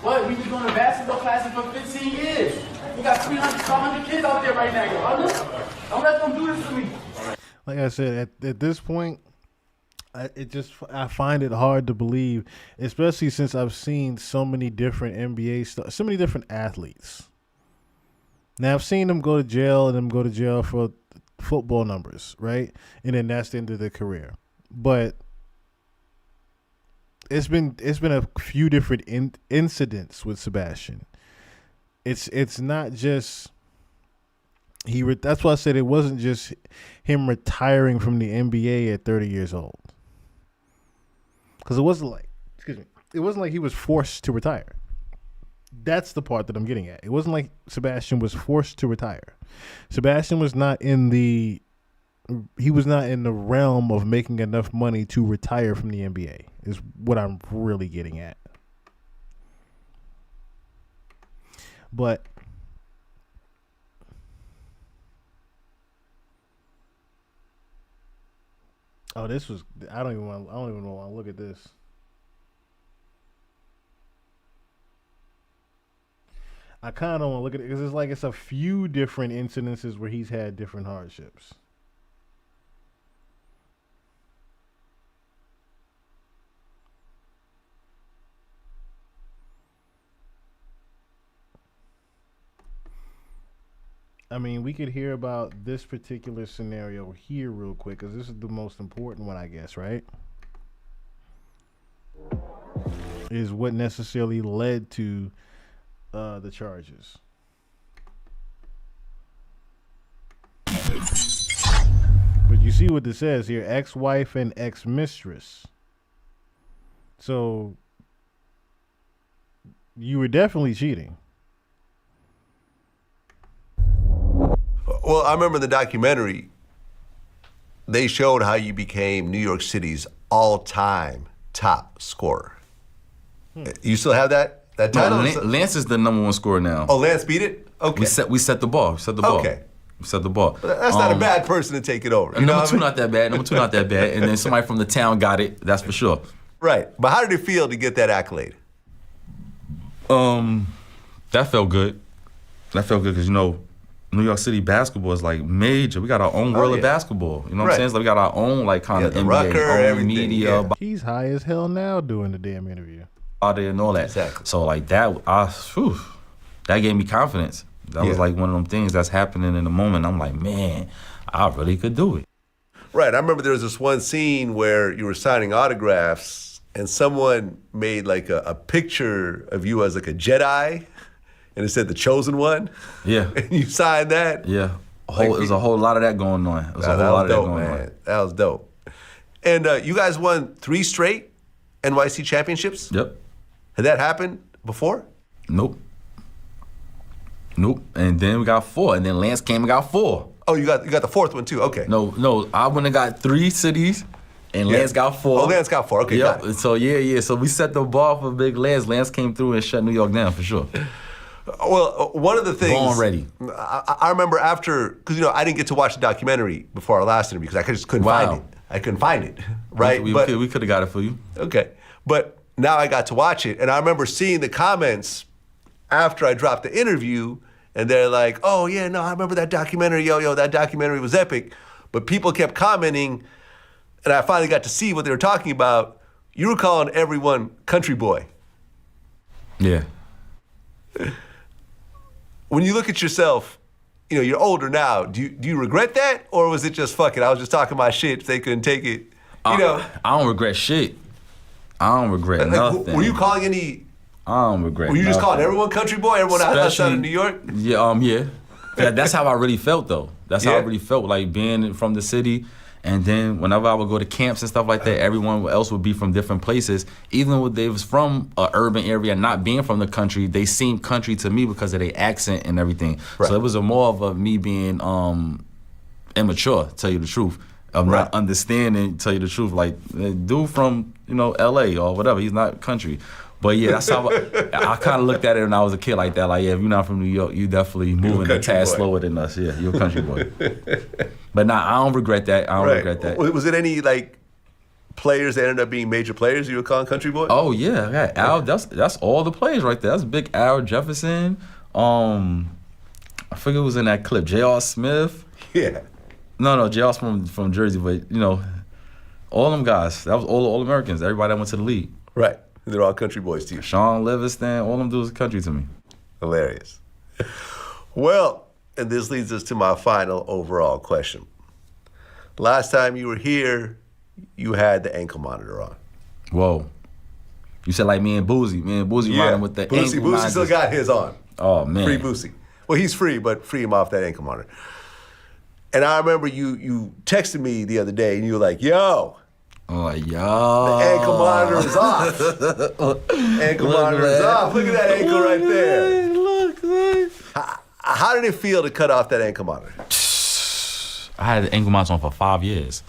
What? We been doing a basketball classes for 15 years. We got 300, 500 kids out there right now, Your Honor. Don't let them do this to me. Like I said, at this point, I find it hard to believe, especially since I've seen so many different NBA stuff, so many different athletes. Now I've seen them go to jail and them go to jail for football numbers, right? And then that's the end of their career. But it's been a few different incidents with Sebastian. It's not just that's why I said it wasn't just him retiring from the NBA at 30 years old. Because it wasn't like he was forced to retire. That's the part that I'm getting at. It wasn't like Sebastian was forced to retire. Sebastian was not in the realm of making enough money to retire from the NBA, is what I'm really getting at. But I don't even want to look at this. I kind of don't want to look at it because it's a few different incidences where he's had different hardships. I mean, we could hear about this particular scenario here real quick because this is the most important one, I guess, right? Is what necessarily led to the charges. But you see what this says here, ex-wife and ex-mistress. So you were definitely cheating. Well, I remember the documentary, they showed how you became New York City's all-time top scorer. You still have that title? No, Lance is the #1 scorer now. Oh, Lance beat it? Okay. We set the bar. Okay. We set the bar. But that's not a bad person to take it over. Number two, not that bad. And then somebody from the town got it. That's for sure. Right. But how did it feel to get that accolade? That felt good. Because, you know, New York City basketball is like major. We got our own world of basketball. You know what I'm saying? It's like we got our own kind of NBA, Rucker, own everything, media. yeah. He's high as hell now doing the damn interview. Out there and all that. Exactly. So like that, that gave me confidence. That was like one of them things that's happening in the moment. I'm like, man, I really could do it. Right. I remember there was this one scene where you were signing autographs and someone made like a picture of you as like a Jedi. And it said the chosen one. Yeah. And you signed that. Yeah. There's a whole lot of that going on. That was dope. And you guys won 3 straight NYC championships? Yep. Had that happened before? Nope. And then we got 4. And then Lance came and got 4. Oh, you got the 4th one too. Okay. No. I went and got 3 cities. And Lance got 4. Oh, Lance got 4. Okay, got it. So, yeah. So we set the bar for big Lance. Lance came through and shut New York down for sure. Well, one of the things... Born ready. I remember after... Because, you know, I didn't get to watch the documentary before our last interview because I just couldn't find it. I couldn't find it, right? We could have got it for you. Okay. But now I got to watch it, and I remember seeing the comments after I dropped the interview, and they're like, oh, yeah, no, I remember that documentary. Yo, that documentary was epic. But people kept commenting, and I finally got to see what they were talking about. You were calling everyone country boy. Yeah. When you look at yourself, you know, you're older now. Do you regret that? Or was it just, fuck it, I was just talking my shit, they couldn't take it? You know? I don't regret shit. I don't regret nothing. Were you calling any... I don't regret Were you just nothing. calling everyone country boy, everyone outside of New York? Yeah. That's how I really felt, though. That's how I Yeah? really felt, like being from the city. And then whenever I would go to camps and stuff like that, everyone else would be from different places. Even when they was from an urban area, not being from the country, they seemed country to me because of their accent and everything. Right. So it was more of me being immature, to tell you the truth. Of not understanding, tell you the truth. Like, dude from, L.A. or whatever, he's not country. But yeah, that's how I kind of looked at it when I was a kid like that. Like, yeah, if you're not from New York, you definitely moving a tad slower than us. Yeah, you're a country boy. But nah, I don't regret that. I don't regret that. Was it any, players that ended up being major players you were calling country boy? Oh, yeah. Al, that's all the players right there. That's big Al Jefferson. I forget who was in that clip. J.R. Smith. Yeah. No, J.R. from Jersey, but, all them guys. That was all Americans. Everybody that went to the league. Right. They're all country boys to you. Sean Livingston, all them dudes are country to me. Hilarious. Well, and this leads us to my final overall question. Last time you were here, you had the ankle monitor on. Whoa. You said like me and Boozy. Riding with the ankle monitor. Boozy still got his on. Oh, man. Free Boozy. Well, he's free, but free him off that ankle monitor. And I remember you texted me the other day, and you were like, yo. Oh, yo. The ankle monitor is off. Ankle monitor is off. Look at that ankle right there. Look, man. How did it feel to cut off that ankle monitor? I had the ankle monitor on for 5 years.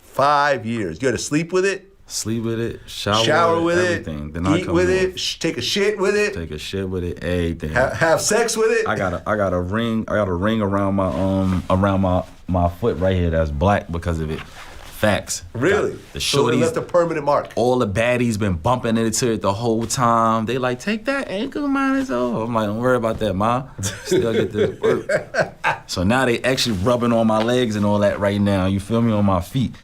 5 years. You had to sleep with it? Sleep with it, shower with everything. it, then eat with it, take a shit with it. Take a shit with it, everything. Have sex with it. I got a ring around my foot right here that's black because of it. Facts. Really? The so it left a permanent mark. All the baddies been bumping into it the whole time. They like, take that ankle monitor off. I'm like, don't worry about that, ma. Still get this work. So now they actually rubbing on my legs and all that right now. You feel me? On my feet.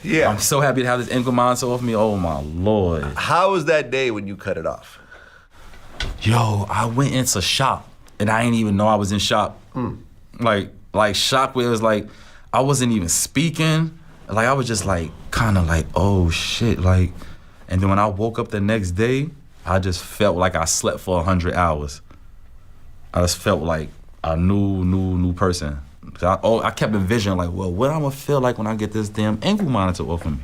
Yeah. I'm so happy to have this ankle monitor off me. Oh my Lord. How was that day when you cut it off? Yo, I went into shock and I didn't even know I was in shock. Like shock where it was like, I wasn't even speaking. Like I was just like, kind of like, oh shit. Like, and then when I woke up the next day, I just felt like I slept for 100 hours. I just felt like a new person. I kept envisioning like, well, what I'm gonna feel like when I get this damn ankle monitor off of me.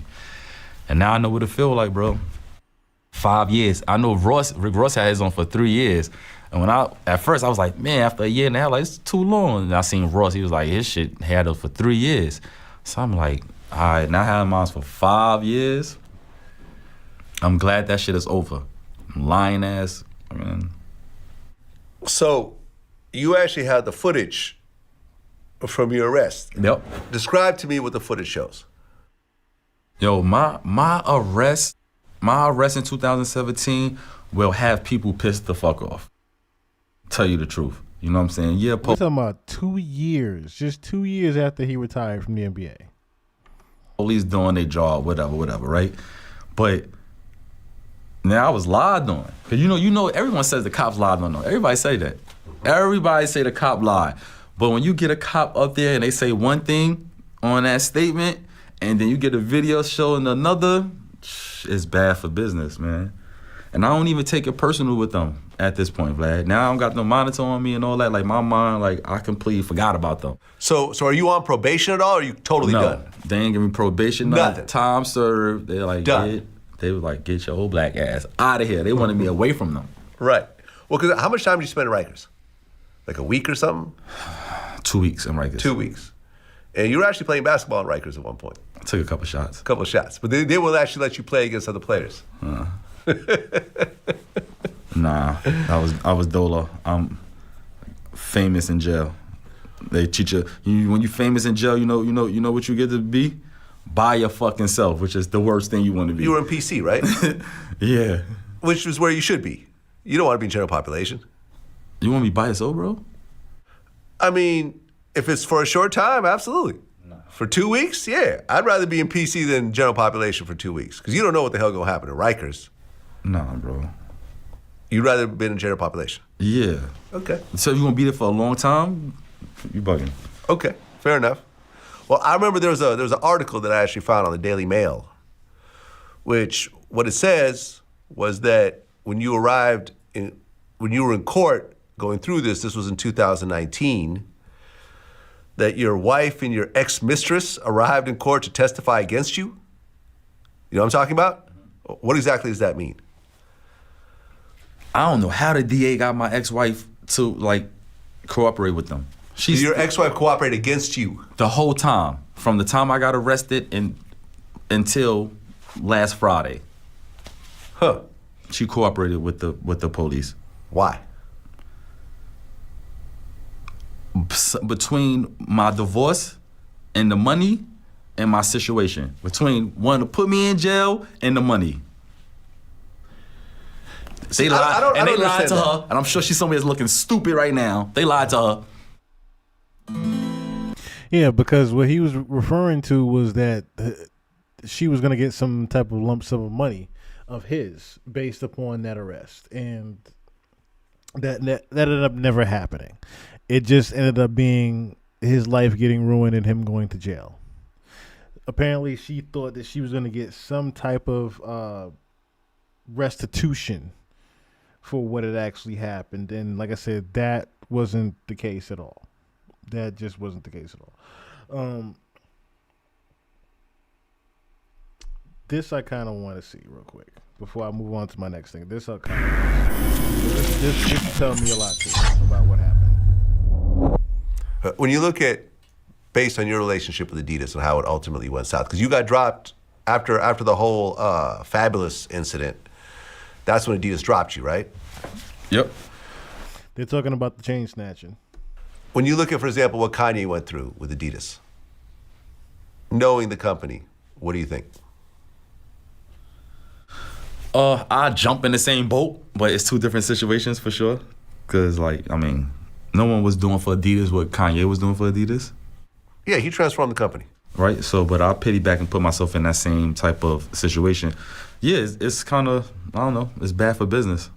And now I know what it feel like, bro. 5 years. I know Rick Ross had his on for 3 years. And at first I was like, man, after a year and a half, like, it's too long. And I seen Ross, he was like, his shit had it for 3 years. So I'm like, all right, now I have mine for 5 years. I'm glad that shit is over. Lying ass, I mean. So, you actually had the footage from your arrest. Yep. Describe to me what the footage shows. Yo, my arrest in 2017 will have people pissed the fuck off. Tell you the truth. You know what I'm saying? Yeah, We're talking about 2 years, just 2 years after he retired from the NBA. Police doing their job, whatever, right? But now I was lied on. Cause you know, everyone says the cops lied on them. Everybody say that. Everybody say the cop lied. But when you get a cop up there and they say one thing on that statement, and then you get a video showing another, it's bad for business, man. And I don't even take it personal with them at this point, Vlad. Now I don't got no monitor on me and all that. Like my mind, like I completely forgot about them. So are you on probation at all, or are you totally done? They ain't give me probation, nothing. Time served. They're like, done. They was like, get your old black ass out of here. They wanted me away from them. Right. Well, because how much time did you spend in Rikers? Like a week or something? 2 weeks in Rikers. 2 weeks. And you were actually playing basketball in Rikers at one point. I took a couple shots. But they will actually let you play against other players. Nah, I was dolo. I'm famous in jail. They teach you when you famous in jail. You know what you get to be? By your fucking self, which is the worst thing you want to be. You were in PC, right? Yeah. Which is where you should be. You don't want to be in general population. You want to be by yourself, bro? I mean, if it's for a short time, absolutely. No. For 2 weeks, yeah. I'd rather be in PC than general population for 2 weeks. Because you don't know what the hell gonna happen in Rikers. Nah, bro. You'd rather been in general population? Yeah. Okay. So if you're gonna be there for a long time, you bugging. Okay, fair enough. Well, I remember there was an article that I actually found on the Daily Mail, which what it says was that when you were in court going through this was in 2019, that your wife and your ex-mistress arrived in court to testify against you. You know what I'm talking about? What exactly does that mean? I don't know how the DA got my ex-wife to like cooperate with them. Your ex-wife cooperated against you? The whole time. From the time I got arrested until last Friday. Huh. She cooperated with the police. Why? Between my divorce and the money and my situation. Between wanting to put me in jail and the money. They lied, and they lied to her, and I'm sure she's somewhere looking stupid right now. They lied to her. Yeah, because what he was referring to was that she was going to get some type of lump sum of money of his based upon that arrest, and that ended up never happening. It just ended up being his life getting ruined and him going to jail. Apparently, she thought that she was going to get some type of restitution for what had actually happened, and like I said, that wasn't the case at all. That just wasn't the case at all. This I kind of want to see real quick before I move on to my next thing. This I kind of this tell me a lot too about what happened. When you look at, based on your relationship with Adidas and how it ultimately went south, because you got dropped after the whole Fabulous incident, that's when Adidas dropped you, right? Yep. They're talking about the chain snatching. When you look at, for example, what Kanye went through with Adidas, knowing the company, what do you think? I jump in the same boat, but it's two different situations for sure. Cause like, I mean, no one was doing for Adidas what Kanye was doing for Adidas. Yeah, he transformed the company. Right, so, but I'll pity back and put myself in that same type of situation. Yeah, it's kind of, I don't know, it's bad for business.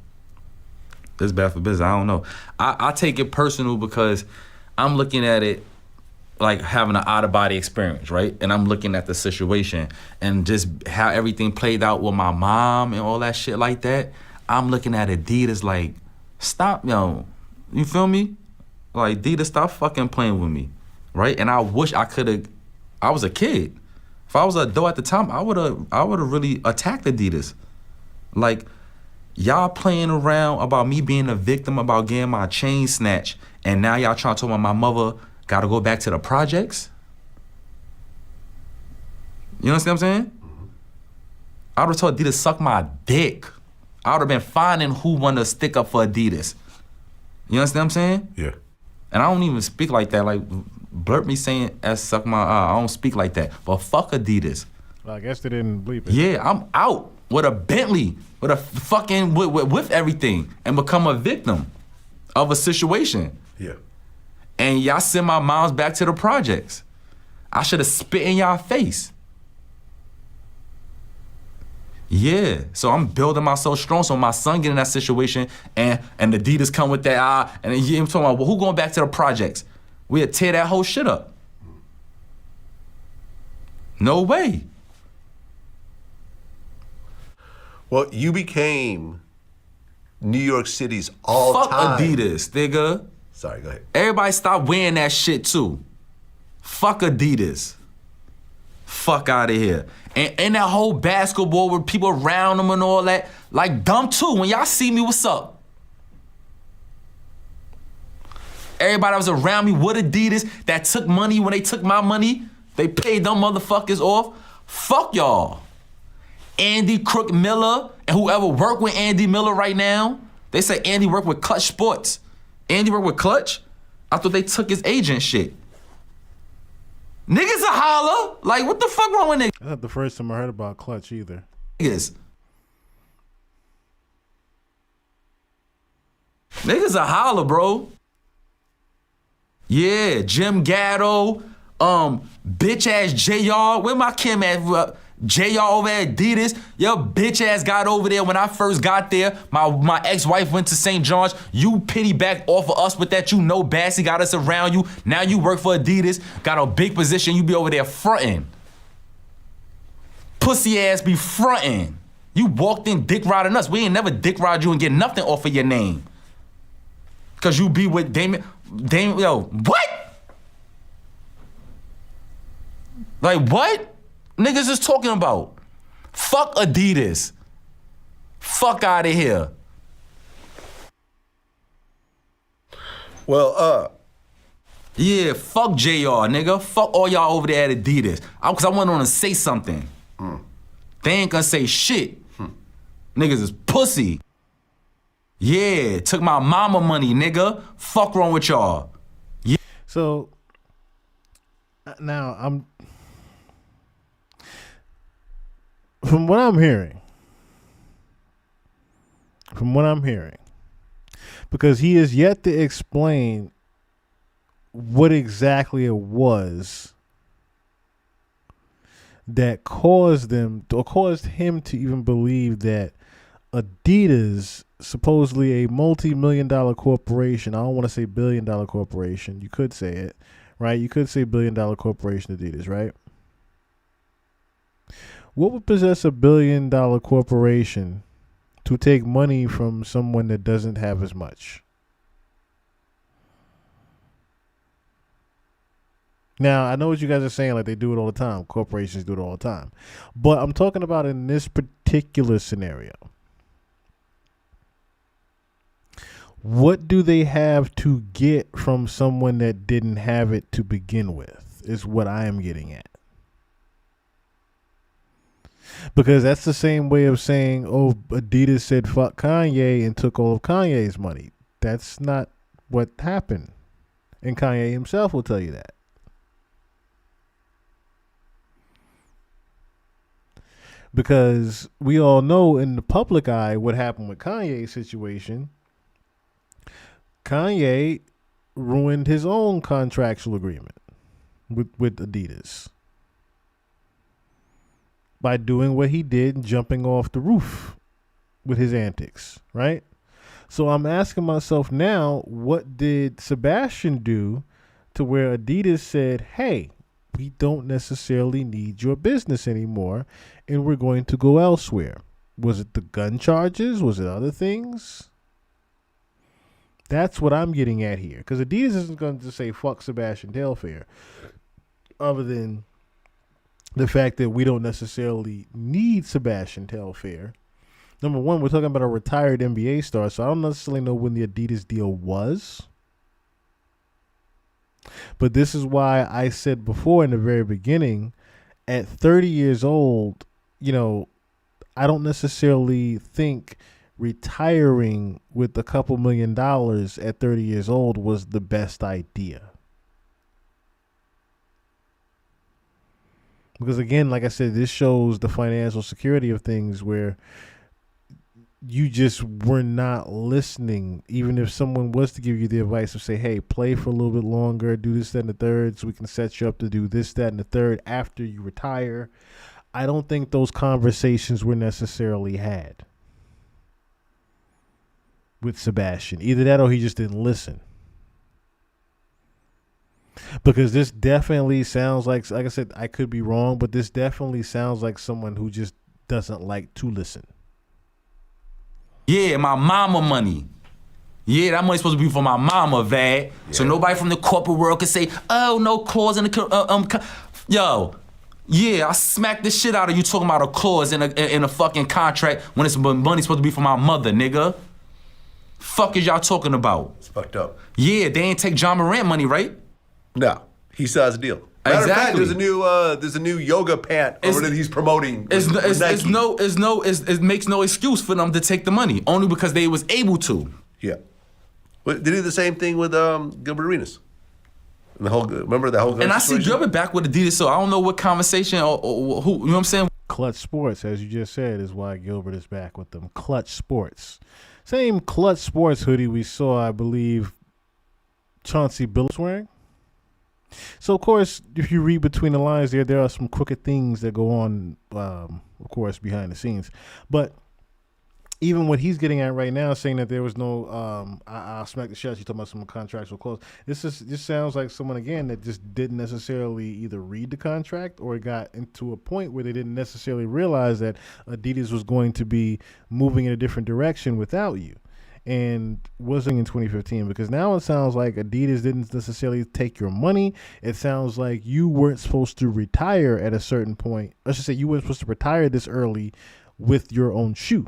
It's bad for business, I don't know. I take it personal because I'm looking at it like having an out-of-body experience, right? And I'm looking at the situation and just how everything played out with my mom and all that shit like that. I'm looking at Adidas like, stop, yo, you feel me? Like, Adidas, stop fucking playing with me, right? And I wish I could've, I was a kid. If I was an adult at the time, I would've really attacked Adidas. Like, y'all playing around about me being a victim, about getting my chain snatched, and now y'all trying to tell me my mother gotta go back to the projects? You understand what I'm saying? I would've told Adidas suck my dick. I would've been finding who wanted to stick up for Adidas. You understand what I'm saying? Yeah. And I don't even speak like that. Like, blurt me saying "S suck my eye." I don't speak like that. But fuck Adidas. Well, I guess they didn't bleep it. Yeah, I'm out with a Bentley, with a fucking with everything, and become a victim of a situation. Yeah. And y'all send my moms back to the projects. I should have spit in y'all face. Yeah, so I'm building myself strong so my son get in that situation and Adidas come with that eye, and then you talking about, well, who going back to the projects? We'll tear that whole shit up. No way. Well, you became New York City's all-time. Fuck Adidas, nigga. Sorry, go ahead. Everybody stop wearing that shit too. Fuck Adidas. Fuck out of here. And that whole basketball with people around them and all that, like dumb too. When y'all see me, what's up? Everybody that was around me with Adidas that took money when they took my money, they paid them motherfuckers off. Fuck y'all. Andy Crook Miller and whoever work with Andy Miller right now, they say Andy worked with Clutch Sports. Andy worked with Clutch? I thought they took his agent shit. Niggas a holler. Like, what the fuck wrong with niggas? That's not the first time I heard about Clutch either. Niggas a holler, bro. Yeah, Jim Gatto, bitch ass JR. Where my Kim at? JR over at Adidas, your bitch ass got over there when I first got there. My ex-wife went to St. John's. You pity back off of us with that. You know Bassy got us around you. Now you work for Adidas, got a big position. You be over there fronting. Pussy ass be fronting. You walked in dick riding us. We ain't never dick ride you and get nothing off of your name. Cause you be with Damon, yo, what? Like what? Niggas is talking about. Fuck Adidas. Fuck out of here. Well, yeah, fuck JR, nigga. Fuck all y'all over there at Adidas. Cause I went on to say something. They ain't gonna say shit. Niggas is pussy. Yeah, took my mama money, nigga. Fuck wrong with y'all. Yeah. So now from what I'm hearing, because he is yet to explain what exactly it was that caused him to even believe that Adidas, supposedly a multi-million-dollar corporation, I don't want to say billion-dollar corporation, you could say it, right? You could say billion-dollar corporation Adidas, right? What would possess a billion-dollar corporation to take money from someone that doesn't have as much? Now, I know what you guys are saying, like they do it all the time. Corporations do it all the time. But I'm talking about in this particular scenario. What do they have to get from someone that didn't have it to begin with, is what I am getting at. Because that's the same way of saying, oh, Adidas said fuck Kanye and took all of Kanye's money. That's not what happened. And Kanye himself will tell you that. Because we all know in the public eye what happened with Kanye's situation. Kanye ruined his own contractual agreement with Adidas by doing what he did and jumping off the roof with his antics, right? So I'm asking myself now, what did Sebastian do to where Adidas said, hey, we don't necessarily need your business anymore and we're going to go elsewhere? Was it the gun charges? Was it other things? That's what I'm getting at here. Because Adidas isn't going to say fuck Sebastian Telfair, other than the fact that we don't necessarily need Sebastian Telfair. Number one, we're talking about a retired NBA star, so I don't necessarily know when the Adidas deal was. But this is why I said before in the very beginning, at 30 years old, you know, I don't necessarily think retiring with a couple $1 million at 30 years old was the best idea. Because again, like I said, this shows the financial security of things where you just were not listening. Even if someone was to give you the advice of say, hey, play for a little bit longer, do this, that, and the third, so we can set you up to do this, that, and the third after you retire. I don't think those conversations were necessarily had with Sebastian. Either that or he just didn't listen. Because this definitely sounds like I said, I could be wrong, but this definitely sounds like someone who just doesn't like to listen. Yeah, my mama money. Yeah, that money's supposed to be for my mama, Vad. Yeah. So nobody from the corporate world can say, oh, no clause in the... Yo, yeah, I smacked the shit out of you talking about a clause in a fucking contract when it's money supposed to be for my mother, nigga. Fuck is y'all talking about? It's fucked up. Yeah, they ain't take John Morant money, right? No, he still has a deal. Matter of fact, there's a new yoga pant that he's promoting. It makes no excuse for them to take the money, only because they was able to. Yeah. But they did the same thing with Gilbert Arenas. And remember that whole And I situation? see Gilbert back with Adidas, so I don't know what conversation or who, you know what I'm saying? Clutch Sports, as you just said, is why Gilbert is back with them. Clutch Sports. Same Clutch Sports hoodie we saw, I believe, Chauncey Billups wearing. So of course, if you read between the lines, there are some crooked things that go on, of course, behind the scenes. But even what he's getting at right now, saying that there was no, I'll smack the shit. She's talking about some contractual clause. This sounds like someone again that just didn't necessarily either read the contract or got into a point where they didn't necessarily realize that Adidas was going to be moving in a different direction without you. And wasn't in 2015, because now it sounds like Adidas didn't necessarily take your money. It sounds like you weren't supposed to retire at a certain point. I should say you weren't supposed to retire this early with your own shoe.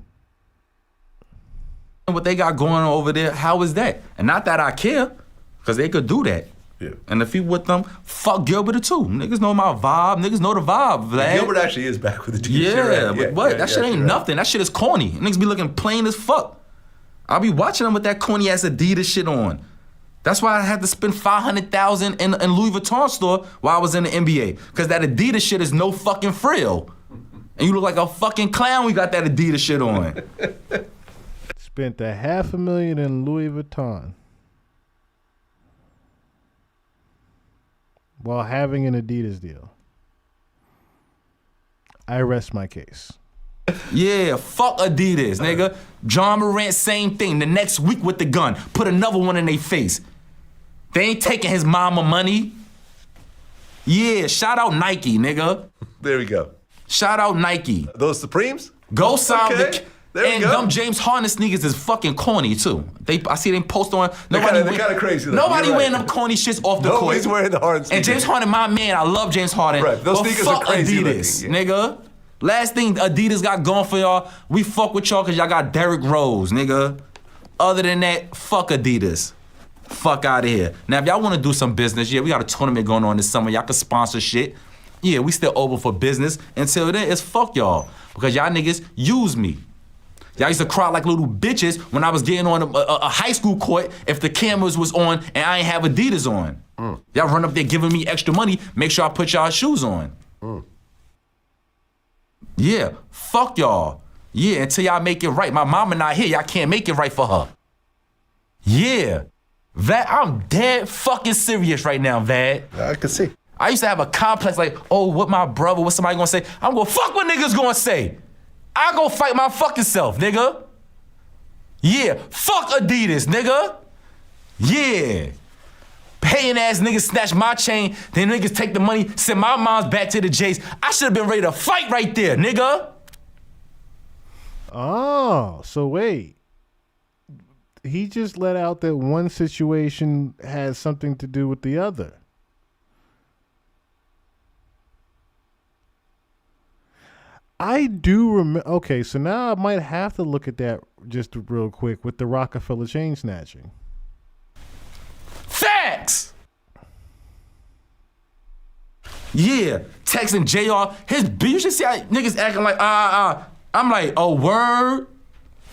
What they got going on over there, how is that? And not that I care, because they could do that. Yeah. And if you with them, fuck Gilbert too. Niggas know my vibe. Niggas know the vibe, Vlad. Gilbert actually is back with the Adidas. Yeah, You're right. but what? That shit ain't nothing. That shit is corny. Niggas be looking plain as fuck. I'll be watching them with that corny ass Adidas shit on. That's why I had to spend $500,000 in Louis Vuitton store while I was in the NBA. Cause that Adidas shit is no fucking frill. And you look like a fucking clown when you got that Adidas shit on. Spent $500,000 in Louis Vuitton while having an Adidas deal. I rest my case. Yeah, fuck Adidas, nigga. John Morant, same thing. The next week with the gun, put another one in their face. They ain't taking his mama money. Yeah, shout out Nike, nigga. There we go. Shout out Nike. Those Supremes? Go sign Okay. There we and go. them James Harden sneakers is fucking corny too. I see them post on. They're kinda crazy, though. Nobody You're wearing right. them corny shits off the No court. one's wearing the Harden And sneakers. James Harden, my man, I love James Harden. Right, those but sneakers are fuck crazy Adidas, looking, yeah. nigga. Last thing Adidas got going for y'all, we fuck with y'all because y'all got Derrick Rose, nigga. Other than that, fuck Adidas. Fuck out of here. Now, if y'all want to do some business, yeah, we got a tournament going on this summer. Y'all can sponsor shit. Yeah, we still open for business. Until then, it's fuck y'all. Because y'all niggas use me. Y'all used to cry like little bitches when I was getting on a high school court if the cameras was on and I ain't have Adidas on. Y'all run up there giving me extra money, make sure I put y'all shoes on. Yeah, fuck y'all. Yeah, until y'all make it right. My mama not here, y'all can't make it right for her. Yeah. Vad, I'm dead fucking serious right now, Vad. I can see. I used to have a complex like, oh, what my brother, what somebody gonna say? I'm gonna fuck what niggas gonna say. I go fight my fucking self, nigga. Yeah, fuck Adidas, nigga. Yeah. Paying ass niggas snatch my chain, then niggas take the money, send my moms back to the Jays. I should have been ready to fight right there, nigga. Oh, so wait. He just let out that one situation has something to do with the other. I do remember. Okay, so now I might have to look at that just real quick with the Rockefeller chain snatching. Facts! Yeah, texting JR, you should see how niggas acting like, I'm like, oh, word?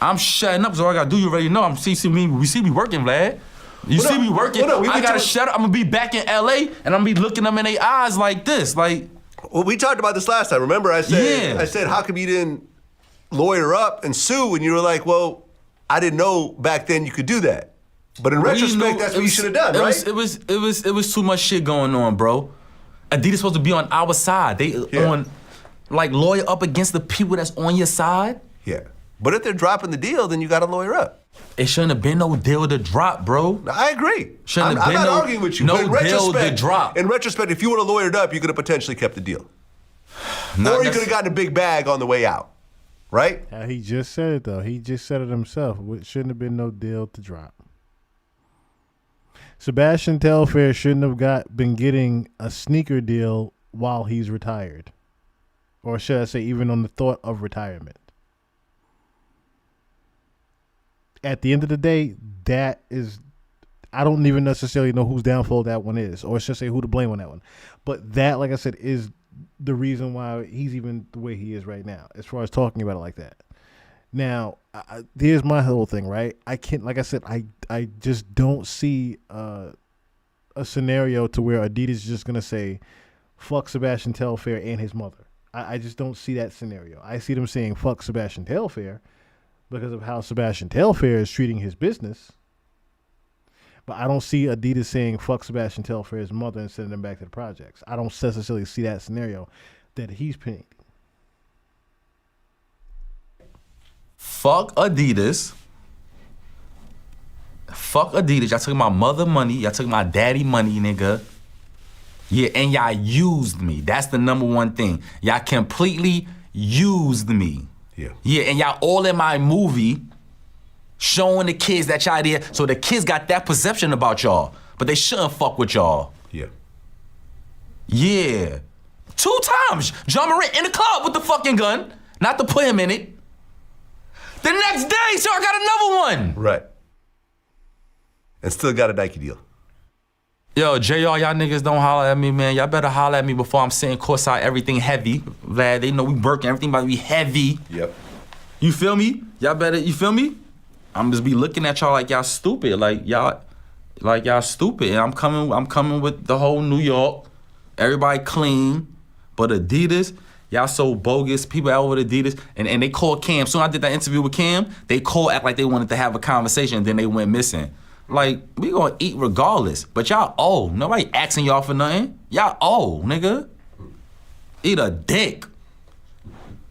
I'm shutting up, so I gotta do, you already know. We see me working, Vlad. You see me working, I gotta shut up. I'm gonna be back in LA, and I'm gonna be looking them in their eyes like this, like. Well, we talked about this last time. Remember, I said, how come you didn't lawyer up and sue? And you were like, well, I didn't know back then you could do that. But in retrospect, that's what you should have done, right? It was too much shit going on, bro. Adidas supposed to be on our side. They on, like, lawyer up against the people that's on your side. Yeah. But if they're dropping the deal, then you got to lawyer up. It shouldn't have been no deal to drop, bro. I agree. Shouldn't I'm have been not arguing with you. No but in deal to retrospect, drop. In retrospect, if you would have lawyered up, you could have potentially kept the deal. Not or you could have gotten a big bag on the way out, right? He just said it, though. He just said it himself. It shouldn't have been no deal to drop. Sebastian Telfair shouldn't have been getting a sneaker deal while he's retired. Or should I say even on the thought of retirement. At the end of the day, that is, I don't even necessarily know whose downfall that one is, or should I say who to blame on that one. But that, like I said, is the reason why he's even the way he is right now, as far as talking about it like that. Now, here's my whole thing, right? I can't, like I said, I just don't see a scenario to where Adidas is just going to say, fuck Sebastian Telfair and his mother. I just don't see that scenario. I see them saying, fuck Sebastian Telfair because of how Sebastian Telfair is treating his business. But I don't see Adidas saying fuck Sebastian Telfair's mother and sending him back to the projects. I don't necessarily see that scenario that he's painting. Fuck Adidas. Fuck Adidas. Y'all took my mother money. Y'all took my daddy money, nigga. Yeah, and y'all used me. That's the number one thing. Y'all completely used me. Yeah. Yeah, and y'all all in my movie showing the kids that y'all there. So the kids got that perception about y'all. But they shouldn't fuck with y'all. Yeah. Yeah. 2 times. John Morant in the club with the fucking gun. Not to put him in it. The next day, so I got another one. Right. And still got a Nike deal. Yo, JR, y'all niggas don't holler at me, man. Y'all better holler at me before I'm saying courtside everything heavy. Vlad, they know we working, everything about to be heavy. Yep. You feel me? Y'all better, you feel me? I'm just be looking at y'all like y'all stupid. Like y'all stupid. And I'm coming with the whole New York. Everybody clean. But Adidas, y'all so bogus. People out with Adidas. And they called Cam. Soon I did that interview with Cam, they called, act like they wanted to have a conversation, and then they went missing. Like, we gonna eat regardless. But y'all owe. Nobody asking y'all for nothing. Y'all owe, nigga. Eat a dick.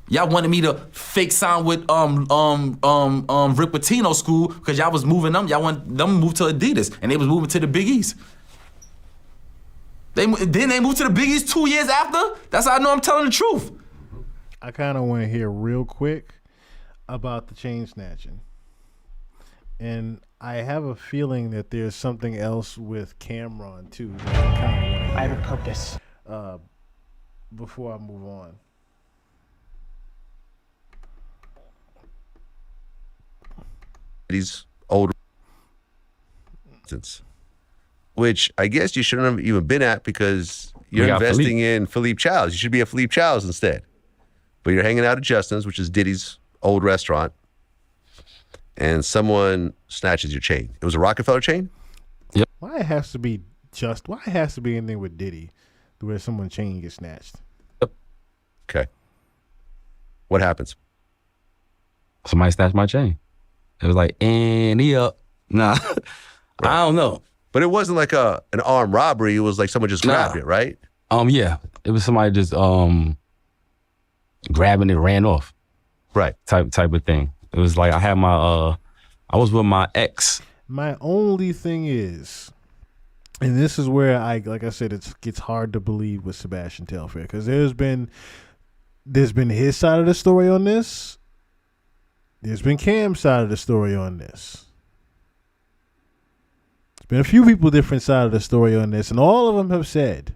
Y'all wanted me to fake sign with Rick Pitino school because y'all was moving them. Y'all want them to move to Adidas, and they was moving to the Big East. Then they moved to the Big East 2 years after? That's how I know I'm telling the truth. I kind of want to hear real quick about the chain snatching. And I have a feeling that there's something else with Cameron, too. That I have a purpose. Before I move on. These older, which I guess you shouldn't have even been at because you're investing in Philippe Chow's. You should be at Philippe Chow's instead. But you're hanging out at Justin's, which is Diddy's old restaurant, and someone snatches your chain. It was a Rockefeller chain? Yep. Why it has to be anything with Diddy where someone's chain gets snatched? Okay. What happens? Somebody snatched my chain. It was like, and he up. Nah, I don't know. But it wasn't like an armed robbery. It was like someone just grabbed it, right? Yeah. It was somebody just grabbing it, ran off. Right. Type of thing. It was like I had my I was with my ex. My only thing is, and this is where like I said, it gets hard to believe with Sebastian Telfair because there's been his side of the story on this. There's been Cam's side of the story on this. There's been a few people different side of the story on this, and all of them have said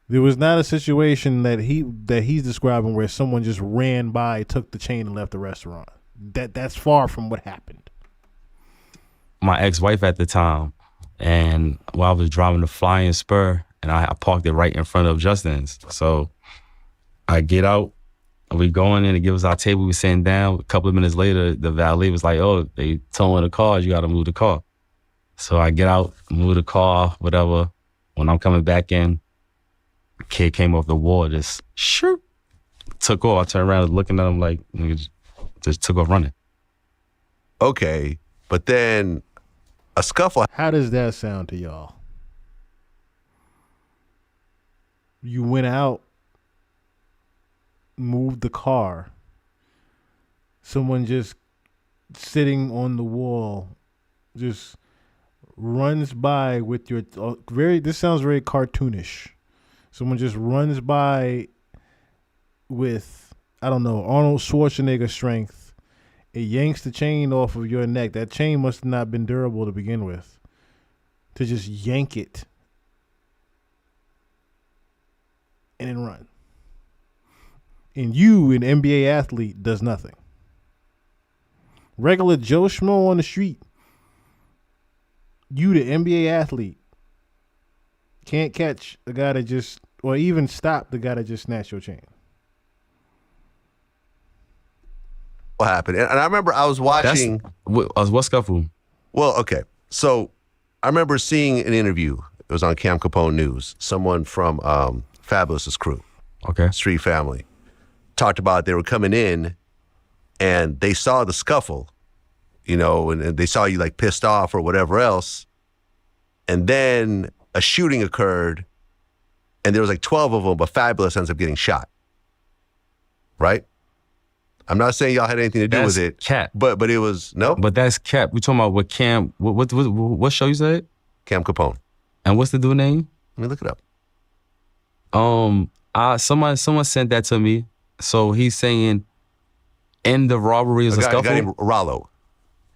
there was not a situation that he's describing where someone just ran by, took the chain, and left the restaurant. That's far from what happened. My ex-wife at the time, and while I was driving the Flying Spur, and I parked it right in front of Justin's. So I get out. We going in to give us our table. We sitting down. A couple of minutes later, the valet was like, "Oh, they towing the car. You got to move the car." So I get out, move the car, whatever. When I'm coming back in, the kid came off the wall, just shoot, took off. I turned around, looking at him like, nigga, just took off running. Okay, but then a scuffle. How does that sound to y'all? You went out, moved the car. Someone just sitting on the wall just runs by with your this sounds very cartoonish. Someone just runs by with, I don't know, Arnold Schwarzenegger strength. It yanks the chain off of your neck. That chain must have not been durable to begin with. To just yank it and then run. And you, an NBA athlete, does nothing. Regular Joe Schmo on the street, you, the NBA athlete, can't catch a guy that just, or even stop the guy that just snatched your chain. What happened? And I remember I was watching. What scuffle? Well, okay. So I remember seeing an interview. It was on Cam Capone News. Someone from Fabulous's crew, Street Family, talked about they were coming in and they saw the scuffle, you know, and they saw you like pissed off or whatever else, and then a shooting occurred, and there was like 12 of them, but Fabulous ends up getting shot. Right? I'm not saying y'all had anything to do with it. Cap. But it was, no? But that's Cap. We talking about what Cam, what show you said? Cam Capone. And what's the dude name? Let me look it up. Someone sent that to me. So he's saying in the robbery is a scuffle? A guy named Rollo.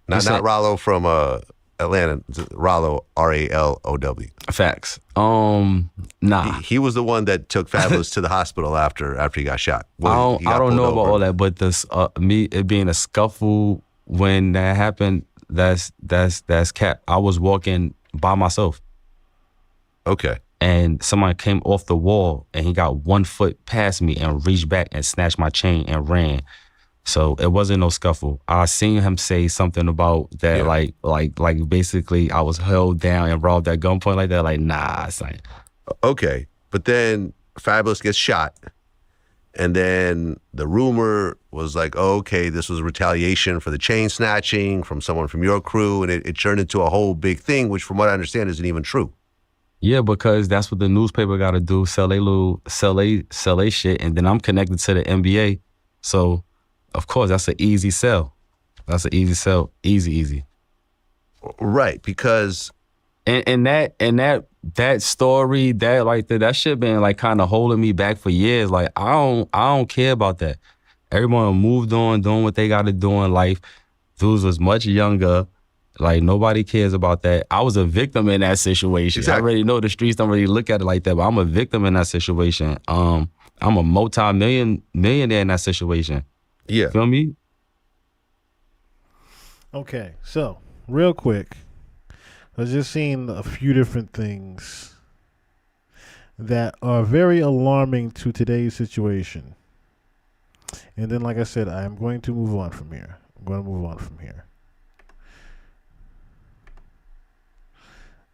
Not Rollo from Atlanta. Rollo, R-A-L-O-W. Facts. Nah. He was the one that took Fabulous to the hospital after he got shot. I don't know about all that, but this it being a scuffle when that happened, that's Cap. I was walking by myself. Okay. And somebody came off the wall and he got 1 foot past me and reached back and snatched my chain and ran. So it wasn't no scuffle. I seen him say something about that, like basically I was held down and robbed at gunpoint like that. Like, nah, it's like. Okay, but then Fabulous gets shot, and then the rumor was like, oh, okay, this was retaliation for the chain snatching from someone from your crew, and it turned into a whole big thing, which from what I understand isn't even true. Yeah, because that's what the newspaper got to do, sell they shit, and then I'm connected to the NBA, so. Of course, that's an easy sell. That's an easy sell. Easy. Right, because and that story, that shit been like kind of holding me back for years. Like I don't care about that. Everyone moved on, doing what they got to do in life. Dudes was much younger. Like nobody cares about that. I was a victim in that situation. Exactly. I already know the streets don't really look at it like that, but I'm a victim in that situation. I'm a multi-millionaire in that situation. Yeah. Feel me? Okay, so real quick, I was just seeing a few different things that are very alarming to today's situation. And then, like I said, I am going to move on from here.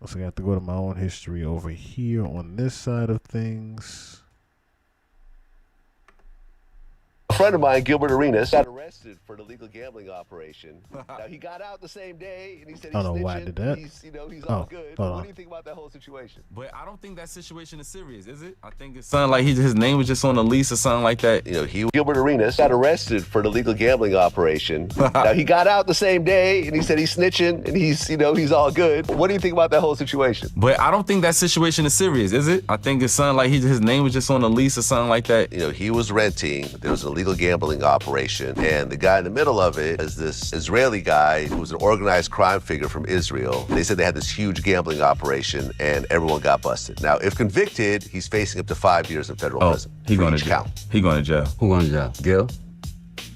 So I have to go to my own history over here on this side of things. A friend of mine, Gilbert Arenas, got arrested for an illegal gambling operation. Now, he got out the same day, and he said he's I don't know why I did that. He's all good. But what do you think about that whole situation? But I don't think that situation is serious, is it? I think it's something like his name was just on the lease or something like that. You know, Gilbert Arenas got arrested for an illegal gambling operation. Now, he got out the same day, and he said he's snitching, and he's all good. What do you think about that whole situation? But I don't think that situation is serious, is it? I think it's something like his name was just on the lease or something like that. You know, he was renting. There was an illegal gambling operation, and the guy in the middle of it is this Israeli guy who was an organized crime figure from Israel. They said they had this huge gambling operation, and everyone got busted. Now, if convicted, he's facing up to 5 years in federal prison. He going to jail. He going to jail. Who going to jail? Gil?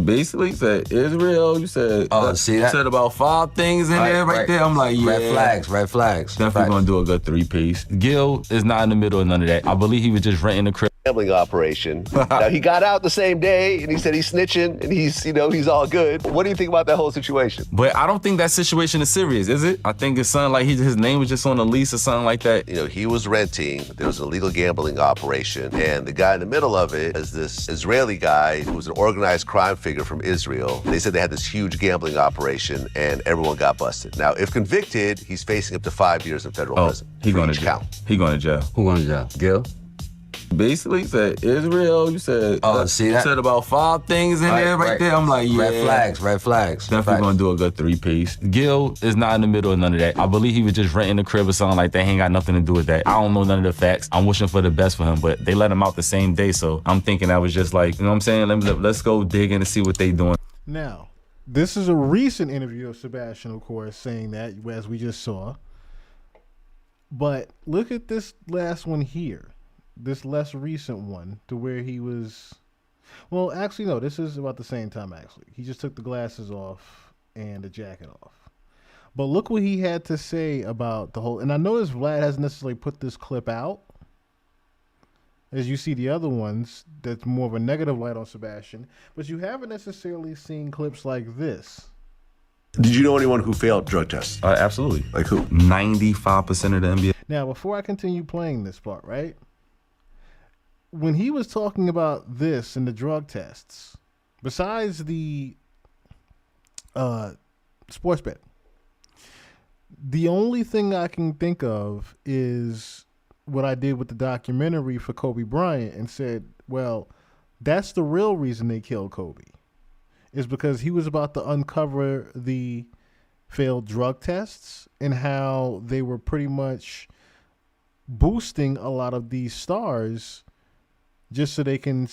Basically, you said Israel. You said see that? Said about 5 things in there right there. I'm like, yeah. Red flags. Definitely gonna do a good 3-piece. Gil is not in the middle of none of that. I believe he was just renting the crib. Gambling operation. Now, he got out the same day, and he said he's snitching, and he's all good. What do you think about that whole situation? But I don't think that situation is serious, is it? I think it's something like his name was just on the lease or something like that. You know, he was renting. There was an illegal gambling operation, and the guy in the middle of it is this Israeli guy who was an organized crime figure from Israel. They said they had this huge gambling operation, and everyone got busted. Now, if convicted, he's facing up to 5 years in federal prison. He going to jail. He going to jail. Who going to jail? Gil? Basically, you said Israel. You said see that? Said about 5 things in there right there. I'm like, yeah. Red flags. Definitely gonna do a good 3-piece. Gil is not in the middle of none of that. I believe he was just renting the crib or something like that. He ain't got nothing to do with that. I don't know none of the facts. I'm wishing for the best for him, but they let him out the same day. So I'm thinking that was just like, you know what I'm saying? Let's go dig in and see what they doing. Now, this is a recent interview of Sebastian, of course, saying that, as we just saw. But look at this last one here. This less recent one, to where he was, well, actually, no, this is about the same time, actually. He just took the glasses off and the jacket off. But look what he had to say about the whole, and I notice Vlad hasn't necessarily put this clip out. As you see the other ones, that's more of a negative light on Sebastian, but you haven't necessarily seen clips like this. Did you know anyone who failed drug tests? Absolutely. Like who? 95% of the NBA. Now, before I continue playing this part, right? When he was talking about this and the drug tests, besides the sports bet. The only thing I can think of is what I did with the documentary for Kobe Bryant and said, well, that's the real reason they killed Kobe, is because he was about to uncover the failed drug tests and how they were pretty much boosting a lot of these stars just so they can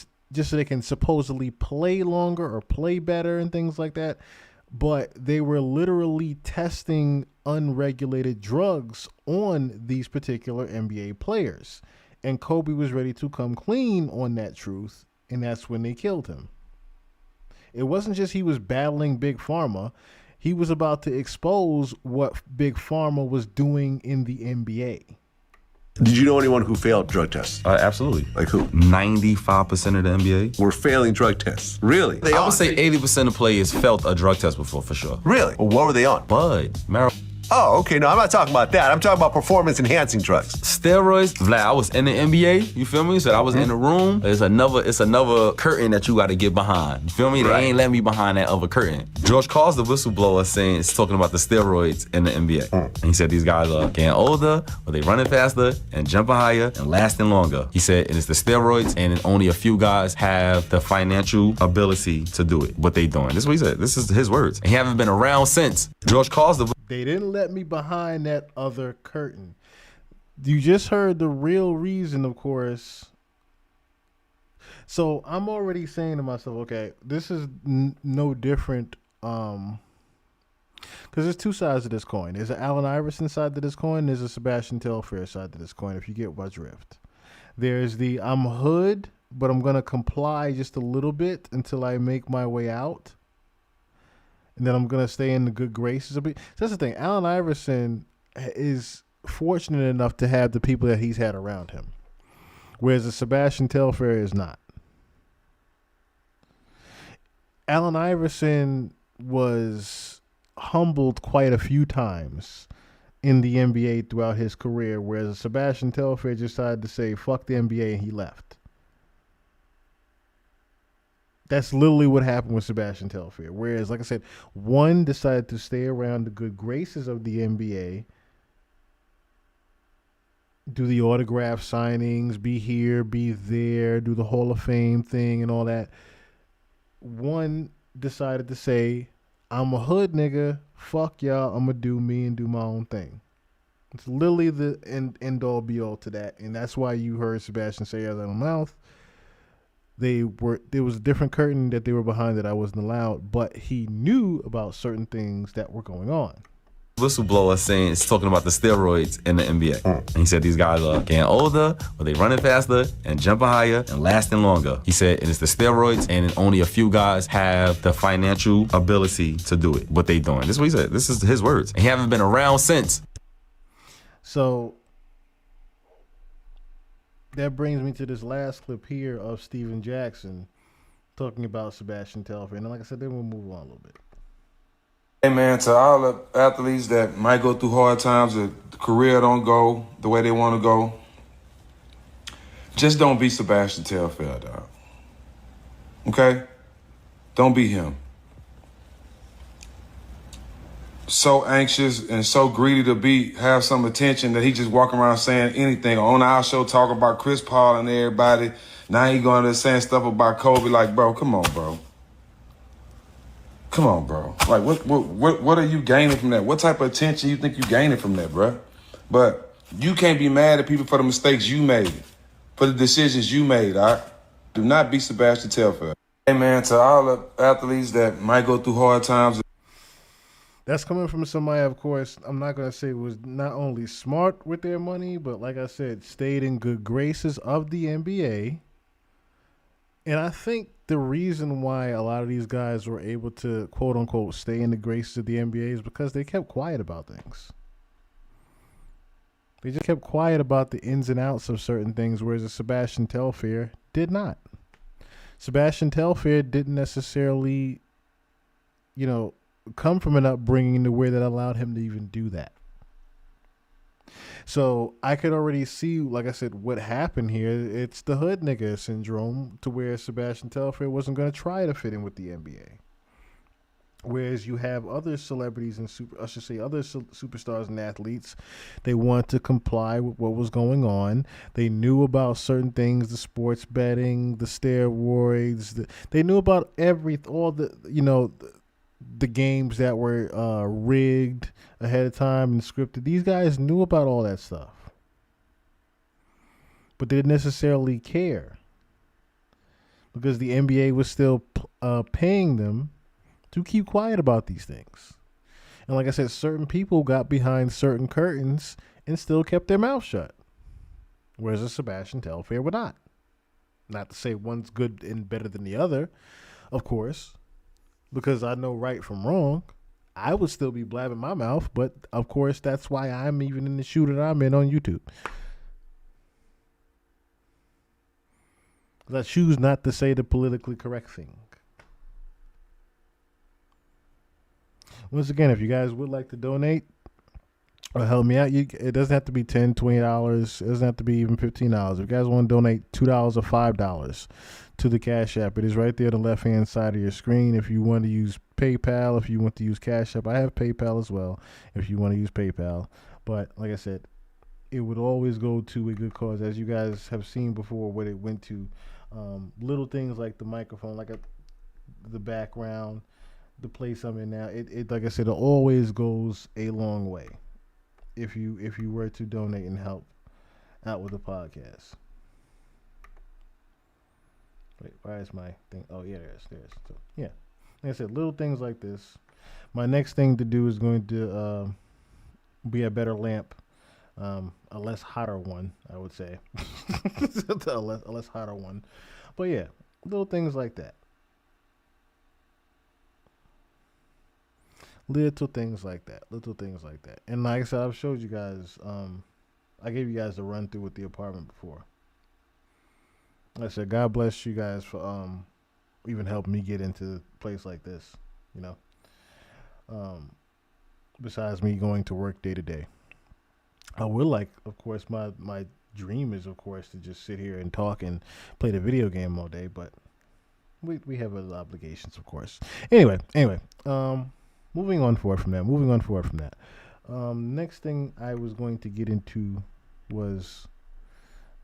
supposedly play longer or play better and things like that. But they were literally testing unregulated drugs on these particular NBA players. And Kobe was ready to come clean on that truth, and that's when they killed him. It wasn't just he was battling Big Pharma. He was about to expose what Big Pharma was doing in the NBA. Did you know anyone who failed drug tests? Absolutely. Like who? 95% of the NBA were failing drug tests. Really? I would say 80% of players failed a drug test before, for sure. Really? Well, what were they on? Bud, marijuana. Oh, okay. No, I'm not talking about that. I'm talking about performance-enhancing drugs. Steroids. Vlad, I was in the NBA. You feel me? So I was in the room. It's another curtain that you got to get behind. You feel me? They ain't letting me behind that other curtain. George Carl's the whistleblower saying it's talking about the steroids in the NBA. And he said these guys are getting older, or they running faster and jumping higher and lasting longer. He said it is the steroids, and only a few guys have the financial ability to do it. What they doing? This is what he said. This is his words. And he haven't been around since. George Carl's the. They didn't let me behind that other curtain. You just heard the real reason, of course. So I'm already saying to myself, okay, this is no different. Because there's two sides of this coin. There's an Allen Iverson side to this coin. There's a Sebastian Telfair side to this coin, if you get my drift. There's the I'm hood, but I'm going to comply just a little bit until I make my way out. And then I'm going to stay in the good graces a bit. So that's the thing. Allen Iverson is fortunate enough to have the people that he's had around him, whereas the Sebastian Telfair is not. Allen Iverson was humbled quite a few times in the NBA throughout his career, whereas Sebastian Telfair just decided to say, fuck the NBA, and he left. That's literally what happened with Sebastian Telfair. Whereas, like I said, one decided to stay around the good graces of the NBA, do the autograph signings, be here, be there, do the Hall of Fame thing and all that. One decided to say, I'm a hood nigga, fuck y'all, I'm going to do me and do my own thing. It's literally the end all be all to that. And that's why you heard Sebastian say out of the mouth, there was a different curtain that they were behind that I wasn't allowed, but he knew about certain things that were going on. Whistleblower saying it's talking about the steroids in the NBA. And he said these guys are getting older, or they running faster and jumping higher and lasting longer. He said it is the steroids, and only a few guys have the financial ability to do it. What they doing? This is what he said. This is his words. And he haven't been around since. So that brings me to this last clip here of Steven Jackson talking about Sebastian Telfair. And like I said, then we'll move on a little bit. Hey man, to all the athletes that might go through hard times, the career don't go the way they want to go, just don't be Sebastian Telfair, dog. Okay? Don't be him. So anxious and so greedy to have some attention that he just walking around saying anything. On our show, talking about Chris Paul and everybody. Now he going to saying stuff about Kobe. Like, bro, come on, bro. Come on, bro. Like, what are you gaining from that? What type of attention you think you gaining from that, bro? But you can't be mad at people for the mistakes you made, for the decisions you made, all right? Do not be Sebastian Telfair. Hey, man, to all the athletes that might go through hard times. That's coming from somebody, of course, I'm not going to say was not only smart with their money, but like I said, stayed in good graces of the NBA. And I think the reason why a lot of these guys were able to, quote unquote, stay in the graces of the NBA is because they kept quiet about things. They just kept quiet about the ins and outs of certain things, whereas Sebastian Telfair did not. Sebastian Telfair didn't necessarily, come from an upbringing in the way that allowed him to even do that. So I could already see, like I said, what happened here. It's the hood nigga syndrome, to where Sebastian Telfair wasn't going to try to fit in with the NBA. Whereas you have other celebrities and other superstars and athletes, they want to comply with what was going on. They knew about certain things, the sports betting, the steroids. They knew about all the games that were rigged ahead of time and scripted. These guys knew about all that stuff, but they didn't necessarily care because the NBA was still paying them to keep quiet about these things. And like I said, certain people got behind certain curtains and still kept their mouth shut. Whereas a Sebastian Telfair would not. Not to say one's good and better than the other, of course, because I know right from wrong. I would still be blabbing my mouth, but of course that's why I'm even in the shoe that I'm in on YouTube. Because I choose not to say the politically correct thing. Once again, if you guys would like to donate or help me out, it doesn't have to be $10, $20. It doesn't have to be even $15. If you guys want to donate $2 or $5 to the Cash App, it is right there on the left-hand side of your screen. If you want to use PayPal, if you want to use Cash App, I have PayPal as well if you want to use PayPal. But like I said, it would always go to a good cause. As you guys have seen before, what it went to, little things like the microphone, like the background, the place I'm in now, it like I said, it always goes a long way if you were to donate and help out with the podcast. Wait, why is my thing? Oh yeah, there's. So, yeah, like I said, little things like this. My next thing to do is going to be a better lamp, a less hotter one, I would say, a less hotter one. But yeah, little things like that. Little things like that. And like I said, I've showed you guys, I gave you guys a run through with the apartment before. Like I said, God bless you guys for even helping me get into a place like this, besides me going to work day to day. I would like, of course, my dream is, of course, to just sit here and talk and play the video game all day, but we have other obligations, of course. Anyway, moving on forward from that. Next thing I was going to get into was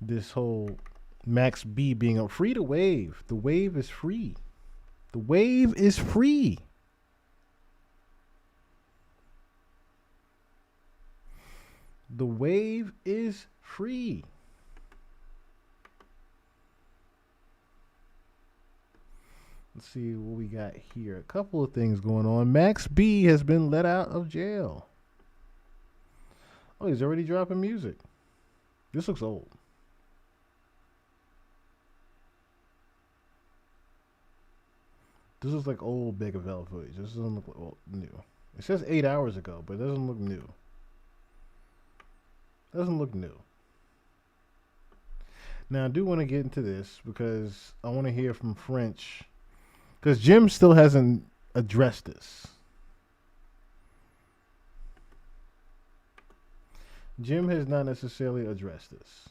this whole Max B being free to wave. The wave is free. The wave is free. The wave is free. Let's see what we got here. A couple of things going on. Max B has been let out of jail. Oh, he's already dropping music. This looks old. This looks like old Begavell footage. This doesn't look like new. It says 8 hours ago, but it doesn't look new. Now, I do want to get into this because I want to hear from French. Because Jim still hasn't addressed this. Jim has not necessarily addressed this.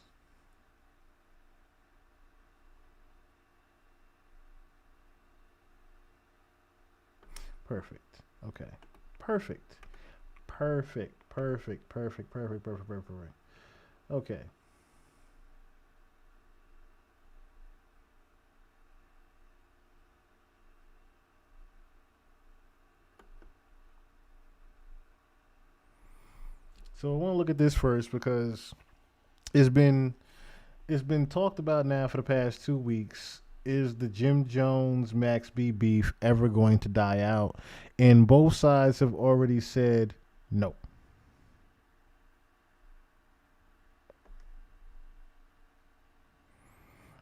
Perfect. Okay. Perfect. Okay. So I want to look at this first because it's been talked about now for the past 2 weeks. Is the Jim Jones Max B beef ever going to die out? And both sides have already said no.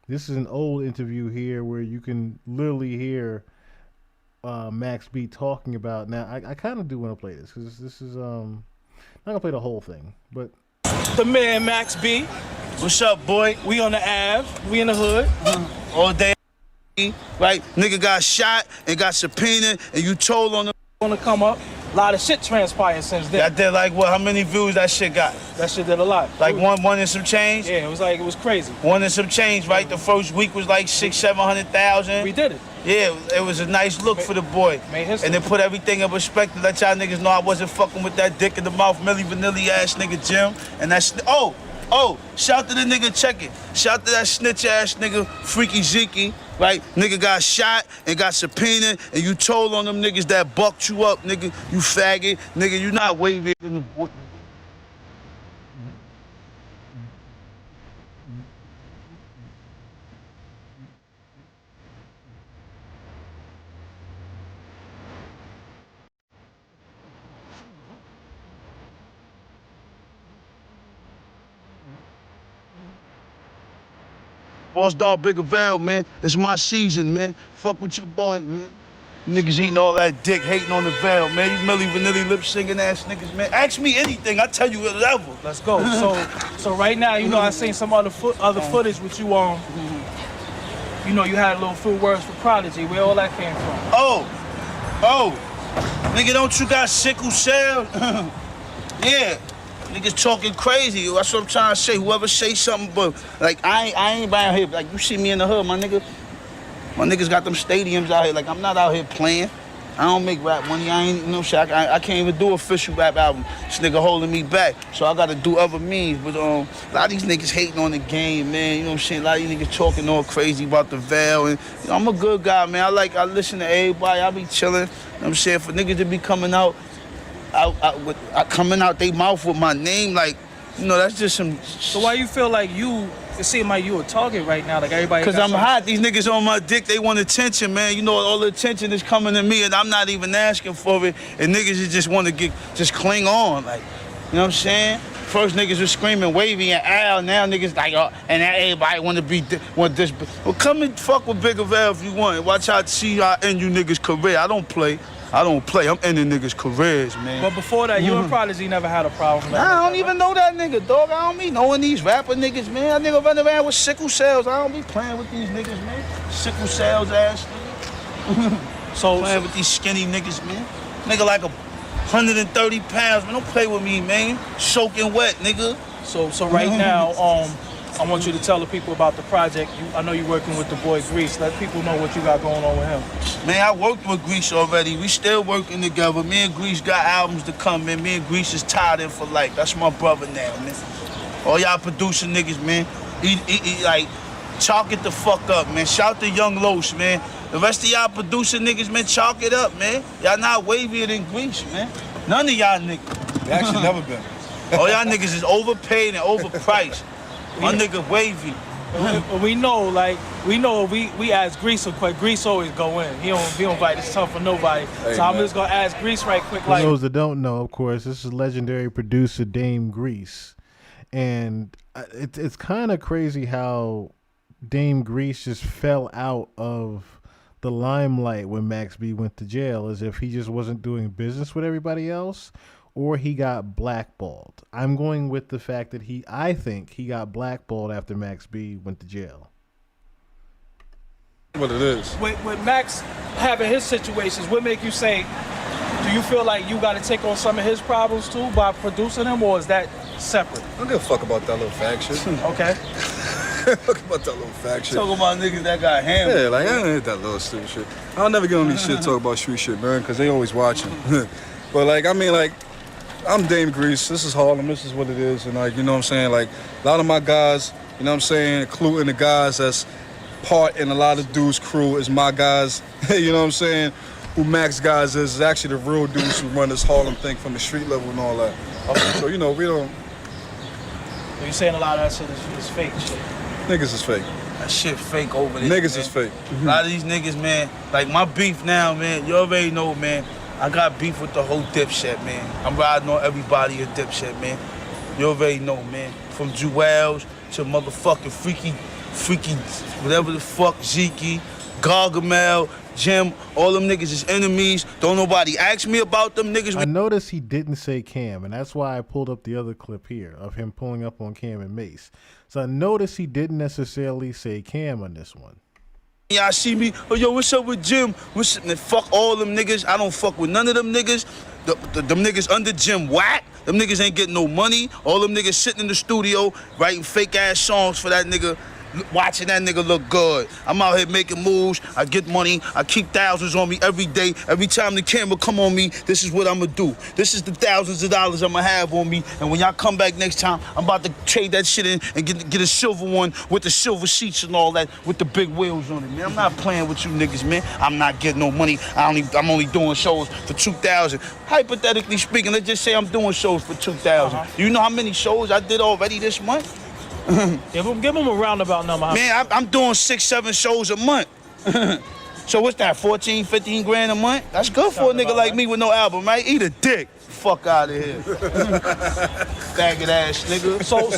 This is an old interview here where you can literally hear Max B talking about. Now I kind of do want to play this because this is I'm not gonna play the whole thing, but the man Max B. What's up, boy? We on the Ave. We in the hood. All day. Right? Nigga got shot and got subpoenaed and you told on the come up. A lot of shit transpired since then. That did like what? How many views that shit got? That shit did a lot. Like one and some change? Yeah, it was crazy. One and some change, right? The first week was like 600,000-700,000. We did it. Yeah, it was a nice look for the boy. And then put everything in perspective. Let y'all niggas know I wasn't fucking with that dick in the mouth, Milli Vanilli ass nigga Jim. And that's shout to the nigga checking. Shout to that snitch ass nigga Freaky Zeke, right? Nigga got shot and got subpoenaed, and you told on them niggas that bucked you up, nigga. You faggot, nigga. You not waving. Boss Dog Bigger Val, man. It's my season, man. Fuck with your boy, man. Niggas eating all that dick, hating on the Val, man. You Milli Vanilli lip singing ass niggas, man. Ask me anything, I tell you whatever. Let's go. So right now, you know, I seen some other footage with you on. You know, you had a little few words for Prodigy. Where all that came from? Nigga, don't you got sickle cell? Yeah. Niggas talking crazy. That's what I'm trying to say. Whoever say something, but like I ain't out here. Like you see me in the hood, my nigga. My niggas got them stadiums out here. Like I'm not out here playing. I don't make rap money. I ain't no shit. I can't even do official rap album. This nigga holding me back, so I gotta do other means. But a lot of these niggas hating on the game, man. You know what I'm saying? A lot of these niggas talking all crazy about the Val, and you know, I'm a good guy, man. I listen to everybody. I be chilling. You know what I'm saying? For niggas to be coming out. Coming out they mouth with my name, like, you know, that's just some. So why you feel like it seems like you a target right now, like everybody? Cause I'm hot. These niggas on my dick, they want attention, man. You know, all the attention is coming to me, and I'm not even asking for it. And niggas just want to just cling on, like, you know what I'm saying? First niggas was screaming Wavy and Al, now niggas like, and now everybody want this. Well, come and fuck with Bigger Val if you want. Watch out to see how I end you niggas' career. I don't play. I'm ending niggas' careers, man. But before that, you and Prodigy never had a problem. I don't even know that nigga, dog. I don't be knowing these rapper niggas, man. That nigga run around with sickle cells. I don't be playing with these niggas, man. Sickle cells ass nigga. So playing with these skinny niggas, man. Nigga like 130 pounds, man. Don't play with me, man. Soaking wet, nigga. So right now, I want you to tell the people about the project. I know you're working with the boy Grease. Let people know what you got going on with him. Man, I worked with Grease already. We still working together. Me and Grease got albums to come, man. Me and Grease is tied in for life. That's my brother now, man. All y'all producing niggas, man. Like, chalk it the fuck up, man. Shout to Young Los, man. The rest of y'all producing niggas, man, chalk it up, man. Y'all not wavier than Grease, man. None of y'all niggas. They actually never been. All y'all niggas is overpaid and overpriced. My nigga wavy. We know we ask Grease so quick. Grease always go in. He don't invite his tongue for nobody. Hey, so I'm just gonna ask Grease right quick. For those that don't know, of course, this is legendary producer Dame Grease, and it's kind of crazy how Dame Grease just fell out of the limelight when Max B went to jail, as if he just wasn't doing business with everybody else, or he got blackballed. I'm going with the fact that I think he got blackballed after Max B went to jail. What it is. With Max having his situations, what make you say, do you feel like you got to take on some of his problems too by producing him, or is that separate? I don't give a fuck about that little faction. Okay. Fuck about that little faction. Talk about niggas that got hammered. Yeah, like I don't hate that little stupid shit. I'll never get on these shit talk about street shit, man, because they always watching. But like, I mean, like, I'm Dame Grease. This is Harlem. This is what it is. And like, you know what I'm saying? Like, a lot of my guys, you know what I'm saying, including the guys that's part in a lot of dudes' crew is my guys. You know what I'm saying? Who Max guys is actually the real dudes who run this Harlem thing from the street level and all that. So, you know, we don't. You're saying a lot of that shit is fake shit. Niggas is fake. That shit fake over there. Niggas man. is fake. A lot of these niggas, man, like my beef now, man, you already know, man. I got beef with the whole Dipset, man. I'm riding on everybody at Dipset, man. You already know, man. From Jewels to motherfucking freaky, whatever the fuck, Zeke, Gargamel, Jim, all them niggas is enemies. Don't nobody ask me about them niggas. I noticed he didn't say Cam, and that's why I pulled up the other clip here of him pulling up on Cam and Mace. So I noticed he didn't necessarily say Cam on this one. Y'all see me, oh yo, what's up with Jim? Man, fuck all them niggas. I don't fuck with none of them niggas. Them niggas under Jim whack. Them niggas ain't getting no money. All them niggas sitting in the studio writing fake ass songs for that nigga. watching that nigga look good. I'm out here making moves. I get money. I keep thousands on me every day. Every time the camera come on me, this is what I'm gonna do. This is the thousands of dollars I'm gonna have on me. And when y'all come back next time, I'm about to trade that shit in and get a silver one with the silver sheets and all that with the big wheels on it, man. I'm not playing with you niggas, man. I'm not getting no money. I'm only doing shows for 2,000. Hypothetically speaking, let's just say I'm doing shows for 2,000. You know how many shows I did already this month? Give him a roundabout number. Man, I'm doing 6-7 shows a month. So what's that, 14, 15 grand a month? That's good for a nigga like me with no album, right? Eat a dick. Fuck out of here. Faggot ass nigga. So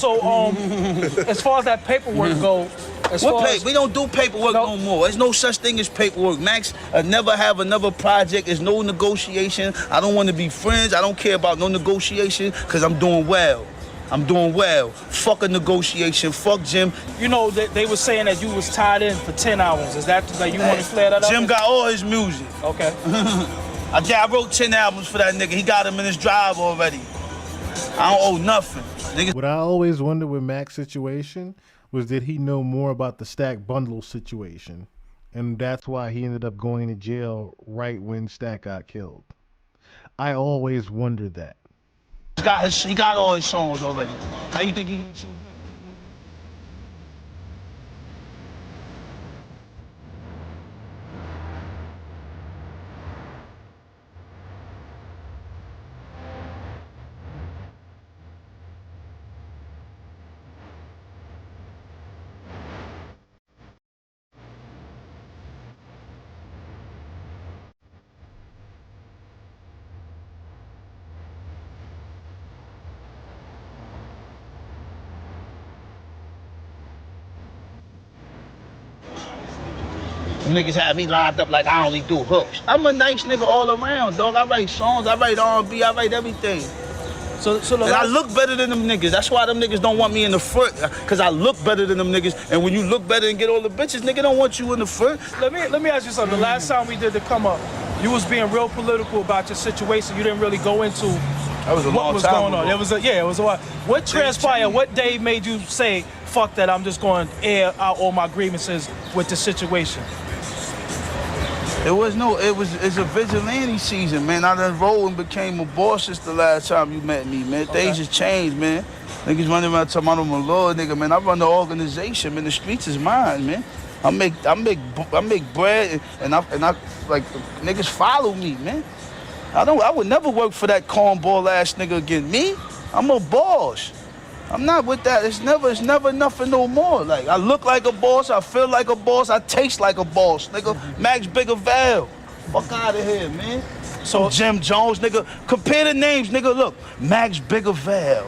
as far as that paperwork goes, we don't do paperwork no more. There's no such thing as paperwork. Max, I never have another project. There's no negotiation. I don't want to be friends. I don't care about no negotiation because I'm doing well. I'm doing well. Fuck a negotiation. Fuck Jim. You know, they were saying that you was tied in for 10 hours. Is that like you want to flare that up? Jim got all his music. Okay. I wrote 10 albums for that nigga. He got him in his drive already. I don't owe nothing. Nigga. What I always wondered with Mac's situation was did he know more about the Stack Bundle situation? And that's why he ended up going to jail right when Stack got killed. I always wondered that. He got all his songs already. How you think he... Niggas have me lined up like I only do hooks. I'm a nice nigga all around, dog. I write songs, I write R&B, I write everything. And I look better than them niggas. That's why them niggas don't want me in the front, because I look better than them niggas. And when you look better and get all the bitches, nigga don't want you in the front. Let me ask you something. The last time we did the come up, you was being real political about your situation. You didn't really go into what was going on. It was a while. What transpired? What day made you say, fuck that, I'm just going to air out all my grievances with the situation? It's a vigilante season, man. I done rolled and became a boss since the last time you met me, man. Things just changed, man. Niggas running around talking about I'm a lord, nigga, man. I run the organization, man. The streets is mine, man. I make bread and I like niggas follow me, man. I would never work for that cornball ass nigga again. Me? I'm a boss. I'm not with that. It's never nothing no more. Like, I look like a boss, I feel like a boss, I taste like a boss, nigga. Max Bigger Val. Fuck out of here, man. So Jim Jones, nigga. Compare the names, nigga. Look, Max Bigger Val.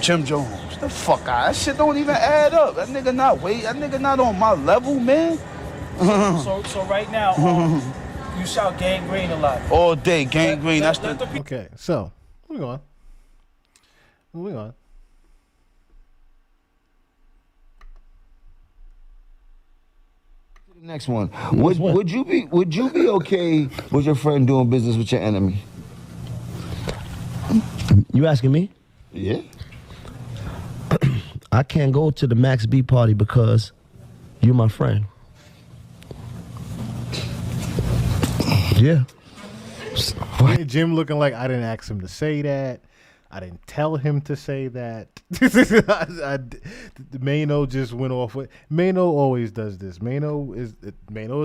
Jim Jones. The fuck out. That shit don't even add up. That nigga not on my level, man. So right now, you shout gangrene a lot. All day, gangrene. Okay, so moving on. Next one. Would you be okay with your friend doing business with your enemy? You asking me? Yeah. I can't go to the Max B party because you're my friend. Yeah. Why Jim looking like I didn't ask him to say that. I didn't tell him to say that. Mano just went off with. Mano always does this. Mano is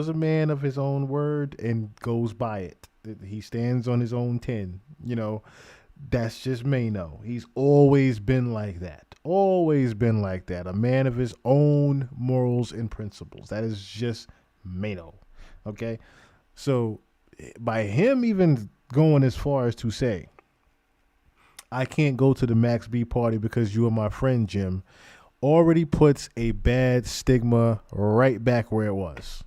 a man of his own word and goes by it. He stands on his own 10. You know, that's just Mano. He's always been like that. Always been like that. A man of his own morals and principles. That is just Mano. Okay? So by him even going as far as to say, I can't go to the Max B party because you are my friend, Jim, already puts a bad stigma right back where it was.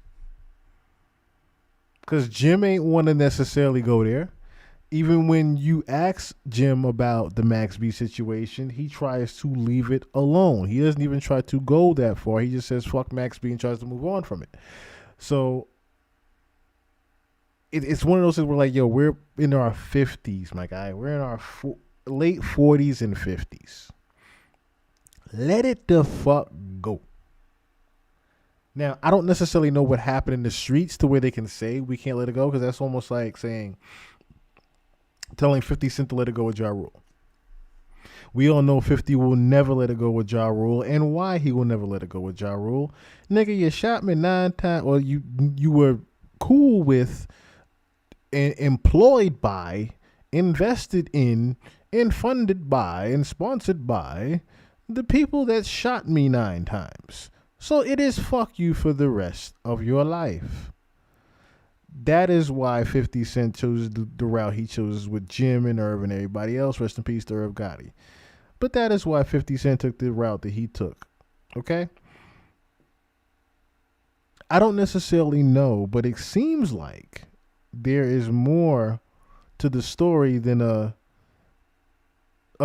Because Jim ain't want to necessarily go there. Even when you ask Jim about the Max B situation, he tries to leave it alone. He doesn't even try to go that far. He just says, fuck Max B and tries to move on from it. So it's one of those things where like, yo, we're in our 50s, my guy. We're in our late 40s and 50s. Let it the fuck go. Now, I don't necessarily know what happened in the streets to where they can say we can't let it go, because that's almost like telling 50 Cent to let it go with Ja Rule. We all know 50 will never let it go with Ja Rule, and why he will never let it go with Ja Rule. Nigga, you shot me 9 times, or you were cool with, and employed by, invested in, and funded by, and sponsored by the people that shot me 9 times. So it is fuck you for the rest of your life. That is why 50 Cent chose the route he chose with Jim and Irv and everybody else. Rest in peace to Irv Gotti. But that is why 50 Cent took the route that he took. Okay? I don't necessarily know, but it seems like there is more to the story than a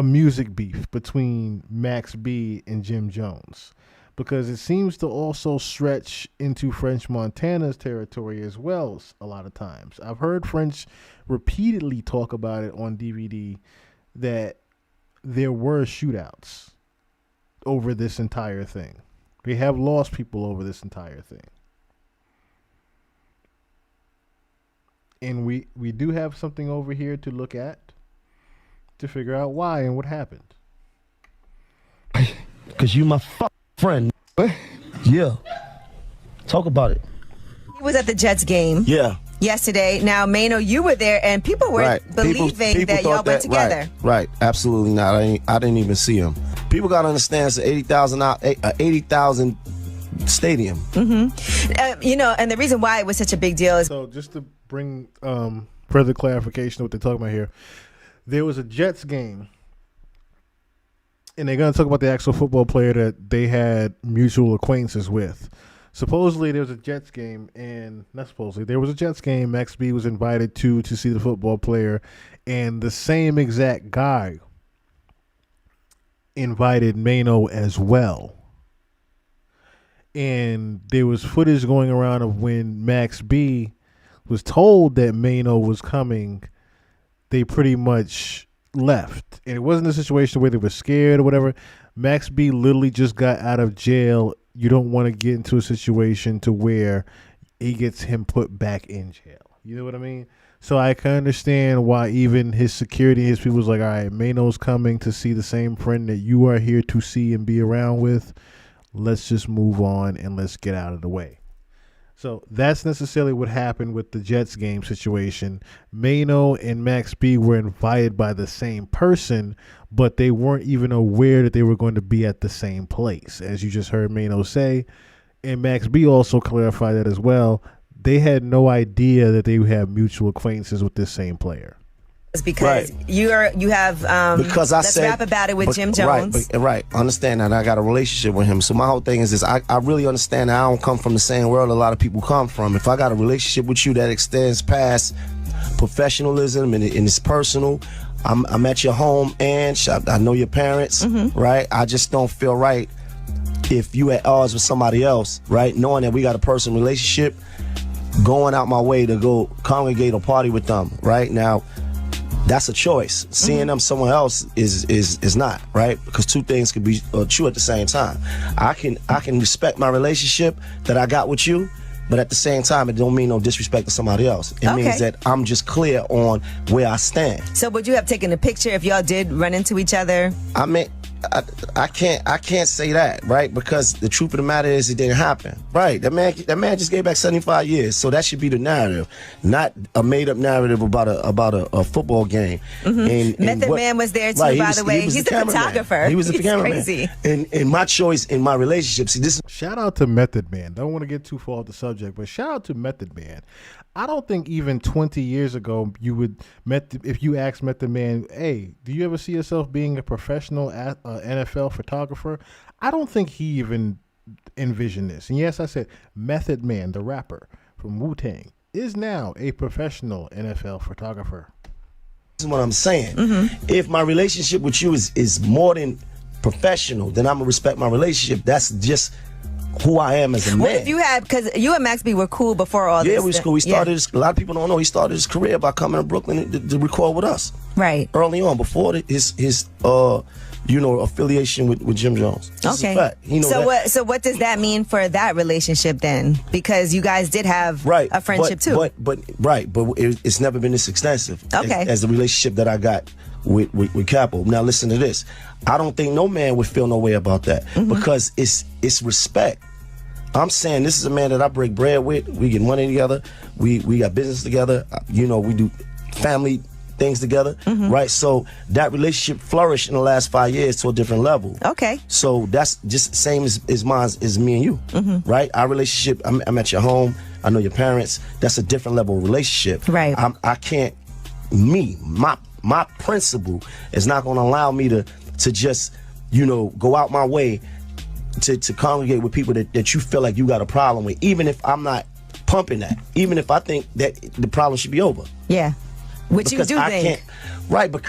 music beef between Max B and Jim Jones. Because it seems to also stretch into French Montana's territory as well a lot of times. I've heard French repeatedly talk about it on DVD that there were shootouts over this entire thing. They have lost people over this entire thing. And we do have something over here to look at to figure out why and what happened. Because you my friend. Yeah. Talk about it. He was at the Jets game. Yeah. Yesterday. Now, Mano, you were there, and people were believing People that y'all thought went together. Right. Absolutely not. I didn't even see him. People got to understand it's an 80,000 stadium. Mm-hmm. And the reason why it was such a big deal is... So just to bring further clarification of what they're talking about here, there was a Jets game, and they're going to talk about the actual football player that they had mutual acquaintances with. Supposedly there was a Jets game, and not supposedly, there was a Jets game Max B was invited to see the football player, and the same exact guy invited Mano as well. And there was footage going around of when Max B was told that Mano was coming, they pretty much left. And it wasn't a situation where they were scared or whatever. Max B literally just got out of jail. You don't want to get into a situation to where he gets him put back in jail. You know what I mean? So I can understand why even his security, his people was like, all right, Mano's coming to see the same friend that you are here to see and be around with. Let's just move on and let's get out of the way. So that's necessarily what happened with the Jets game situation. Mano and Max B were invited by the same person, but they weren't even aware that they were going to be at the same place. As you just heard Mano say, and Max B also clarified that as well. They had no idea that they would have mutual acquaintances with this same player. Because you have because I let's said, rap about it with Jim Jones. Right. Understand that I got a relationship with him. So my whole thing is this: I really understand that I don't come from the same world a lot of people come from. If I got a relationship with you that extends past professionalism and it's personal, I'm at your home and I know your parents, right? I just don't feel right if you at odds with somebody else, right? Knowing that we got a personal relationship, going out my way to go congregate or party with them, right? Now, that's a choice. Seeing them somewhere else is not, right? Because two things could be true at the same time. I can respect my relationship that I got with you, but at the same time, it don't mean no disrespect to somebody else. It means that I'm just clear on where I stand. So would you have taken a picture if y'all did run into each other? I mean, I can't say that, right? Because the truth of the matter is it didn't happen, right? That man just gave back 75 years, so that should be the narrative, not a made up narrative about a football game. And Method Man was there too, by the way. He's the photographer. He was the cameraman. Crazy. And my choice in my relationship. See, this. Shout out to Method Man. Don't want to get too far off the subject, but shout out to Method Man. I don't think even 20 years ago if you asked Method Man, hey, do you ever see yourself being a professional NFL photographer? I don't think he even envisioned this. And yes, I said Method Man, the rapper from Wu-Tang, is now a professional NFL photographer. This is what I'm saying. If my relationship with you is more than professional, then I'm going to respect my relationship. That's just who I am as a man. What if you had, because you and Max B were cool before all this. Yeah, we was cool. We started, a lot of people don't know, he started his career by coming to Brooklyn to record with us. Right. Early on, before his affiliation with Jim Jones. It's a fact. So what does that mean for that relationship then? Because you guys did have a friendship too. But it's never been this extensive Okay. as the relationship that I got with Capo. Now listen to this. I don't think no man would feel no way about that because it's respect. I'm saying this is a man that I break bread with. We get money together. We got business together. We do family things together, right? So that relationship flourished in the last 5 years to a different level. Okay. So that's just the same as mine as me and you, right? Our relationship, I'm at your home. I know your parents. That's a different level of relationship. Right. I can't, my principle is not going to allow me to just, go out my way to congregate with people that you feel like you got a problem with, even if I'm not pumping that, even if I think that the problem should be over. Yeah. Which because you do I think. can't, right, but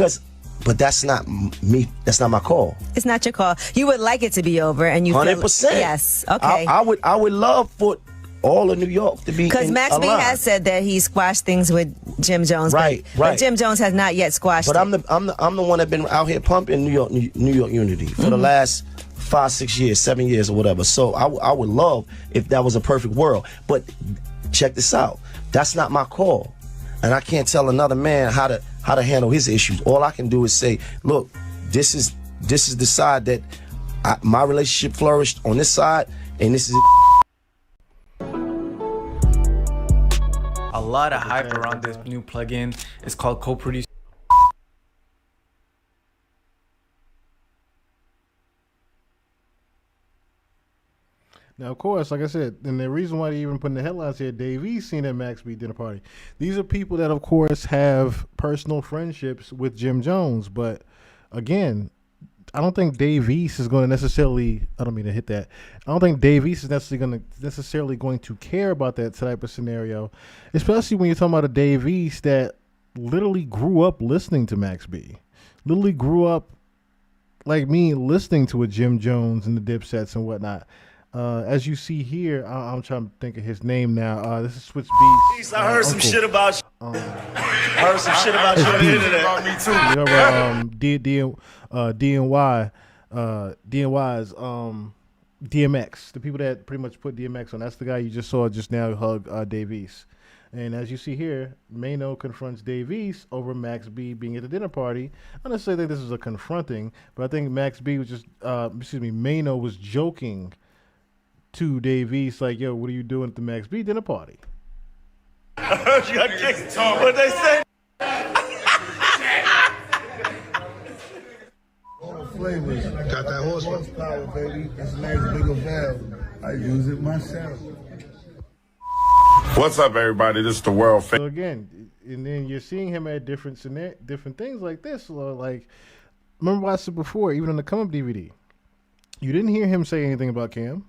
that's not me. That's not my call. It's not your call. You would like it to be over, and you 100%. feel, yes. Okay. I would love for all of New York to be because Max B aligned. has said that he squashed things with Jim Jones, right. But Jim Jones has not yet squashed. But it. I'm the one that been out here pumping New York Unity for the last 5, 6 years, 7 years, or whatever. So I would love if that was a perfect world. But check this out. That's not my call, and I can't tell another man how to handle his issues. All I can do is say, look, this is the side that my relationship flourished on this side, and this is. A lot of hype around this new plugin. It's called Co-Produce. Now, of course, like I said, and the reason why they even put in the headlines here, Dave East seen at Max B dinner party. These are people that, of course, have personal friendships with Jim Jones. But again, I don't think Dave East is going to necessarily. I don't mean to hit that. I don't think Dave East is necessarily going to care about that type of scenario, especially when you're talking about a Dave East that literally grew up listening to Max B, literally grew up like me listening to a Jim Jones and the Dipsets and whatnot. As you see here, I'm trying to think of his name now. This is Switch Beats. I heard some shit about you. I heard some shit about you on the internet. About me too. You know, DNY's DMX, the people that pretty much put DMX on. That's the guy you just saw just now hug Dave East. And as you see here, Mano confronts Dave East over Max B being at the dinner party. I don't necessarily think this is a confronting, but I think Max B was just, Mano was joking to Dave East, like, yo, what are you doing at the Max B dinner party? I heard you got kicked. What they say? All the flavors. Got that horsepower, baby. It's a nice bigger valve. I use it myself. What's up, everybody? This is the world. So again, and then you're seeing him at different things like this. Like, remember what I said before, even on the Come Up DVD, you didn't hear him say anything about Cam.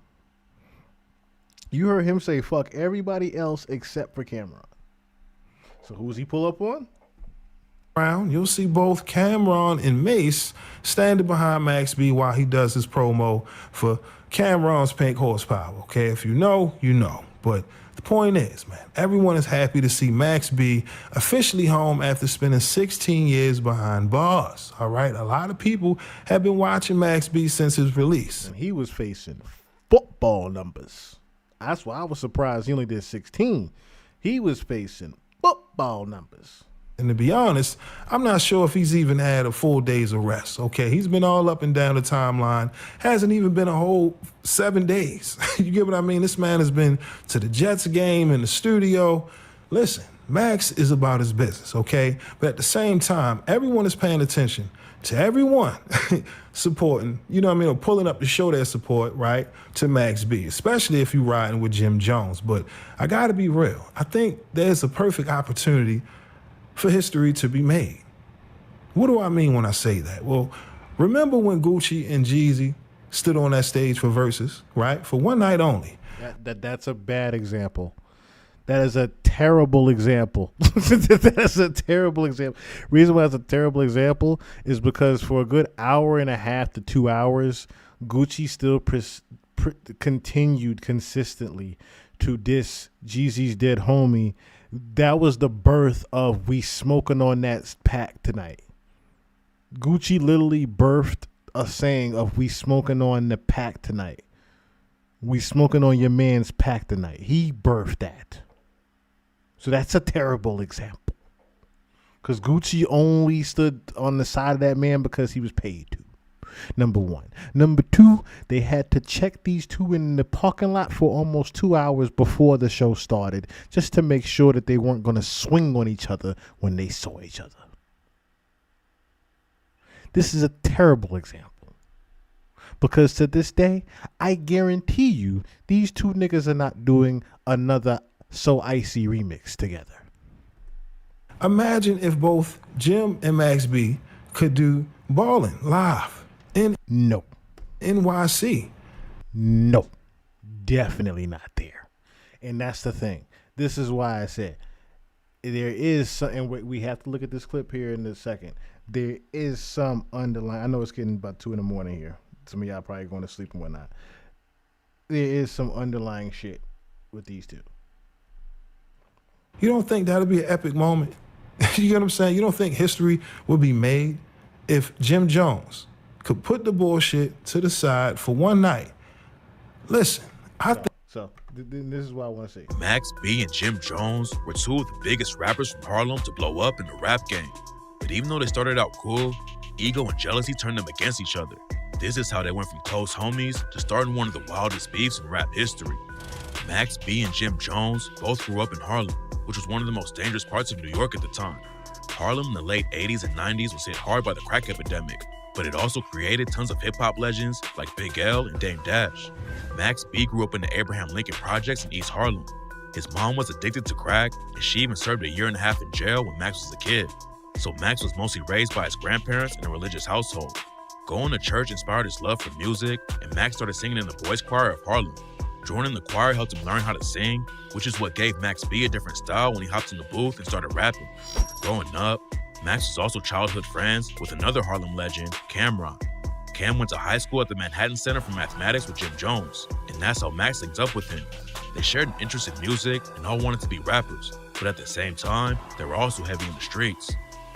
You heard him say fuck everybody else except for Cameron. So who's he pull up on? You'll see both Cameron and Mace standing behind Max B while he does his promo for Cameron's Pink Horsepower. Okay, if you know, you know. But the point is, man, everyone is happy to see Max B officially home after spending 16 years behind bars. All right, a lot of people have been watching Max B since his release. And he was facing football numbers. That's why I was surprised he only did 16. He was facing football numbers. And to be honest, I'm not sure if he's even had a full day's of rest, okay? He's been all up and down the timeline. Hasn't even been a whole 7 days. You get what I mean? This man has been to the Jets game, in the studio. Listen, Max is about his business, okay? But at the same time, everyone is paying attention to everyone supporting, you know what I mean, or pulling up to show their support, right, to Max B, especially if you're riding with Jim Jones. But I got to be real. I think there's a perfect opportunity for history to be made. What do I mean when I say that? Well, remember when Gucci and Jeezy stood on that stage for Versus, right? For one night only. That's a bad example. That is a terrible example. That is a terrible example. Reason why it's a terrible example is because for a good hour and a half to 2 hours, Gucci still continued consistently to diss Jeezy's dead homie. That was the birth of we smoking on that pack tonight. Gucci literally birthed a saying of we smoking on the pack tonight. We smoking on your man's pack tonight. He birthed that. So that's a terrible example. Because Gucci only stood on the side of that man because he was paid to. Number one. Number two, they had to check these two in the parking lot for almost 2 hours before the show started, just to make sure that they weren't going to swing on each other when they saw each other. This is a terrible example. Because to this day, I guarantee you, these two niggas are not doing another So Icy remix together. Imagine if both Jim and Max B could do Ballin' live in NYC. No, definitely not there. And that's the thing. This is why I said there is some, and we have to look at this clip here in a second. There is some underlying, I know it's getting about 2 a.m. here. Some of y'all probably going to sleep and whatnot. There is some underlying shit with these two. You don't think that'll be an epic moment? You get what I'm saying? You don't think history would be made if Jim Jones could put the bullshit to the side for one night? Listen, this is what I want to say. Max B and Jim Jones were two of the biggest rappers from Harlem to blow up in the rap game. But even though they started out cool, ego and jealousy turned them against each other. This is how they went from close homies to starting one of the wildest beefs in rap history. Max B and Jim Jones both grew up in Harlem, which was one of the most dangerous parts of New York at the time. Harlem in the late 80s and 90s was hit hard by the crack epidemic, but it also created tons of hip-hop legends like Big L and Dame Dash. Max B grew up in the Abraham Lincoln Projects in East Harlem. His mom was addicted to crack, and she even served 1.5 years in jail when Max was a kid. So Max was mostly raised by his grandparents in a religious household. Going to church inspired his love for music, and Max started singing in the boys' choir of Harlem. Joining the choir helped him learn how to sing, which is what gave Max B a different style when he hopped in the booth and started rapping. Growing up, Max was also childhood friends with another Harlem legend, Cameron. Cam went to high school at the Manhattan Center for Mathematics with Jim Jones, and that's how Max linked up with him. They shared an interest in music and all wanted to be rappers, but at the same time, they were also heavy in the streets.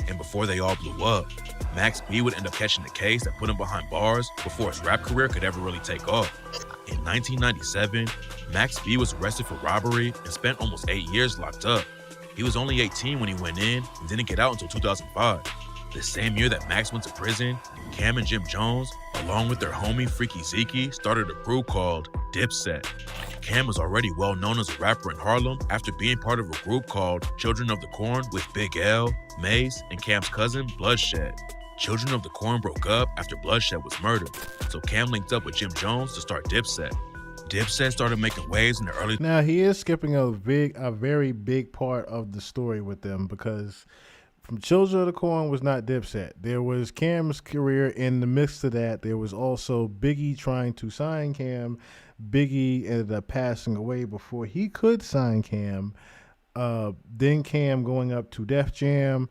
And before they all blew up, Max B would end up catching the case that put him behind bars before his rap career could ever really take off. In 1997, Max B was arrested for robbery and spent almost 8 years locked up. He was only 18 when he went in and didn't get out until 2005. The same year that Max went to prison, Cam and Jim Jones, along with their homie Freaky Zeke, started a crew called Dipset. Cam was already well known as a rapper in Harlem after being part of a group called Children of the Corn with Big L, Mace, and Cam's cousin Bloodshed. Children of the Corn broke up after Bloodshed was murdered, so Cam linked up with Jim Jones to start Dipset. Dipset started making waves in the early... Now, he is skipping a very big part of the story with them, because from Children of the Corn was not Dipset. There was Cam's career in the midst of that. There was also Biggie trying to sign Cam. Biggie ended up passing away before he could sign Cam. Then Cam going up to Def Jam.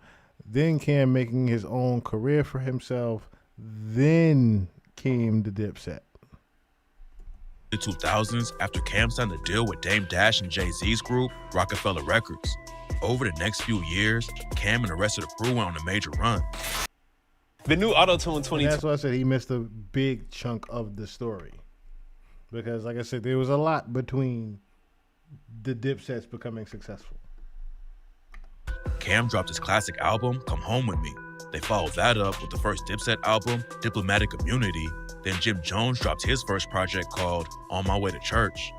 Then Cam making his own career for himself. Then came the Dipset. The 2000s after Cam signed a deal with Dame Dash and Jay-Z's group, Rockefeller Records. Over the next few years, Cam and the rest of the crew went on a major run. The new Auto-Tune 2020. That's why I said he missed a big chunk of the story. Because, like I said, there was a lot between the Dipsets becoming successful. Cam dropped his classic album, Come Home With Me. They followed that up with the first Dipset album, Diplomatic Immunity. Then Jim Jones dropped his first project called On My Way to Church.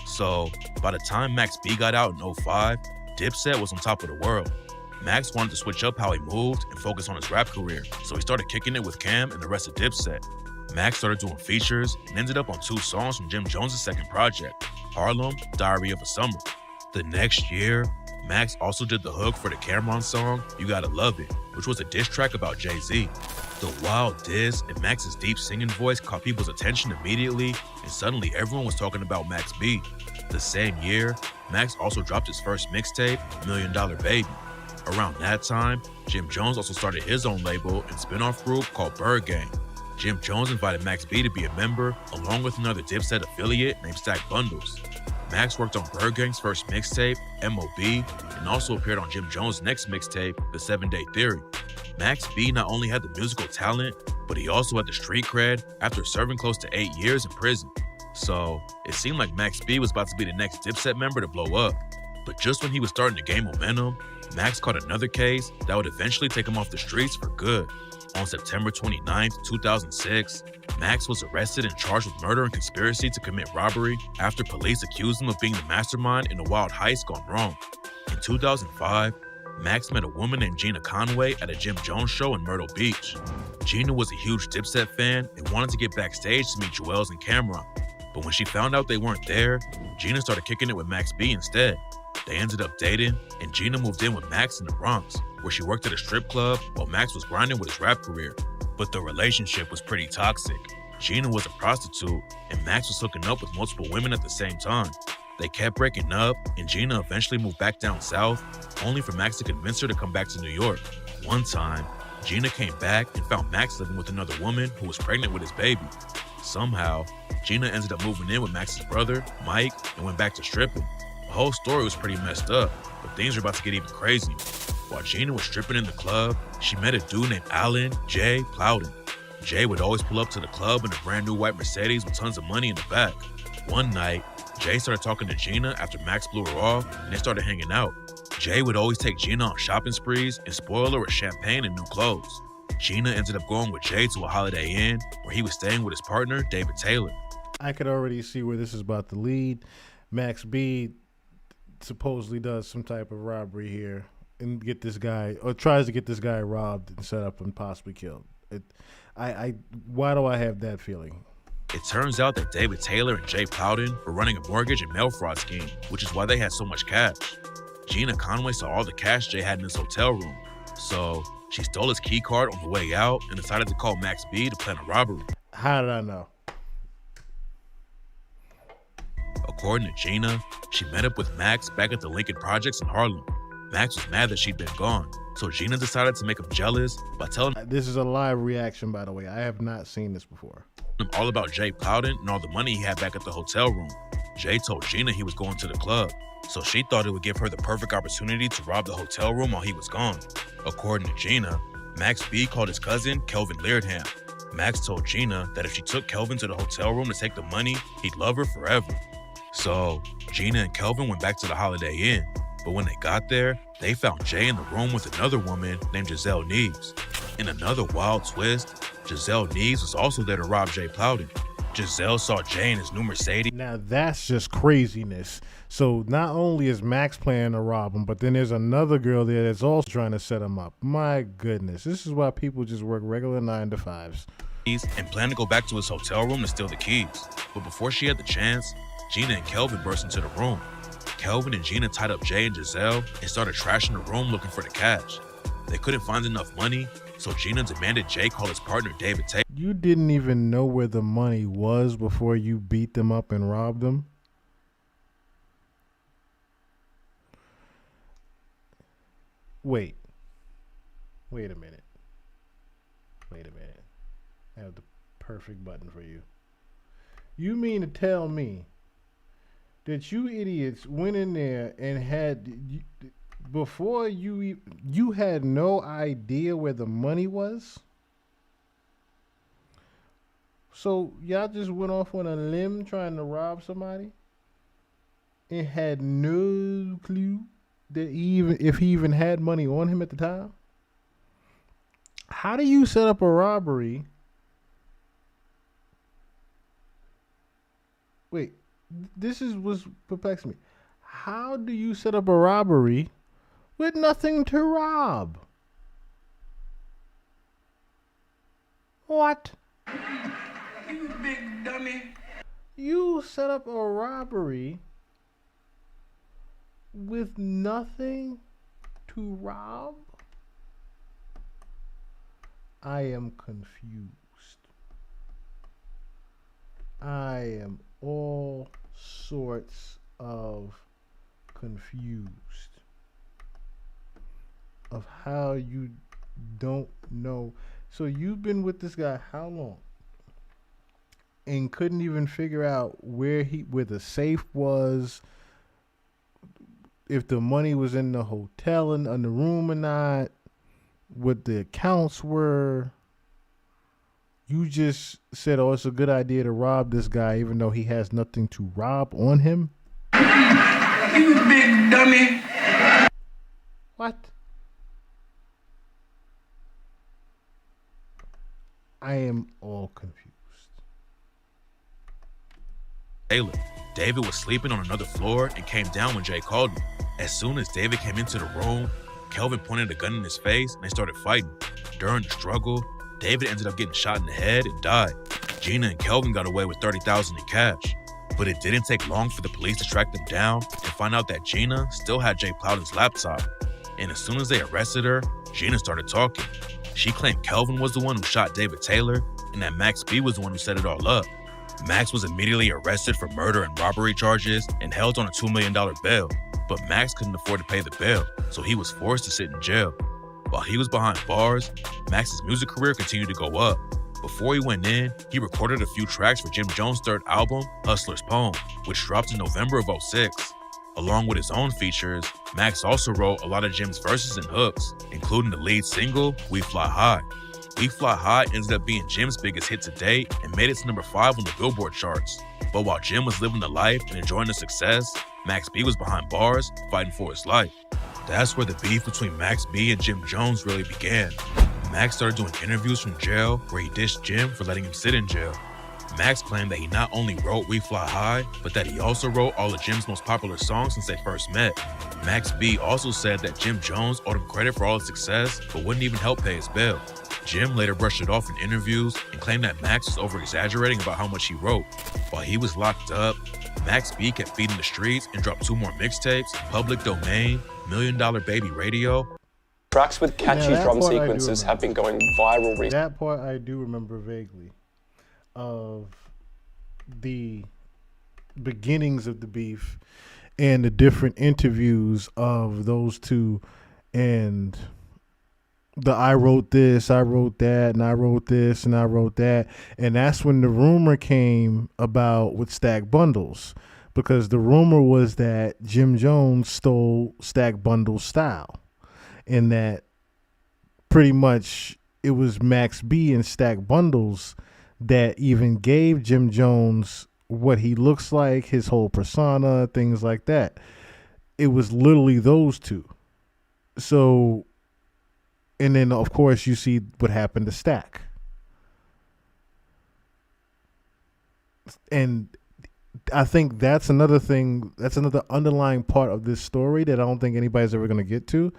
So, by the time Max B got out in 2005, Dipset was on top of the world. Max wanted to switch up how he moved and focus on his rap career, so he started kicking it with Cam and the rest of Dipset. Max started doing features and ended up on 2 songs from Jim Jones' second project, Harlem, Diary of a Summer. The next year, Max also did the hook for the Cameron song, You Gotta Love It, which was a diss track about Jay-Z. The wild diss and Max's deep singing voice caught people's attention immediately, and suddenly everyone was talking about Max B. The same year, Max also dropped his first mixtape, $1 Million Baby. Around that time, Jim Jones also started his own label and spin-off group called Bird Gang. Jim Jones invited Max B to be a member, along with another Dipset affiliate named Stack Bundles. Max worked on Bird Gang's first mixtape, M.O.B., and also appeared on Jim Jones' next mixtape, The 7 Day Theory. Max B not only had the musical talent, but he also had the street cred after serving close to 8 years in prison. So it seemed like Max B was about to be the next Dipset member to blow up. But just when he was starting to gain momentum, Max caught another case that would eventually take him off the streets for good. On September 29, 2006, Max was arrested and charged with murder and conspiracy to commit robbery after police accused him of being the mastermind in a wild heist gone wrong. In 2005, Max met a woman named Gina Conway at a Jim Jones show in Myrtle Beach. Gina was a huge Dipset fan and wanted to get backstage to meet Juelz and Cameron. But when she found out they weren't there, Gina started kicking it with Max B instead. They ended up dating, and Gina moved in with Max in the Bronx, where she worked at a strip club while Max was grinding with his rap career. But the relationship was pretty toxic. Gina was a prostitute, and Max was hooking up with multiple women at the same time. They kept breaking up, and Gina eventually moved back down south, only for Max to convince her to come back to New York. One time, Gina came back and found Max living with another woman who was pregnant with his baby. Somehow, Gina ended up moving in with Max's brother, Mike, and went back to stripping. The whole story was pretty messed up, but things were about to get even crazier. While Gina was stripping in the club, she met a dude named Alan J. Plowden. Jay would always pull up to the club in a brand new white Mercedes with tons of money in the back. One night, Jay started talking to Gina after Max blew her off, and they started hanging out. Jay would always take Gina on shopping sprees and spoil her with champagne and new clothes. Gina ended up going with Jay to a Holiday Inn, where he was staying with his partner, David Taylor. I could already see where this is about to lead. Max B supposedly does some type of robbery here and get this guy, or tries to get this guy robbed and set up and possibly killed. Why do I have that feeling? It turns out that David Taylor and Jay Plowden were running a mortgage and mail fraud scheme, which is why they had so much cash. Gina Conway saw all the cash Jay had in his hotel room, so she stole his key card on the way out and decided to call Max B to plan a robbery. How did I know? According to Gina, she met up with Max back at the Lincoln Projects in Harlem. Max was mad that she'd been gone, so Gina decided to make him jealous by telling him This is a live reaction, by the way. I have not seen this before. all about Jay Plowden and all the money he had back at the hotel room. Jay told Gina he was going to the club, so she thought it would give her the perfect opportunity to rob the hotel room while he was gone. According to Gina, Max B called his cousin, Kelvin Leardham. Max told Gina that if she took Kelvin to the hotel room to take the money, he'd love her forever. So Gina and Kelvin went back to the Holiday Inn, but when they got there, they found Jay in the room with another woman named Giselle Neves. In another wild twist, Giselle Neves was also there to rob Jay Plowden. Giselle saw Jay in his new Mercedes. Now that's just craziness. So not only is Max planning to rob him, but then there's another girl there that's also trying to set him up. My goodness, this is why people just work regular 9-to-5s. And planned to go back to his hotel room to steal the keys. But before she had the chance, Gina and Kelvin burst into the room. Kelvin and Gina tied up Jay and Giselle and started trashing the room looking for the cash. They couldn't find enough money, so Gina demanded Jay call his partner David Taylor. You didn't even know where the money was before you beat them up and robbed them? Wait a minute. I have the perfect button for you. You mean to tell me that you idiots went in there and had, before you had no idea where the money was? So y'all just went off on a limb trying to rob somebody and had no clue that if he even had money on him at the time? How do you set up a robbery? Wait, this was perplexing me. How do you set up a robbery with nothing to rob? What? You big dummy. You set up a robbery with nothing to rob? I am confused. I am all sorts of confused of how you don't know. So you've been with this guy how long? And couldn't even figure out where the safe was, if the money was in the hotel in the room or not, what the accounts were. You just said, "Oh, it's a good idea to rob this guy, even though he has nothing to rob on him." You big dummy. What? I am all confused. Taylor. David was sleeping on another floor and came down when Jay called him. As soon as David came into the room, Kelvin pointed a gun in his face and they started fighting. During the struggle, David ended up getting shot in the head and died. Gina and Kelvin got away with $30,000 in cash. But it didn't take long for the police to track them down and find out that Gina still had Jay Plowden's laptop. And as soon as they arrested her, Gina started talking. She claimed Kelvin was the one who shot David Taylor and that Max B was the one who set it all up. Max was immediately arrested for murder and robbery charges and held on a $2 million bail. But Max couldn't afford to pay the bail, so he was forced to sit in jail. While he was behind bars, Max's music career continued to go up. Before he went in, he recorded a few tracks for Jim Jones' third album, Hustler's Poem, which dropped in November of '06. Along with his own features, Max also wrote a lot of Jim's verses and hooks, including the lead single, We Fly High. We Fly High ended up being Jim's biggest hit to date and made it to number 5 on the Billboard charts. But while Jim was living the life and enjoying the success, Max B was behind bars, fighting for his life. That's where the beef between Max B and Jim Jones really began. Max started doing interviews from jail where he dished Jim for letting him sit in jail. Max claimed that he not only wrote We Fly High, but that he also wrote all of Jim's most popular songs since they first met. Max B also said that Jim Jones owed him credit for all his success, but wouldn't even help pay his bail. Jim later brushed it off in interviews and claimed that Max was over-exaggerating about how much he wrote. While he was locked up, Max B kept feeding the streets and dropped 2 more mixtapes, Public Domain, $1 Million Baby Radio. Tracks with catchy drum sequences have been going viral recently. That part I do remember vaguely of the beginnings of the beef and the different interviews of those two and the I wrote this, I wrote that, and I wrote this, and I wrote that. And that's when the rumor came about with Stack Bundles, because the rumor was that Jim Jones stole Stack Bundles' style, and that pretty much it was Max B and Stack Bundles that even gave Jim Jones what he looks like, his whole persona, things like that. It was literally those two. So, and then of course you see what happened to Stack. And I think that's another thing, that's another underlying part of this story that I don't think anybody's ever going to get to,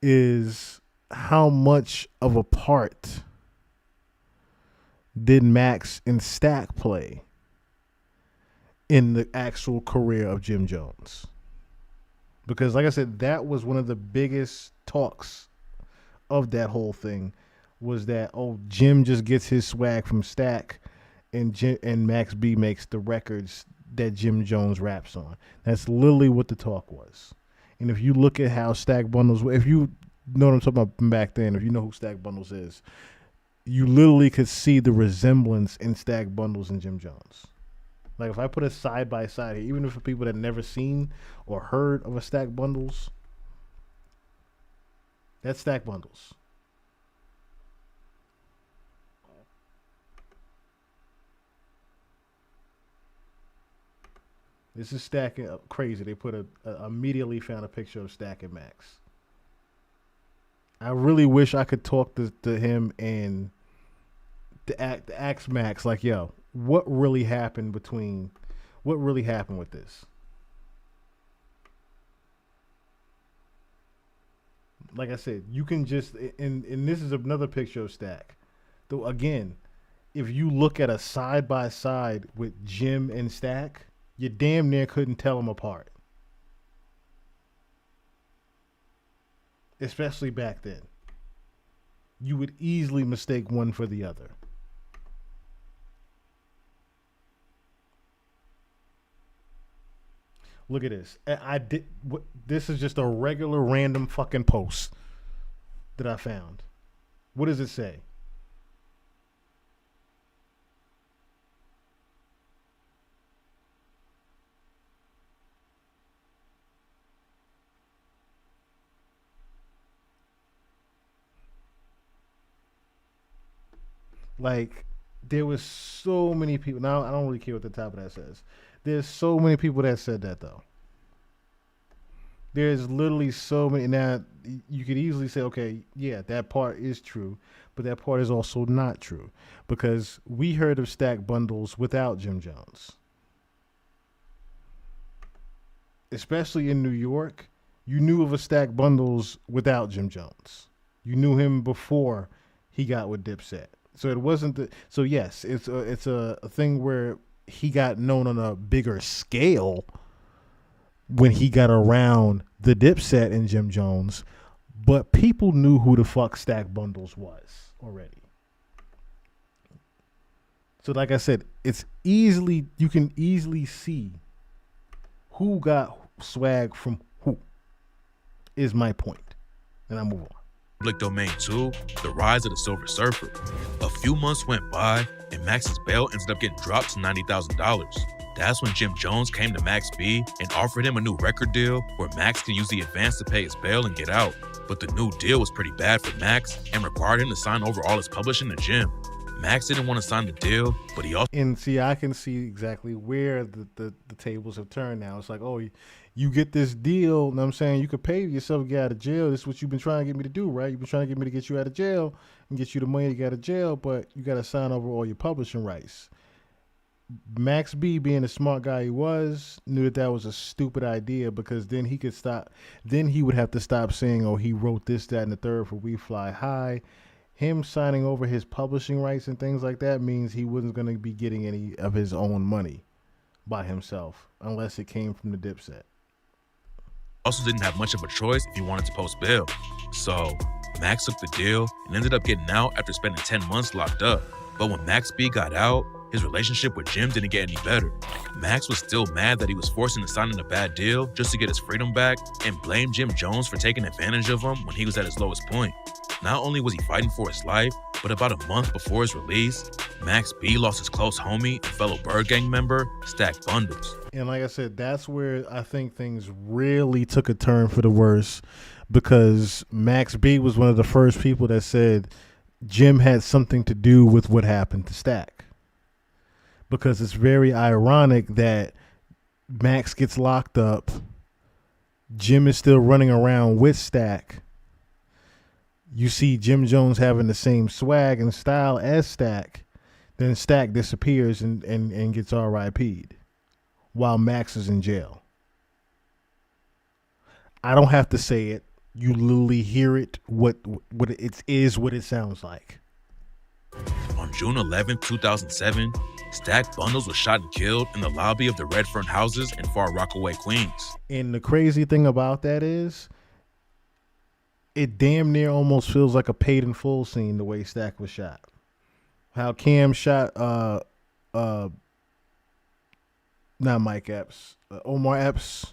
is how much of a part did Max and Stack play in the actual career of Jim Jones? Because like I said, that was one of the biggest talks of that whole thing, was that, oh, Jim just gets his swag from Stack and Max B makes the records that Jim Jones raps on. That's literally what the talk was. And if you look at how Stack Bundles, if you know what I'm talking about from back then, if you know who Stack Bundles is, you literally could see the resemblance in Stack Bundles and Jim Jones. Like if I put it side by side here, even for people that never seen or heard of a Stack Bundles, that's Stack Bundles. This is Stack crazy. They put immediately found a picture of Stack and Max. I really wish I could talk to him and to ask Max, like, yo, what really happened with this? Like I said, you can just, and this is another picture of Stack. Though again, if you look at a side by side with Jim and Stack, you damn near couldn't tell them apart. Especially back then. You would easily mistake one for the other. Look at this. This is just a regular random fucking post that I found. What does it say? Like, there was so many people. Now I don't really care what the top of that says. There's so many people that said that though. There's literally so many. Now you could easily say, okay, yeah, that part is true, but that part is also not true because we heard of stack bundles without Jim Jones, especially in New York. You knew of a stack bundles without Jim Jones. You knew him before he got with Dipset. So it wasn't the. So yes, it's a thing where he got known on a bigger scale when he got around the Dipset and Jim Jones, but people knew who the fuck Stack Bundles was already. So like I said, you can easily see who got swag from who, is my point. And I move on. Public domain 2, the rise of the Silver Surfer. A few months went by, and Max's bail ended up getting dropped to $90,000. That's when Jim Jones came to Max B and offered him a new record deal where Max could use the advance to pay his bail and get out. But the new deal was pretty bad for Max and required him to sign over all his publishing to Jim. Max didn't want to sign the deal, but he also... And see, I can see exactly where the tables have turned now. It's like, oh, you get this deal, and I'm saying you could pay yourself to get out of jail. This is what you've been trying to get me to do, right? You've been trying to get me to get you out of jail and get you the money to get out of jail, but you got to sign over all your publishing rights. Max B, being the smart guy he was, knew that was a stupid idea because then he could stop. Then he would have to stop saying, oh, he wrote this, that, and the third for We Fly High. Him signing over his publishing rights and things like that means he wasn't going to be getting any of his own money by himself unless it came from the Dipset. Also didn't have much of a choice if he wanted to post bail. So Max took the deal and ended up getting out after spending 10 months locked up. But when Max B got out, his relationship with Jim didn't get any better. Max was still mad that he was forced into signing a bad deal just to get his freedom back and blamed Jim Jones for taking advantage of him when he was at his lowest point. Not only was he fighting for his life, but about a month before his release, Max B lost his close homie and fellow Bird Gang member, Stack Bundles. And like I said, that's where I think things really took a turn for the worse because Max B was one of the first people that said Jim had something to do with what happened to Stack. Because it's very ironic that Max gets locked up, Jim is still running around with Stack. You see Jim Jones having the same swag and style as Stack, then Stack disappears and gets RIP'd while Max is in jail. I don't have to say it. You literally hear it, what it is, what it sounds like. On June 11, 2007, Stack Bundles was shot and killed in the lobby of the Redfern houses in Far Rockaway, Queens. And the crazy thing about that is, it damn near almost feels like a paid in full scene the way Stack was shot. How Cam shot not Mike Epps, Omar Epps.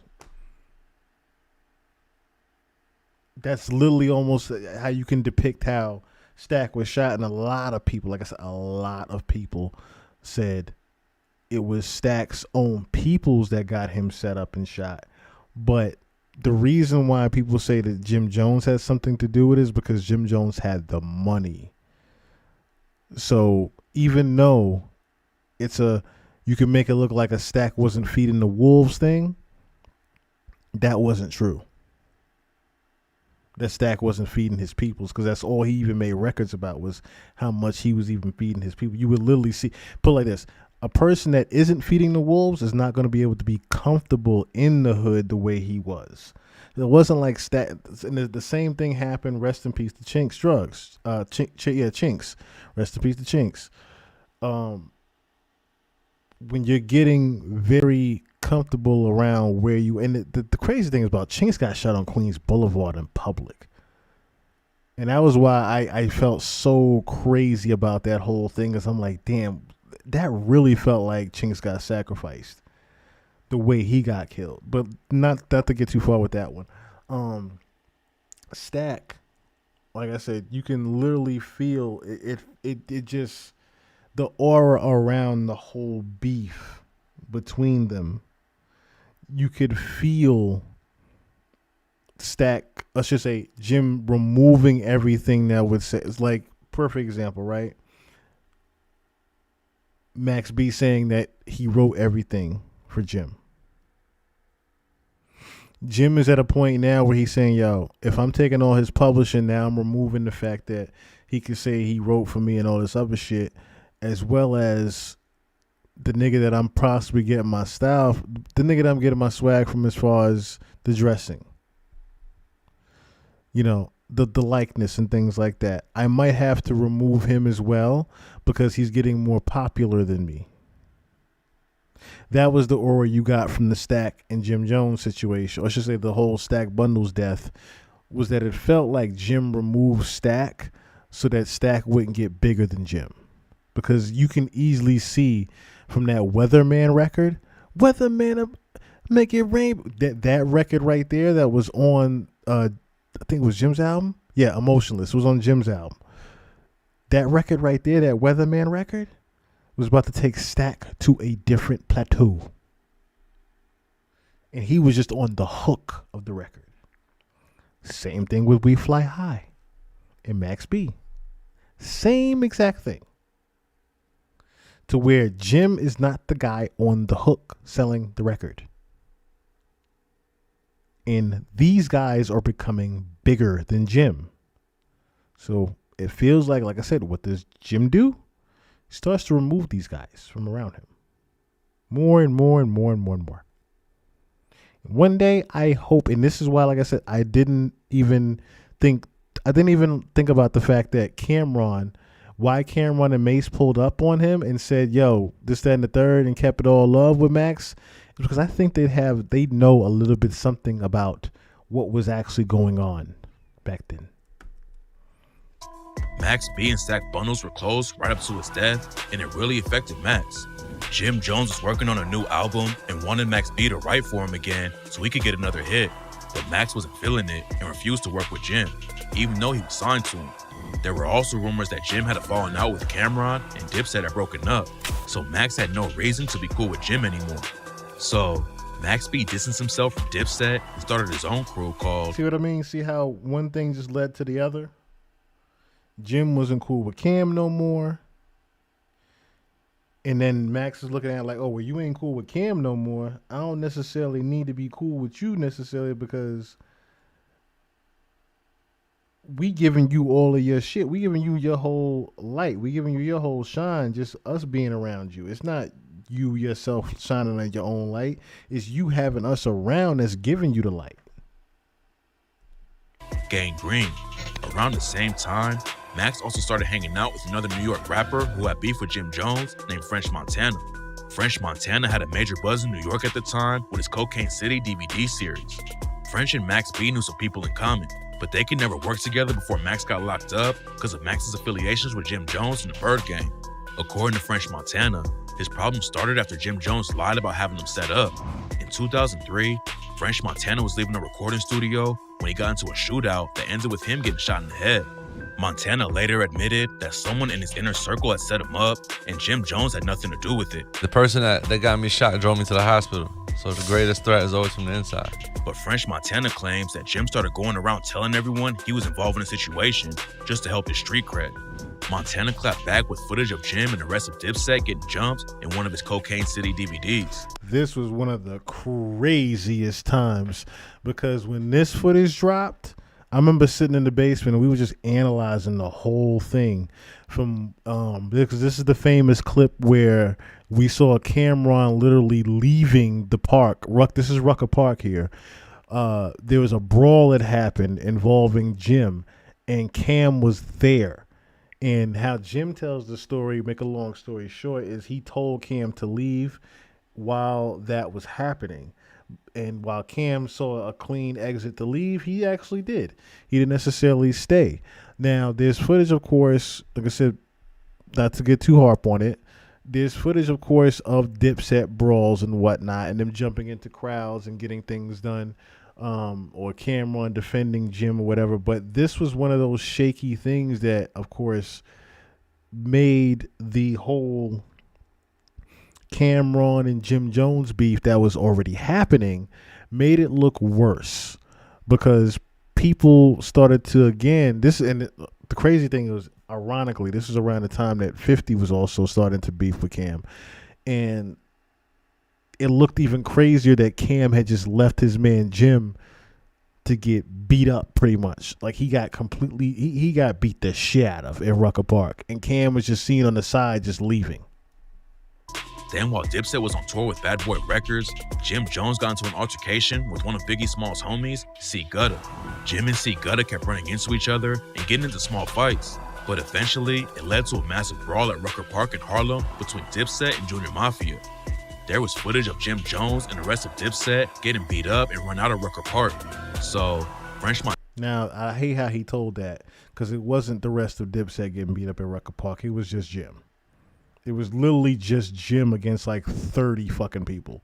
That's literally almost how you can depict how Stack was shot, and a lot of people, like I said, a lot of people said it was Stack's own peoples that got him set up and shot. But the reason why people say that Jim Jones has something to do with it is because Jim Jones had the money. So even though you can make it look like a Stack wasn't feeding the wolves thing, that wasn't true. That Stack wasn't feeding his peoples, because that's all he even made records about was how much he was even feeding his people. You would literally see, put it like this, a person that isn't feeding the wolves is not going to be able to be comfortable in the hood the way he was. It wasn't like Stack, and the same thing happened, rest in peace to Chinks Drugs. Chinks. Rest in peace to Chinks. When you're getting very comfortable around where you, and the crazy thing is about Chinks got shot on Queens Boulevard in public. And that was why I felt so crazy about that whole thing, because I'm like, damn, that really felt like Chinks got sacrificed the way he got killed. But not to get too far with that one. Stack, like I said, you can literally feel it just, the aura around the whole beef between them. You could feel Stack, let's just say Jim removing everything that would say, it's like, perfect example, right? Max B saying that he wrote everything for Jim. Jim is at a point now where he's saying, yo, if I'm taking all his publishing now, I'm removing the fact that he could say he wrote for me and all this other shit, as well as the nigga that I'm possibly getting my style, the nigga that I'm getting my swag from as far as the dressing. You know, the likeness and things like that. I might have to remove him as well because he's getting more popular than me. That was the aura you got from the Stack and Jim Jones situation, or I should say the whole Stack Bundles death, was that it felt like Jim removed Stack so that Stack wouldn't get bigger than Jim. Because you can easily see from that Weatherman record, Weatherman make it rain, that record right there that was on, I think it was Jim's album. Yeah, Emotionless was on Jim's album. That record right there, that Weatherman record, was about to take Stack to a different plateau. And he was just on the hook of the record. Same thing with We Fly High and Max B. Same exact thing. To where Jim is not the guy on the hook selling the record. And these guys are becoming bigger than Jim. So it feels like I said, what does Jim do? He starts to remove these guys from around him. More and more and more and more and more. One day I hope, and this is why, like I said, I didn't even think about the fact that why Cameron and Mace pulled up on him and said, yo, this, that, and the third, and kept it all love with Max, is because I think they know a little bit something about what was actually going on back then. Max B and Stack Bundles were close right up to his death, and it really affected Max. Jim Jones was working on a new album and wanted Max B to write for him again so he could get another hit. But Max wasn't feeling it and refused to work with Jim, even though he was signed to him. There were also rumors that Jim had a falling out with Cameron and Dipset had broken up, so Max had no reason to be cool with Jim anymore. So Max B distanced himself from Dipset and started his own crew called... See what I mean? See how one thing just led to the other? Jim wasn't cool with Cam no more. And then Max is looking at it like, oh, well, you ain't cool with Cam no more. I don't necessarily need to be cool with you necessarily because we giving you all of your shit. We giving you your whole light. We giving you your whole shine, just us being around you. It's not you yourself shining on your own light. It's you having us around that's giving you the light. Gang Green. Around the same time, Max also started hanging out with another New York rapper who had beef with Jim Jones named French Montana. French Montana had a major buzz in New York at the time with his Cocaine City DVD series. French and Max B knew some people in common, but they could never work together before Max got locked up because of Max's affiliations with Jim Jones and the Bird Gang. According to French Montana, his problem started after Jim Jones lied about having him set up. In 2003, French Montana was leaving a recording studio when he got into a shootout that ended with him getting shot in the head. Montana later admitted that someone in his inner circle had set him up and Jim Jones had nothing to do with it. The person that got me shot drove me to the hospital. So the greatest threat is always from the inside. But French Montana claims that Jim started going around telling everyone he was involved in a situation just to help his street cred. Montana clapped back with footage of Jim and the rest of Dipset getting jumped in one of his Cocaine City DVDs. This was one of the craziest times because when this footage dropped, I remember sitting in the basement and we were just analyzing the whole thing from because this is the famous clip where we saw Cameron literally leaving the park. This is Rucker Park here. There was a brawl that happened involving Jim and Cam was there. And how Jim tells the story, make a long story short, is he told Cam to leave while that was happening. And while Cam saw a clean exit to leave, he actually did. He didn't necessarily stay. Now, there's footage, of course, like I said, not to get too harp on it, there's footage, of course, of Dipset brawls and whatnot, and them jumping into crowds and getting things done, or Cameron defending Jim or whatever. But this was one of those shaky things that, of course, made the whole Cameron and Jim Jones beef that was already happening, made it look worse because people started to, again, the crazy thing was ironically, this is around the time that 50 was also starting to beef with Cam. And it looked even crazier that Cam had just left his man Jim to get beat up pretty much. Like he got completely, he got beat the shit out of in Rucker Park. And Cam was just seen on the side just leaving. Then while Dipset was on tour with Bad Boy Records, Jim Jones got into an altercation with one of Biggie Small's homies, C. Gutta. Jim and C. Gutta kept running into each other and getting into small fights. But eventually, it led to a massive brawl at Rucker Park in Harlem between Dipset and Junior Mafia. There was footage of Jim Jones and the rest of Dipset getting beat up and run out of Rucker Park. So, French Montana. Now, I hate how he told that, because it wasn't the rest of Dipset getting beat up at Rucker Park. It was just Jim. It was literally just Jim against like 30 fucking people.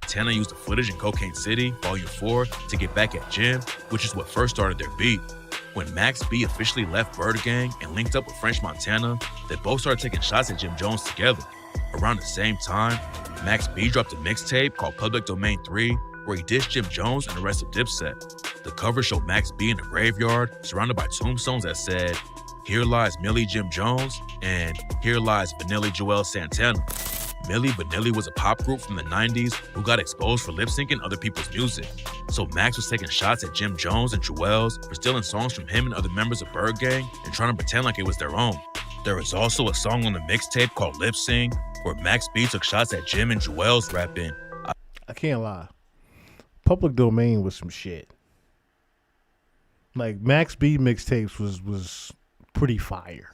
Montana used the footage in Cocaine City, Volume 4, to get back at Jim, which is what first started their beef. When Max B officially left Bird Gang and linked up with French Montana, they both started taking shots at Jim Jones together. Around the same time, Max B dropped a mixtape called Public Domain 3, where he dissed Jim Jones and the rest of Dipset. The cover showed Max B in a graveyard surrounded by tombstones that said, "Here lies Millie Jim Jones," and "Here lies Vanilli Joel Santana." Millie Vanilli was a pop group from the 90s who got exposed for lip-syncing other people's music. So Max was taking shots at Jim Jones and Joel's for stealing songs from him and other members of Bird Gang and trying to pretend like it was their own. There was also a song on the mixtape called Lip Sing, where Max B took shots at Jim and Joel's rapping. I can't lie. Public Domain was some shit. Like, Max B mixtapes was pretty fire.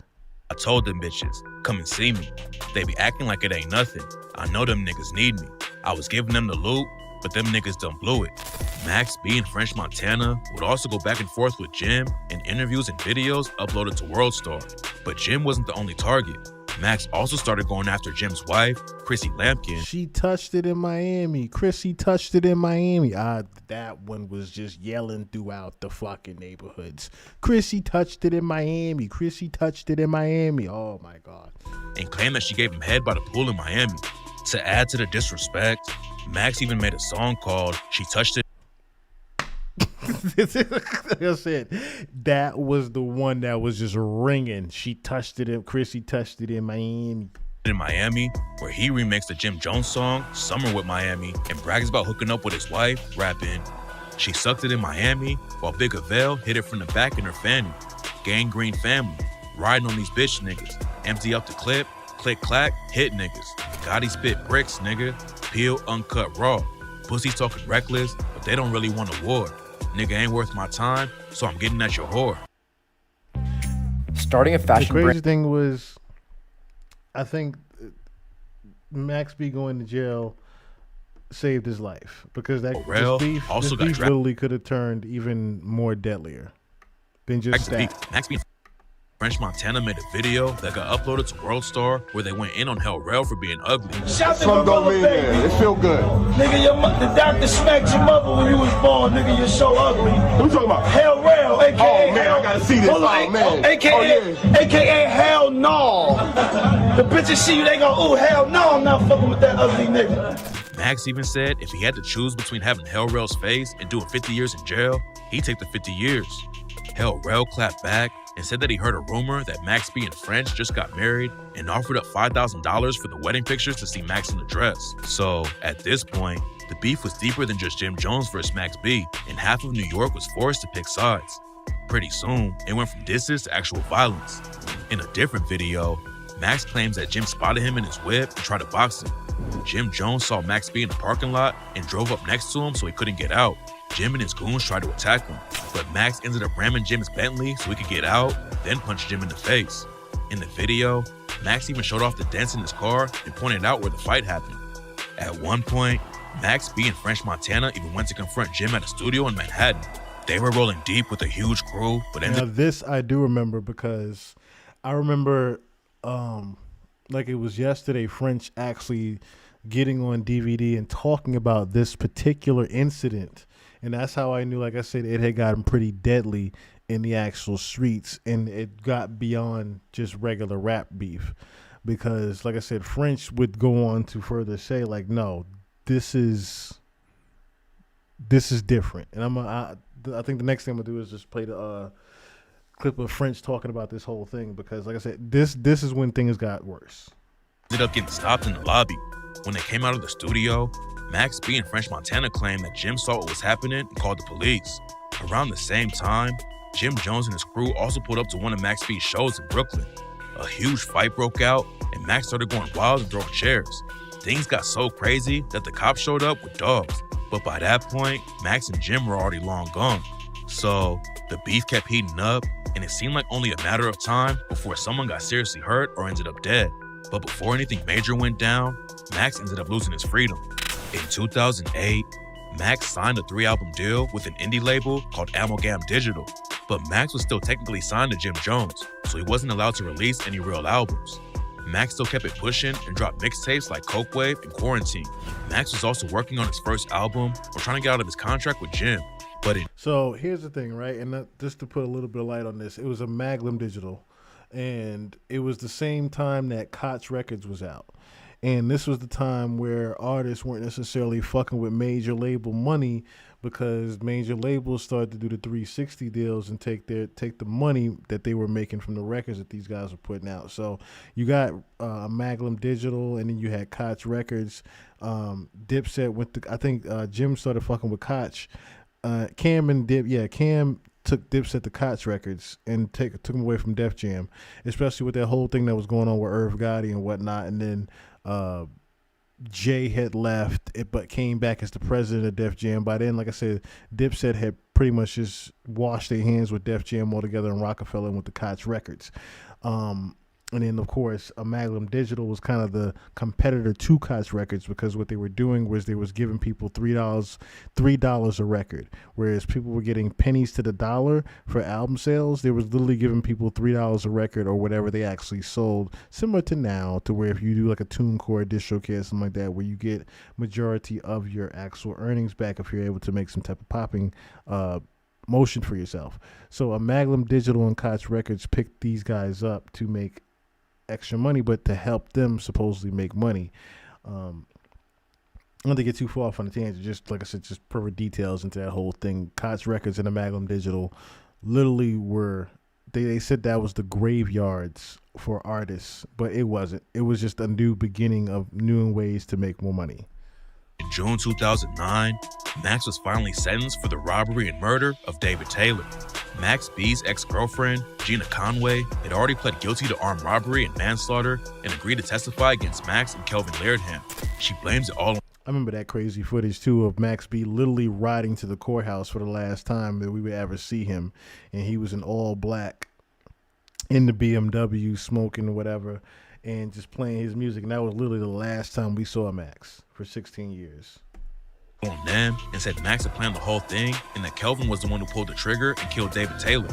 I told them bitches, come and see me. They be acting like it ain't nothing. I know them niggas need me. I was giving them the loot, but them niggas done blew it. Max B and French Montana would also go back and forth with Jim in interviews and videos uploaded to WorldStar. But Jim wasn't the only target. Max also started going after Jim's wife, Chrissy Lampkin. She touched it in Miami. Chrissy touched it in Miami. That one was just yelling throughout the fucking neighborhoods. Chrissy touched it in Miami. Chrissy touched it in Miami. Oh my God. And claimed that she gave him head by the pool in Miami. To add to the disrespect, Max even made a song called She Touched It. Like I said, that was the one that was just ringing. She touched it in, Chrissy touched it in Miami. In Miami, where he remixed the Jim Jones song, Summer with Miami, and brags about hooking up with his wife, rapping, "She sucked it in Miami, while Big Avell hit it from the back in her fanny. Gangrene family, riding on these bitch niggas. Empty up the clip, click clack, hit niggas. Gotti spit bricks, nigga. Peel uncut raw. Pussies talking reckless, but they don't really want a war. Nigga ain't worth my time, so I'm getting at your whore." Starting a fashion The crazy thing was, I think Max B going to jail saved his life, because that this beef literally could have turned even more deadlier than just that. Max B and French Montana made a video that got uploaded to WorldStar where they went in on Hell Rel for being ugly. Shout to my mother, baby. It feel good. Nigga, the doctor smacked your mother when you was born, nigga. You're so ugly. Who you talking about? Hell Rel, aka. Oh man, I gotta see this. Hold on, man. AKA Hell No. The bitches see you, they go, ooh, hell no, I'm not fucking with that ugly nigga. Max even said if he had to choose between having Hell Rel's face and doing 50 years in jail, he'd take the 50 years. Hell Rel clapped back and said that he heard a rumor that Max B and French just got married and offered up $5,000 for the wedding pictures to see Max in the dress. So, at this point, the beef was deeper than just Jim Jones versus Max B, and half of New York was forced to pick sides. Pretty soon, it went from disses to actual violence. In a different video, Max claims that Jim spotted him in his whip and tried to box him. Jim Jones saw Max B in the parking lot and drove up next to him so he couldn't get out. Jim and his goons tried to attack him, but Max ended up ramming Jim's Bentley so he could get out, then punched Jim in the face. In the video, Max even showed off the dents in his car and pointed out where the fight happened. At one point, Max B and French Montana even went to confront Jim at a studio in Manhattan. They were rolling deep with a huge crew, but ended Now this I do remember, because I remember like it was yesterday, French actually getting on DVD and talking about this particular incident. And that's how I knew, like I said, it had gotten pretty deadly in the actual streets, and it got beyond just regular rap beef. Because, like I said, French would go on to further say, like, no, this is different. And I think the next thing I'm gonna do is just play the clip of French talking about this whole thing because, like I said, this is when things got worse. Ended up getting stopped in the lobby. When they came out of the studio, Max B and French Montana claimed that Jim saw what was happening and called the police. Around the same time, Jim Jones and his crew also pulled up to one of Max B's shows in Brooklyn. A huge fight broke out, and Max started going wild and throwing chairs. Things got so crazy that the cops showed up with dogs. But by that point, Max and Jim were already long gone. So the beef kept heating up, and it seemed like only a matter of time before someone got seriously hurt or ended up dead. But before anything major went down, Max ended up losing his freedom. In 2008, Max signed a 3-album deal with an indie label called Amalgam Digital. But Max was still technically signed to Jim Jones, so he wasn't allowed to release any real albums. Max still kept it pushing and dropped mixtapes like Coke Wave and Quarantine. Max was also working on his first album or trying to get out of his contract with Jim. So here's the thing, right? And just to put a little bit of light on this, it was a Amalgam Digital, and it was the same time that Koch Records was out. And this was the time where artists weren't necessarily fucking with major label money because major labels started to do the 360 deals and take the money that they were making from the records that these guys were putting out. So you got Amalgam Digital, and then you had Koch Records. Dipset went to, I think Jim started fucking with Koch. Cam took Dipset to Koch Records and took him away from Def Jam, especially with that whole thing that was going on with Irv Gotti and whatnot. And then Jay had left, but came back as the president of Def Jam. By then, like I said, Dipset had pretty much just washed their hands with Def Jam altogether, and Rockefeller and with the Koch Records. And then, of course, Amalgam Digital was kind of the competitor to Koch Records because what they were doing was they was giving people $3 a record, whereas people were getting pennies to the dollar for album sales. They was literally giving people $3 a record or whatever they actually sold, similar to now, to where if you do like a TuneCore, DistroKid, something like that, where you get majority of your actual earnings back if you're able to make some type of popping motion for yourself. So Amalgam Digital and Koch Records picked these guys up to make extra money, but to help them supposedly make money. I don't want to get too far off on the tangent. Just like I said, just further details into that whole thing. Koch Records and Amalgam Digital literally were, they said that was the graveyards for artists, but it wasn't. It was just a new beginning of new ways to make more money. In June 2009, Max was finally sentenced for the robbery and murder of David Taylor. Max B's ex-girlfriend, Gina Conway, had already pled guilty to armed robbery and manslaughter and agreed to testify against Max and Kelvin Laird-Ham. She blames it all on... I remember that crazy footage, too, of Max B literally riding to the courthouse for the last time that we would ever see him. And he was in all black in the BMW, smoking or whatever, and just playing his music. And that was literally the last time we saw Max for 16 years. On them and said Max had planned the whole thing and that Kelvin was the one who pulled the trigger and killed David Taylor.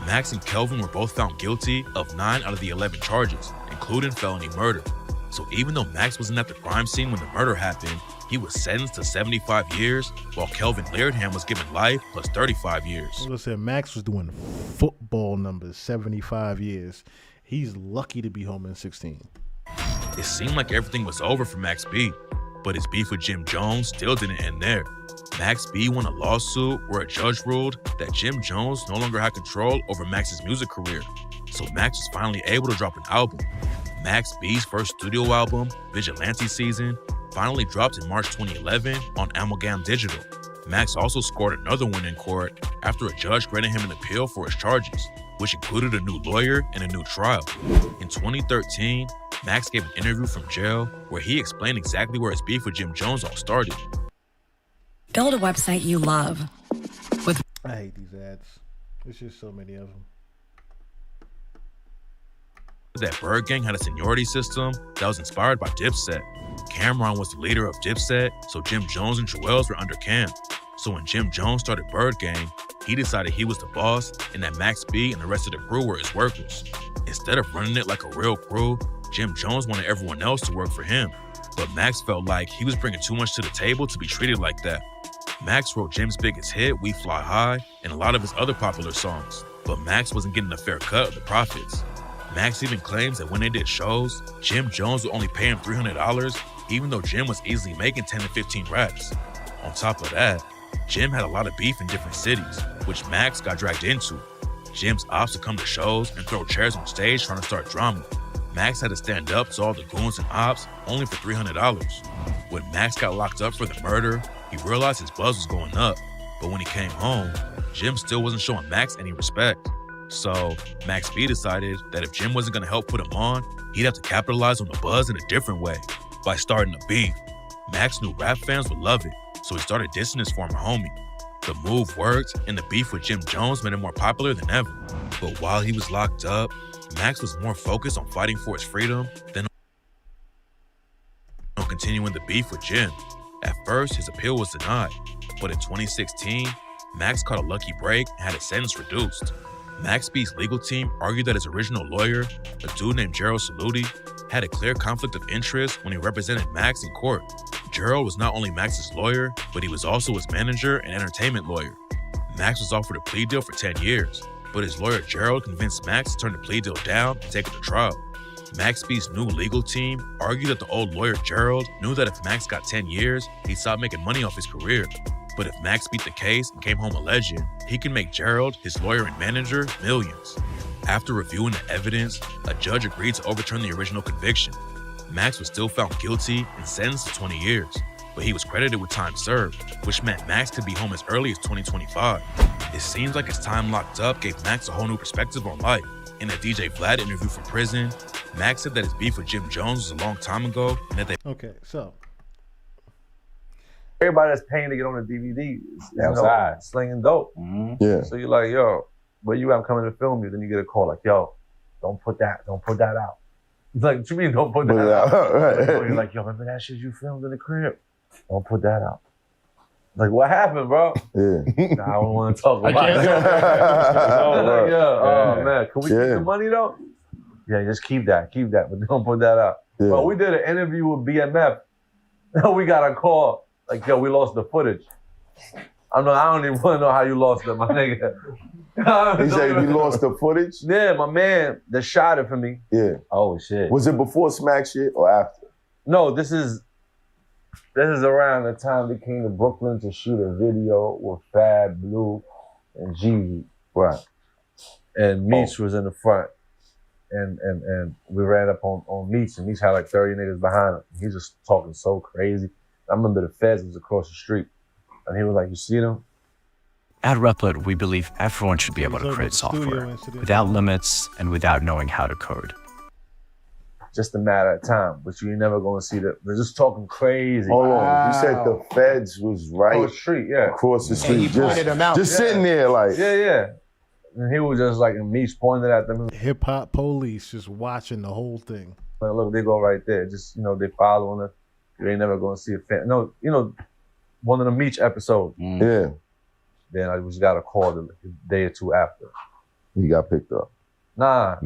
Max and Kelvin were both found guilty of 9 out of the 11 charges, including felony murder. So even though Max wasn't at the crime scene when the murder happened, he was sentenced to 75 years, while Kelvin Laird-Ham was given life plus 35 years. Like I said, Max was doing football numbers, 75 years. He's lucky to be home in 16. It seemed like everything was over for Max B, but his beef with Jim Jones still didn't end there. Max B won a lawsuit where a judge ruled that Jim Jones no longer had control over Max's music career. So Max was finally able to drop an album. Max B's first studio album, Vigilante Season, finally dropped in March 2011 on Amalgam Digital. Max also scored another win in court after a judge granted him an appeal for his charges, which included a new lawyer and a new trial. In 2013, Max gave an interview from jail where he explained exactly where his beef with Jim Jones all started. Build a website you love. I hate these ads. There's just so many of them. That Bird Gang had a seniority system that was inspired by Dipset. Cameron was the leader of Dipset, so Jim Jones and Joel's were under Cam. So when Jim Jones started Bird Gang, he decided he was the boss and that Max B and the rest of the crew were his workers. Instead of running it like a real crew, Jim Jones wanted everyone else to work for him. But Max felt like he was bringing too much to the table to be treated like that. Max wrote Jim's biggest hit, We Fly High, and a lot of his other popular songs. But Max wasn't getting a fair cut of the profits. Max even claims that when they did shows, Jim Jones would only pay him $300, even though Jim was easily making 10 to 15 raps. On top of that, Jim had a lot of beef in different cities, which Max got dragged into. Jim's ops would come to shows and throw chairs on stage trying to start drama. Max had to stand up to all the goons and ops only for $300. When Max got locked up for the murder, he realized his buzz was going up. But when he came home, Jim still wasn't showing Max any respect. So Max B decided that if Jim wasn't gonna help put him on, he'd have to capitalize on the buzz in a different way, by starting a beef. Max knew rap fans would love it, so he started dissing his former homie. The move worked, and the beef with Jim Jones made him more popular than ever. But while he was locked up, Max was more focused on fighting for his freedom than on continuing the beef with Jim. At first, his appeal was denied, but in 2016, Max caught a lucky break and had his sentence reduced. Max B's legal team argued that his original lawyer, a dude named Gerald Saluti, had a clear conflict of interest when he represented Max in court. Gerald was not only Max's lawyer, but he was also his manager and entertainment lawyer. Max was offered a plea deal for 10 years, but his lawyer Gerald convinced Max to turn the plea deal down and take it to trial. Max B's new legal team argued that the old lawyer Gerald knew that if Max got 10 years, he'd stop making money off his career. But if Max beat the case and came home a legend, he can make Gerald, his lawyer and manager, millions. After reviewing the evidence, a judge agreed to overturn the original conviction. Max was still found guilty and sentenced to 20 years, but he was credited with time served, which meant Max could be home as early as 2025. It seems like his time locked up gave Max a whole new perspective on life. In a DJ Vlad interview from prison, Max said that his beef with Jim Jones was a long time ago and that they... Okay, so... Everybody that's paying to get on the DVD is outside slinging dope. Yeah. So you're like, yo, where you at? I'm coming to film you. Then you get a call like, yo, don't put that out. It's like, what you mean don't put that out? Right. You're like, yo, remember that shit you filmed in the crib? Don't put that out. Like, what happened, bro? Yeah. Nah, I don't want to talk about it. Oh man, can we keep the money though? Yeah, just keep that, but don't put that out. Yeah. Bro, we did an interview with BMF. We got a call. Like, yo, we lost the footage. I don't even want to know how you lost it, my nigga. He said you lost the footage? Yeah, my man that shot it for me. Yeah. Oh, shit. Was it before Smack shit or after? No, this is around the time they came to Brooklyn to shoot a video with Fab, Blue, and Jeezy. Right. And Meech was in the front. And we ran up on Meech, and Meech had like 30 niggas behind him. He just talking so crazy. I remember the feds was across the street, and he was like, you see them? At Replit, we believe everyone should be able to create software without limits and without knowing how to code. Just a matter of time, but you're never going to see that. They're just talking crazy. Hold on. You said the feds was right across the street, yeah. Across the street. He pointed them out. Just sitting there like. Yeah. And he was just like, and Meech pointed at them. Hip hop police just watching the whole thing. Like, look, they go right there. Just, they following us. You ain't never gonna see a fan. No, one of the Meech episodes. Yeah. Then I just got a call the day or two after. He got picked up. Nah,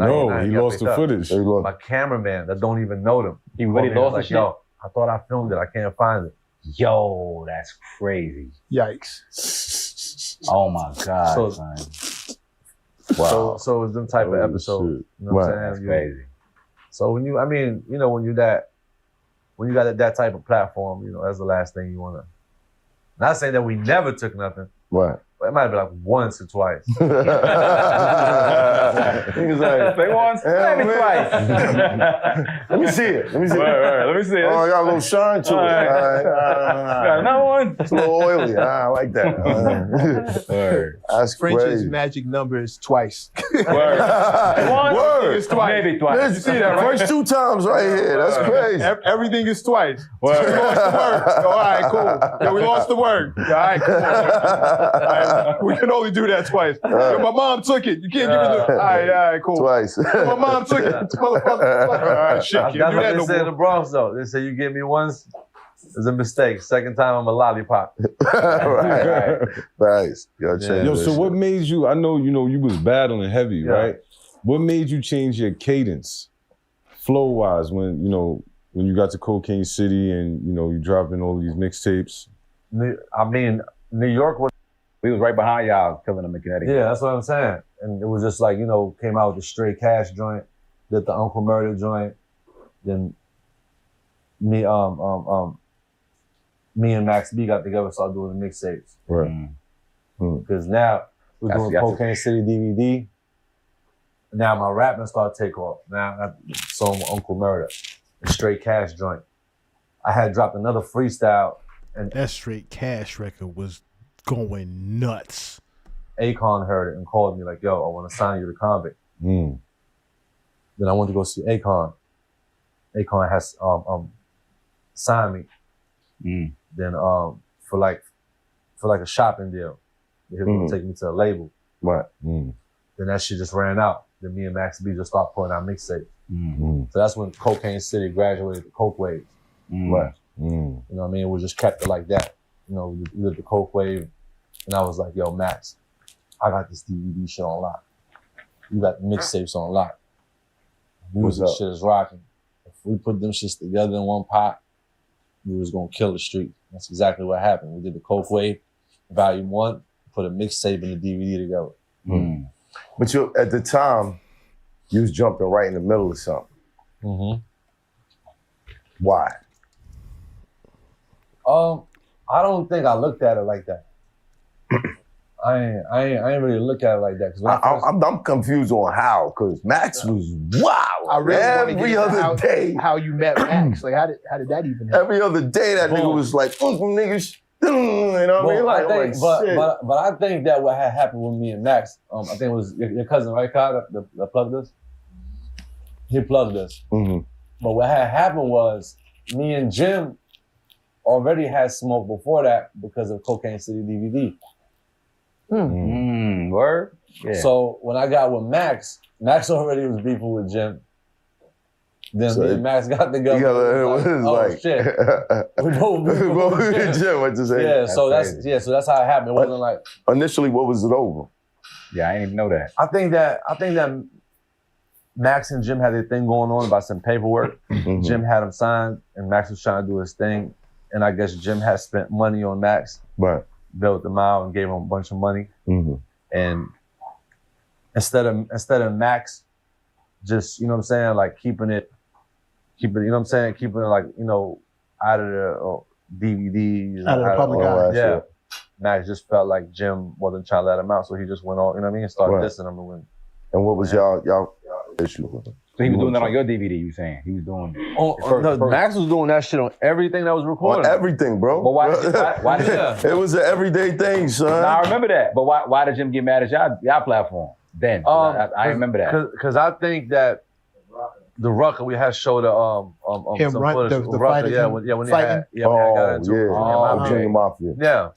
he lost the footage. My cameraman that don't even know them. He really lost the shit? Yo, I thought I filmed it. I can't find it. Yo, that's crazy. Yikes. Oh my God, son. Wow. So it's them type of episodes. You know what I'm saying? That's crazy. So when you got that type of platform, that's the last thing you wanna. Not saying that we never took nothing. Right. But it might be like once or twice. He was like, say once, maybe twice. Let me see it. Let me see it. Right. Let me see it. Oh, I got a little shine to it. All right. Got another one. It's a little oily. I like that. That's French's crazy. magic number is twice. Word. It's twice. Maybe twice. You see that, right? First 2 times right here. That's crazy. Everything is twice. We lost the word. All right, cool. Yeah, we lost the word. All right, cool. All right, we can only do that twice. Yo, my mom took it. You can't give me the. All right, cool. Twice. Yo, my mom took it. Motherfucker. All right, shit. That's Can't do what that they no say in the more. Bronx though. They say you give me once, it's a mistake. Second time I'm a lollipop. Right. Nice. Yo, so what made you, I know, you was battling heavy, right? What made you change your cadence, flow-wise, when you got to Cocaine City and, you dropping all these mixtapes? I mean, New York was... We was right behind y'all, killing them in Connecticut. Yeah, that's what I'm saying. And it was just like, came out with the Straight Cash joint, did the Uncle Murder joint, then me and Max B got together, started doing the mixtapes. Right. Because now we're doing Cocaine City DVD. Now my rapping started to take off. Now I saw my Uncle Murder, a straight cash joint. I had dropped another freestyle. And that Straight Cash record was going nuts. Akon heard it and called me like, yo, I want to sign you to Convict. Then I went to go see Akon. Akon has signed me. Then for like a shopping deal. He was gonna take me to a label. Right. Then that shit just ran out. Then me and Max B just started putting out mixtapes. So that's when Cocaine City graduated to Coke Wave. Right. You know what I mean? We just kept it like that. You know, we did the Coke Wave, and I was like, yo, Max, I got this DVD shit on lock. You got the mixtapes on lock. Music shit is rocking. If we put them shits together in one pot, we was gonna kill the street. That's exactly what happened. We did the Coke Wave, Volume 1, put a mixtape and a DVD together. But you, at the time, you was jumping right in the middle of something. Why? I don't think I looked at it like that. I ain't really look at it like that. I'm confused on how, because Max was wow. I really every other day. How you met Max? Like how did that even happen? Every other day that nigga was like, niggas, you know what I mean? Like, but I think that what had happened with me and Max, I think it was your cousin, right, Kyle, that plugged us? He plugged us. But what had happened was me and Jim already had smoke before that because of Cocaine City DVD. Word? Yeah. So when I got with Max already was beefing with Jim. Then So me and Max got together. it was like, shit. We both beefing with Jim. What to say? Yeah, so that's how it happened. It wasn't like initially. What was it over? Yeah, I didn't even know that. I think that Max and Jim had their thing going on about some paperwork. Jim had him signed, and Max was trying to do his thing. And I guess Jim had spent money on Max. Right. Built him out and gave him a bunch of money. And instead of Max just, you know what I'm saying, like keeping it, you know what I'm saying, keeping it like, you know, out of the DVDs. Out of the public eye. Yeah. Max just felt like Jim wasn't trying to let him out, so he just went on, you know what I mean, and started dissing him. And what was y'all issue with him? So he was doing that on your DVD, you saying? He was doing Max was doing that shit on everything that was recorded. On everything, bro. But why did it was an everyday thing, son. Nah, I remember that. But why did Jim get mad at y'all platform then? I remember that. Because I think that the Rucker, we had showed him some run footage. the Rucker, fighting, when they fighting? had got into it. Junior Mafia. Yeah.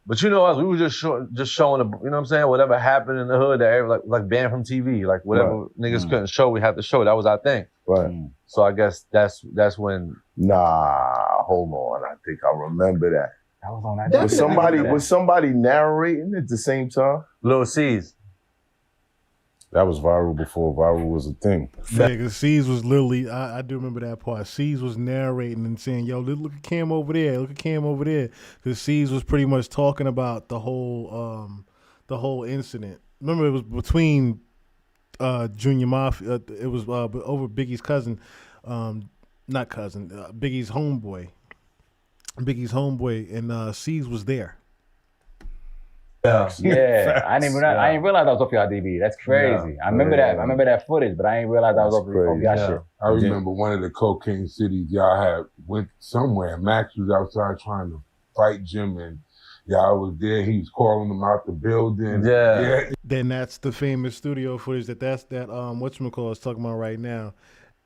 But you know us, we were just showing, you know what I'm saying? Whatever happened in the hood, that like banned from TV, like whatever niggas couldn't show, we had to show. That was our thing. Right. So I guess that's when. Nah, hold on. I think I remember that. That was on that. Was somebody narrating at the same time? Lil C's. That was viral before viral was a thing. Yeah, because C's was literally, I do remember that part. C's was narrating and saying, yo, look at Cam over there, look at Cam over there. Because C's was pretty much talking about the whole incident. Remember, it was between Junior Mafia, it was over Biggie's cousin, not cousin, Biggie's homeboy. Biggie's homeboy, and C's was there. Yeah, I didn't realize that was off your DVD. That's crazy. I remember that. I remember that footage, but I didn't realize that was off your shit. I remember one of the cocaine cities y'all had went somewhere. Max was outside trying to fight Jim, and y'all was there. He was calling him out the building. Yeah. Then that's the famous studio footage that whatchamacallit is talking about right now.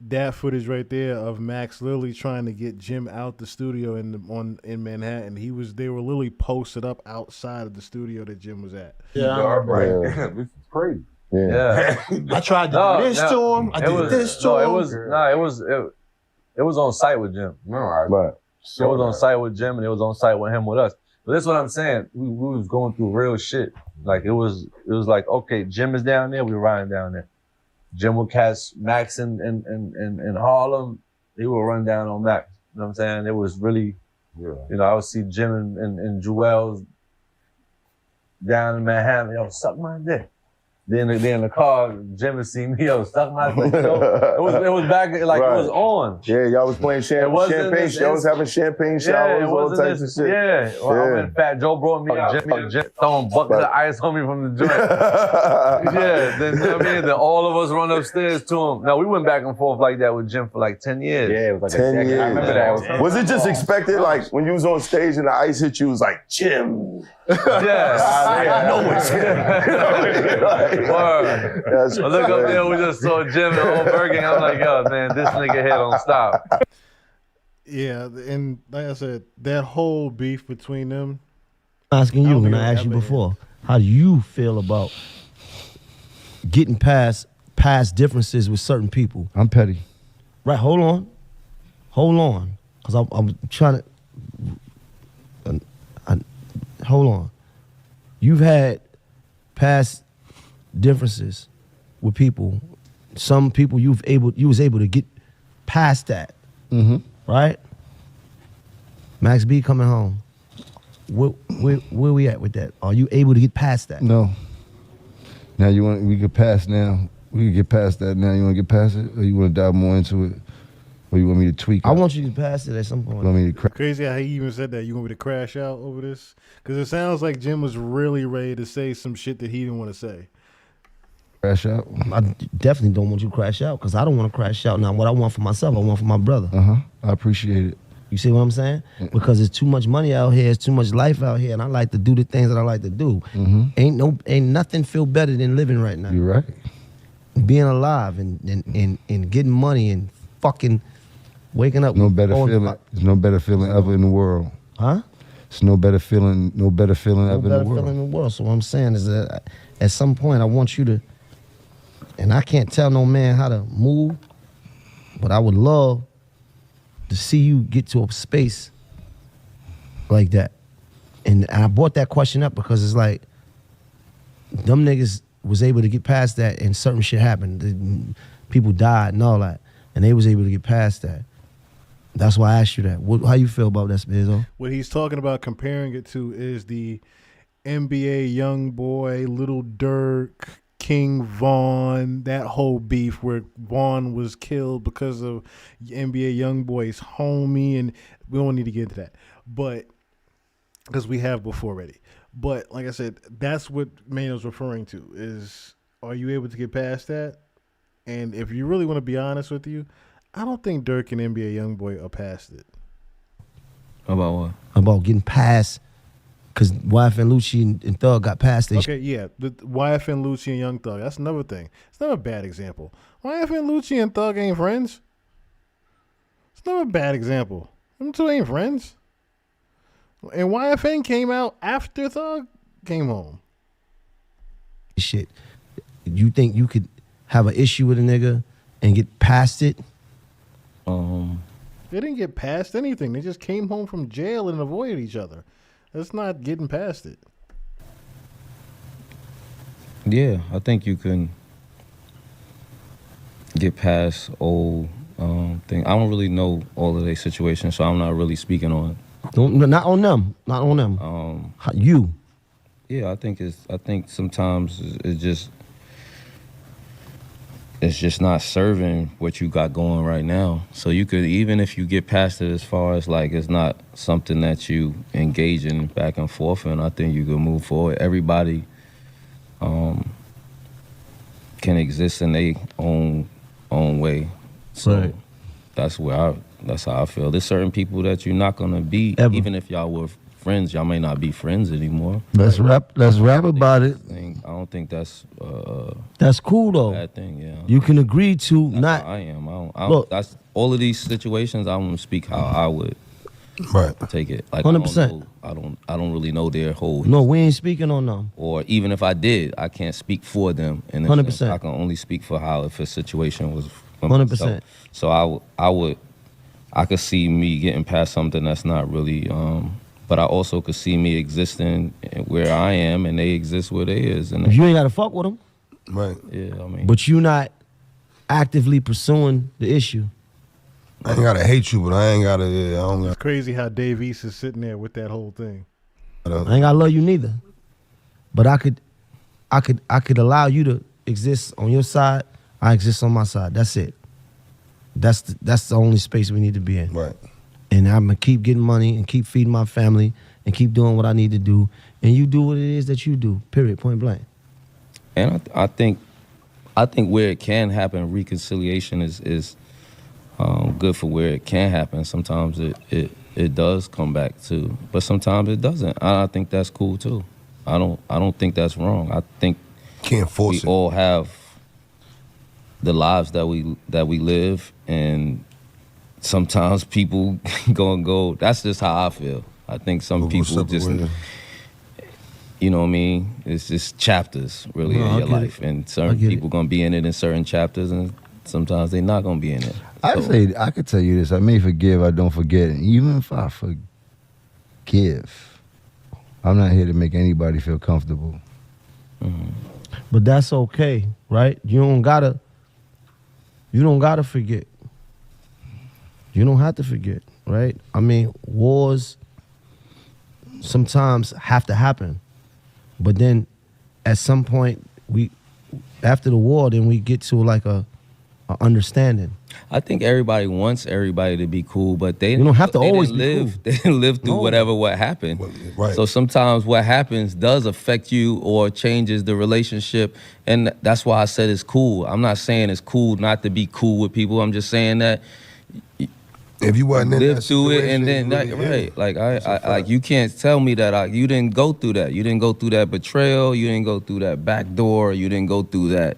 That footage right there of Max literally trying to get Jim out the studio in Manhattan. They were literally posted up outside of the studio that Jim was at. Yeah, I'm like, damn, this is crazy. Yeah. I tried to do this to him. I did this to him. It was on site with Jim. No, it was on site with Jim, and it was on site with him with us. But that's what I'm saying. We was going through real shit. Like it was like, okay, Jim is down there, we riding down there. Jim would catch Max in Harlem, he would run down on Max. You know what I'm saying? It was really, you know, I would see Jim and Joel's down in Manhattan, yo, suck my dick. Then in the car, Jim had seen me, stuck my thing. It was back, like it was on. Yeah, y'all was playing champagne. Y'all was having champagne showers, all types of shit. Yeah. Well, I went Fat Joe brought me out. Jim throwing buckets of ice on me from the joint. Then, you know what I mean? Then all of us run upstairs to him. Now, we went back and forth like that with Jim for like 10 years. Yeah, it was like 10 years. I remember that. Was it just expected, like, when you was on stage and the ice hit you, it was like, Jim? I know it's him. Word. I look up there, we just saw Jim and old Bergen. I'm like, yo, man, this nigga here don't stop. Yeah, and like I said, that whole beef between them. Asking you, and I asked you before, how do you feel about getting past differences with certain people? I'm petty. Right, hold on. Because I'm trying to, hold on. You've had past differences with people. Some people you was able to get past that. Mm-hmm. Right? Max B coming home. Where we at with that? Are you able to get past that? No. Now we get past now. We can get past that now. You want to get past it, or you want to dive more into it, or you want me to tweak? I want you to get past it at some point. You want me to Crazy how he even said that. You want me to crash out over this? Because it sounds like Jim was really ready to say some shit that he didn't want to say. Crash out? I definitely don't want you to crash out because I don't want to crash out. Now, what I want for myself, I want for my brother. I appreciate it. You see what I'm saying? Because there's too much money out here, there's too much life out here, and I like to do the things that I like to do. Ain't nothing feel better than living right now. You're right. Being alive and getting money and fucking waking up. No better feeling. There's no better feeling ever in the world. Huh? It's no better feeling ever in the world. Feeling in the world. So what I'm saying is that at some point I want you to, and I can't tell no man how to move, but I would love to see you get to a space like that. And I brought that question up because it's like, them niggas was able to get past that and certain shit happened. People died and all that. And they was able to get past that. That's why I asked you that. How you feel about that, Spizzo? What he's talking about comparing it to is the NBA young boy, Little Dirk, King Vaughn, that whole beef where Vaughn was killed because of NBA young boy's homie, and we don't need to get into that, but because we have before already. But like I said, that's what Manuel's referring to is, are you able to get past that? And if you really want to be honest with you, I don't think Dirk and NBA YoungBoy are past it. About what? About getting past, because YFN Lucci and Thug got past it. Okay, yeah, the YFN Lucci and Young Thug, that's another thing. It's not a bad example. YFN Lucci and Thug ain't friends. It's not a bad example. Them two ain't friends. And YFN came out after Thug came home. Shit. You think you could have an issue with a nigga and get past it? They didn't get past anything. They just came home from jail and avoided each other. That's not getting past it. Yeah, I think you can get past old thing. I don't really know all of their situations, so I'm not really speaking on. Not on them. Not on them. You. Yeah, I think sometimes it's just not serving what you got going right now. So you could, even if you get past it as far as like it's not something that you engage in back and forth, and I think you can move forward. Everybody can exist in their own way. So right. That's how I feel. There's certain people that you're not gonna be, even if y'all were friends, y'all may not be friends anymore. Let's rap about it. I don't think that's cool though. Bad thing, yeah. You can agree to that's not. How I am. I don't. That's all of these situations. I'm gonna speak how I would take it. Like 100%. I don't really know their whole. No, we ain't speaking on them. Or even if I did, I can't speak for them. 100%. I can only speak for how if a situation was. 100%. So I could see me getting past something that's not really. But I also could see me existing where I am, and they exist where they is. And you ain't gotta fuck with them. Right. Yeah, I mean. But you not actively pursuing the issue. I ain't gotta hate you, but I ain't gotta. I don't It's crazy how Dave East is sitting there with that whole thing. I ain't gotta love you neither. But I could I could allow you to exist on your side. I exist on my side. That's it. That's the only space we need to be in. Right. And I'm gonna keep getting money and keep feeding my family and keep doing what I need to do. And you do what it is that you do. Period. Point blank. And I think where it can happen, reconciliation is good for where it can happen. Sometimes it does come back to, but sometimes it doesn't. I think that's cool too. I don't think that's wrong. I think can't force we all have the lives that we live, and sometimes people gonna go. That's just how I feel. I think some people just, you know what I mean? It's just chapters really in your life, and certain people gonna be in it in certain chapters, and sometimes they're not gonna be in it. I say I could tell you this: I may forgive, I don't forget, and even if I forgive, I'm not here to make anybody feel comfortable. Mm-hmm. But that's okay, right? You don't gotta forget. You don't have to forget, right? I mean, wars sometimes have to happen. But then at some point, after the war, then we get to like a understanding. I think everybody wants everybody to be cool, but they don't have to always live. cool. They didn't live through what happened. Right. So sometimes what happens does affect you or changes the relationship, and that's why I said it's cool. I'm not saying it's cool not to be cool with people. I'm just saying that if you wasn't in live that through it, and then right, like I like you can't tell me that you didn't go through that. You didn't go through that betrayal. You didn't go through that backdoor. You didn't go through that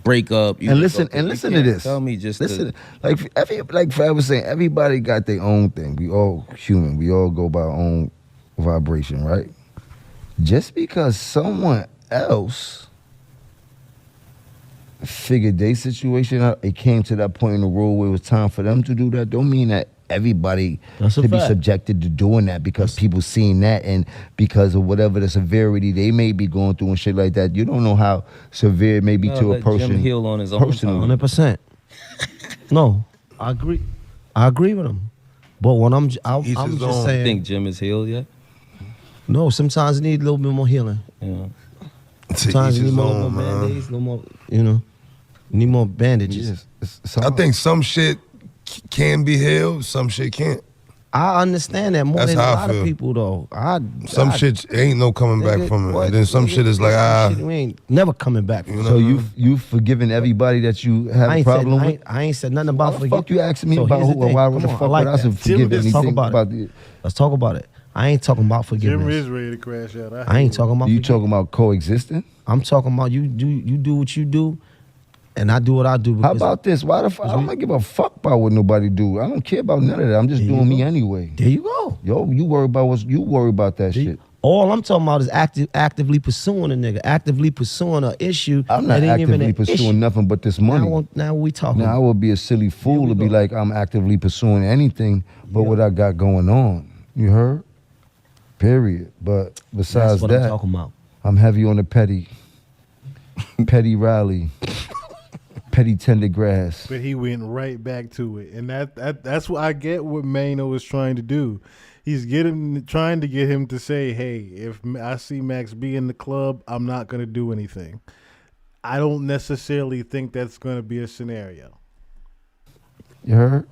breakup. And listen to this. Tell me just listen. Like Fab was saying, everybody got their own thing. We all human. We all go by our own vibration, right? Just because someone else figured their situation out, it came to that point in the road where it was time for them to do that, don't mean that everybody should be subjected to doing that because people seeing that and because of whatever the severity they may be going through and shit like that. You don't know how severe it may be to a person. Jim heal on his own personally. 100%. No, I agree. I agree with him. But when I'm just saying. You think Jim is healed yet? No, sometimes it needs a little bit more healing. Yeah. Sometimes you need more band-aids, no more, you need more bandages. I think some shit can be healed, some shit can't. I understand that more than a lot of people, though. Some shit ain't no coming back from it. And then some shit is like, we ain't never coming back from it. So you forgiven everybody that you have a problem with? I ain't said nothing about forgiving. Fuck you asking me about who or why the fuck would I forgive anything about it? Let's talk about it. I ain't talking about forgiveness. Jim is ready to crash out. I ain't talking about. You talking about coexisting? I'm talking about you do what you do, and I do what I do. How about this? Why the fuck? I don't give a fuck about what nobody do. I don't care about none of that. I'm just doing me anyway. There you go. Yo, you worry about that shit. All I'm talking about is actively pursuing a nigga, actively pursuing an issue. I'm not actively pursuing nothing but this money. Now we talking. Now I would be a silly fool to be like I'm actively pursuing anything but what I got going on. You heard? Period. But besides That's what that, I'm talking about. I'm heavy on the petty rally, petty tender grass. But he went right back to it, and that's what I get. What Mano is trying to do, he's trying to get him to say, "Hey, if I see Max B in the club, I'm not going to do anything." I don't necessarily think that's going to be a scenario. You heard?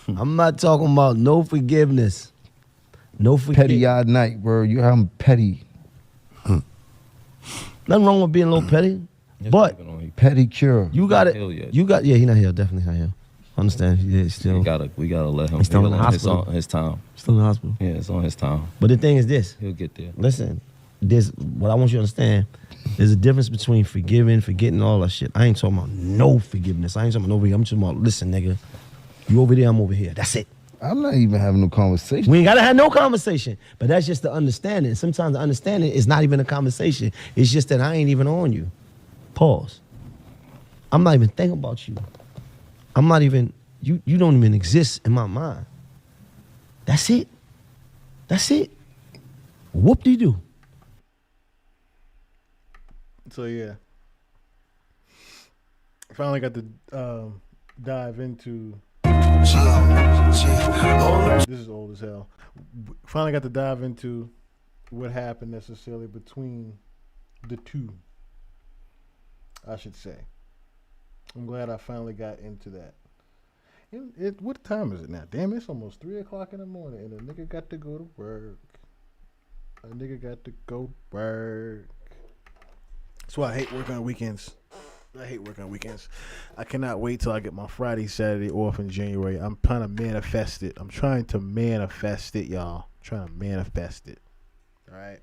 I'm not talking about no forgiveness. No forgiveness. Petty odd night, bro. I'm petty. Nothing wrong with being a little petty, but petty cure. You got it. Yeah, he not here. Definitely not here. Understand? Yeah, still. We gotta let him. He's still in the heal on hospital. his time. Still in the hospital. Yeah, it's on his time. But the thing is this. He'll get there. Listen, what I want you to understand. There's a difference between forgiving, forgetting, all that shit. I ain't talking about no forgiveness. I ain't talking about no forgiveness. I'm talking about, listen, nigga, you over there, I'm over here. That's it. I'm not even having no conversation. We ain't gotta have no conversation. But that's just the understanding. Sometimes the understanding is not even a conversation. It's just that I ain't even on you. Pause. I'm not even thinking about you. I'm not even, you don't even exist in my mind. That's it. That's it. Whoop-de-doo. So yeah, finally got to dive into. This is old as hell. Finally got to dive into what happened necessarily between the two. I should say. I'm glad I finally got into that. What time is it now? Damn, it's almost 3 o'clock in the morning, and a nigga got to go to work. That's why I hate working on weekends. I cannot wait till I get my Friday, Saturday off in January. I'm trying to manifest it. Y'all. Trying to manifest it. All right.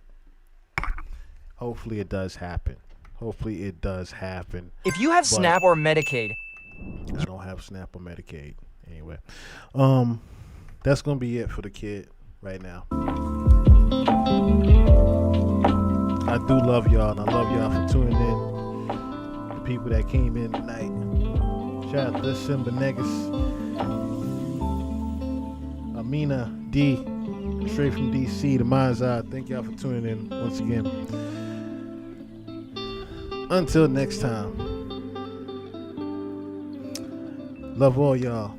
Hopefully it does happen. If you have SNAP or Medicaid. I don't have SNAP or Medicaid. Anyway. That's gonna be it for the kid right now. I do love y'all, and I love y'all for tuning in. The people that came in tonight. Shout out to Simba Negus, Amina D, straight from DC, the Mind's Eye. Thank y'all for tuning in once again. Until next time. Love all y'all.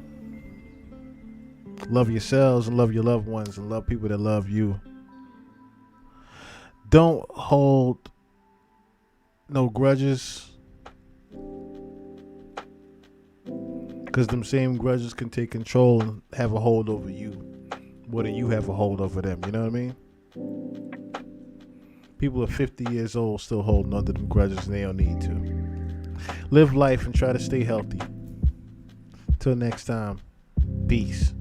Love yourselves and love your loved ones and love people that love you. Don't hold no grudges, because them same grudges can take control and have a hold over you more than you have a hold over them. You know what I mean? People are 50 years old still holding under them grudges and they don't need to. Live life and try to stay healthy. Till next time, peace.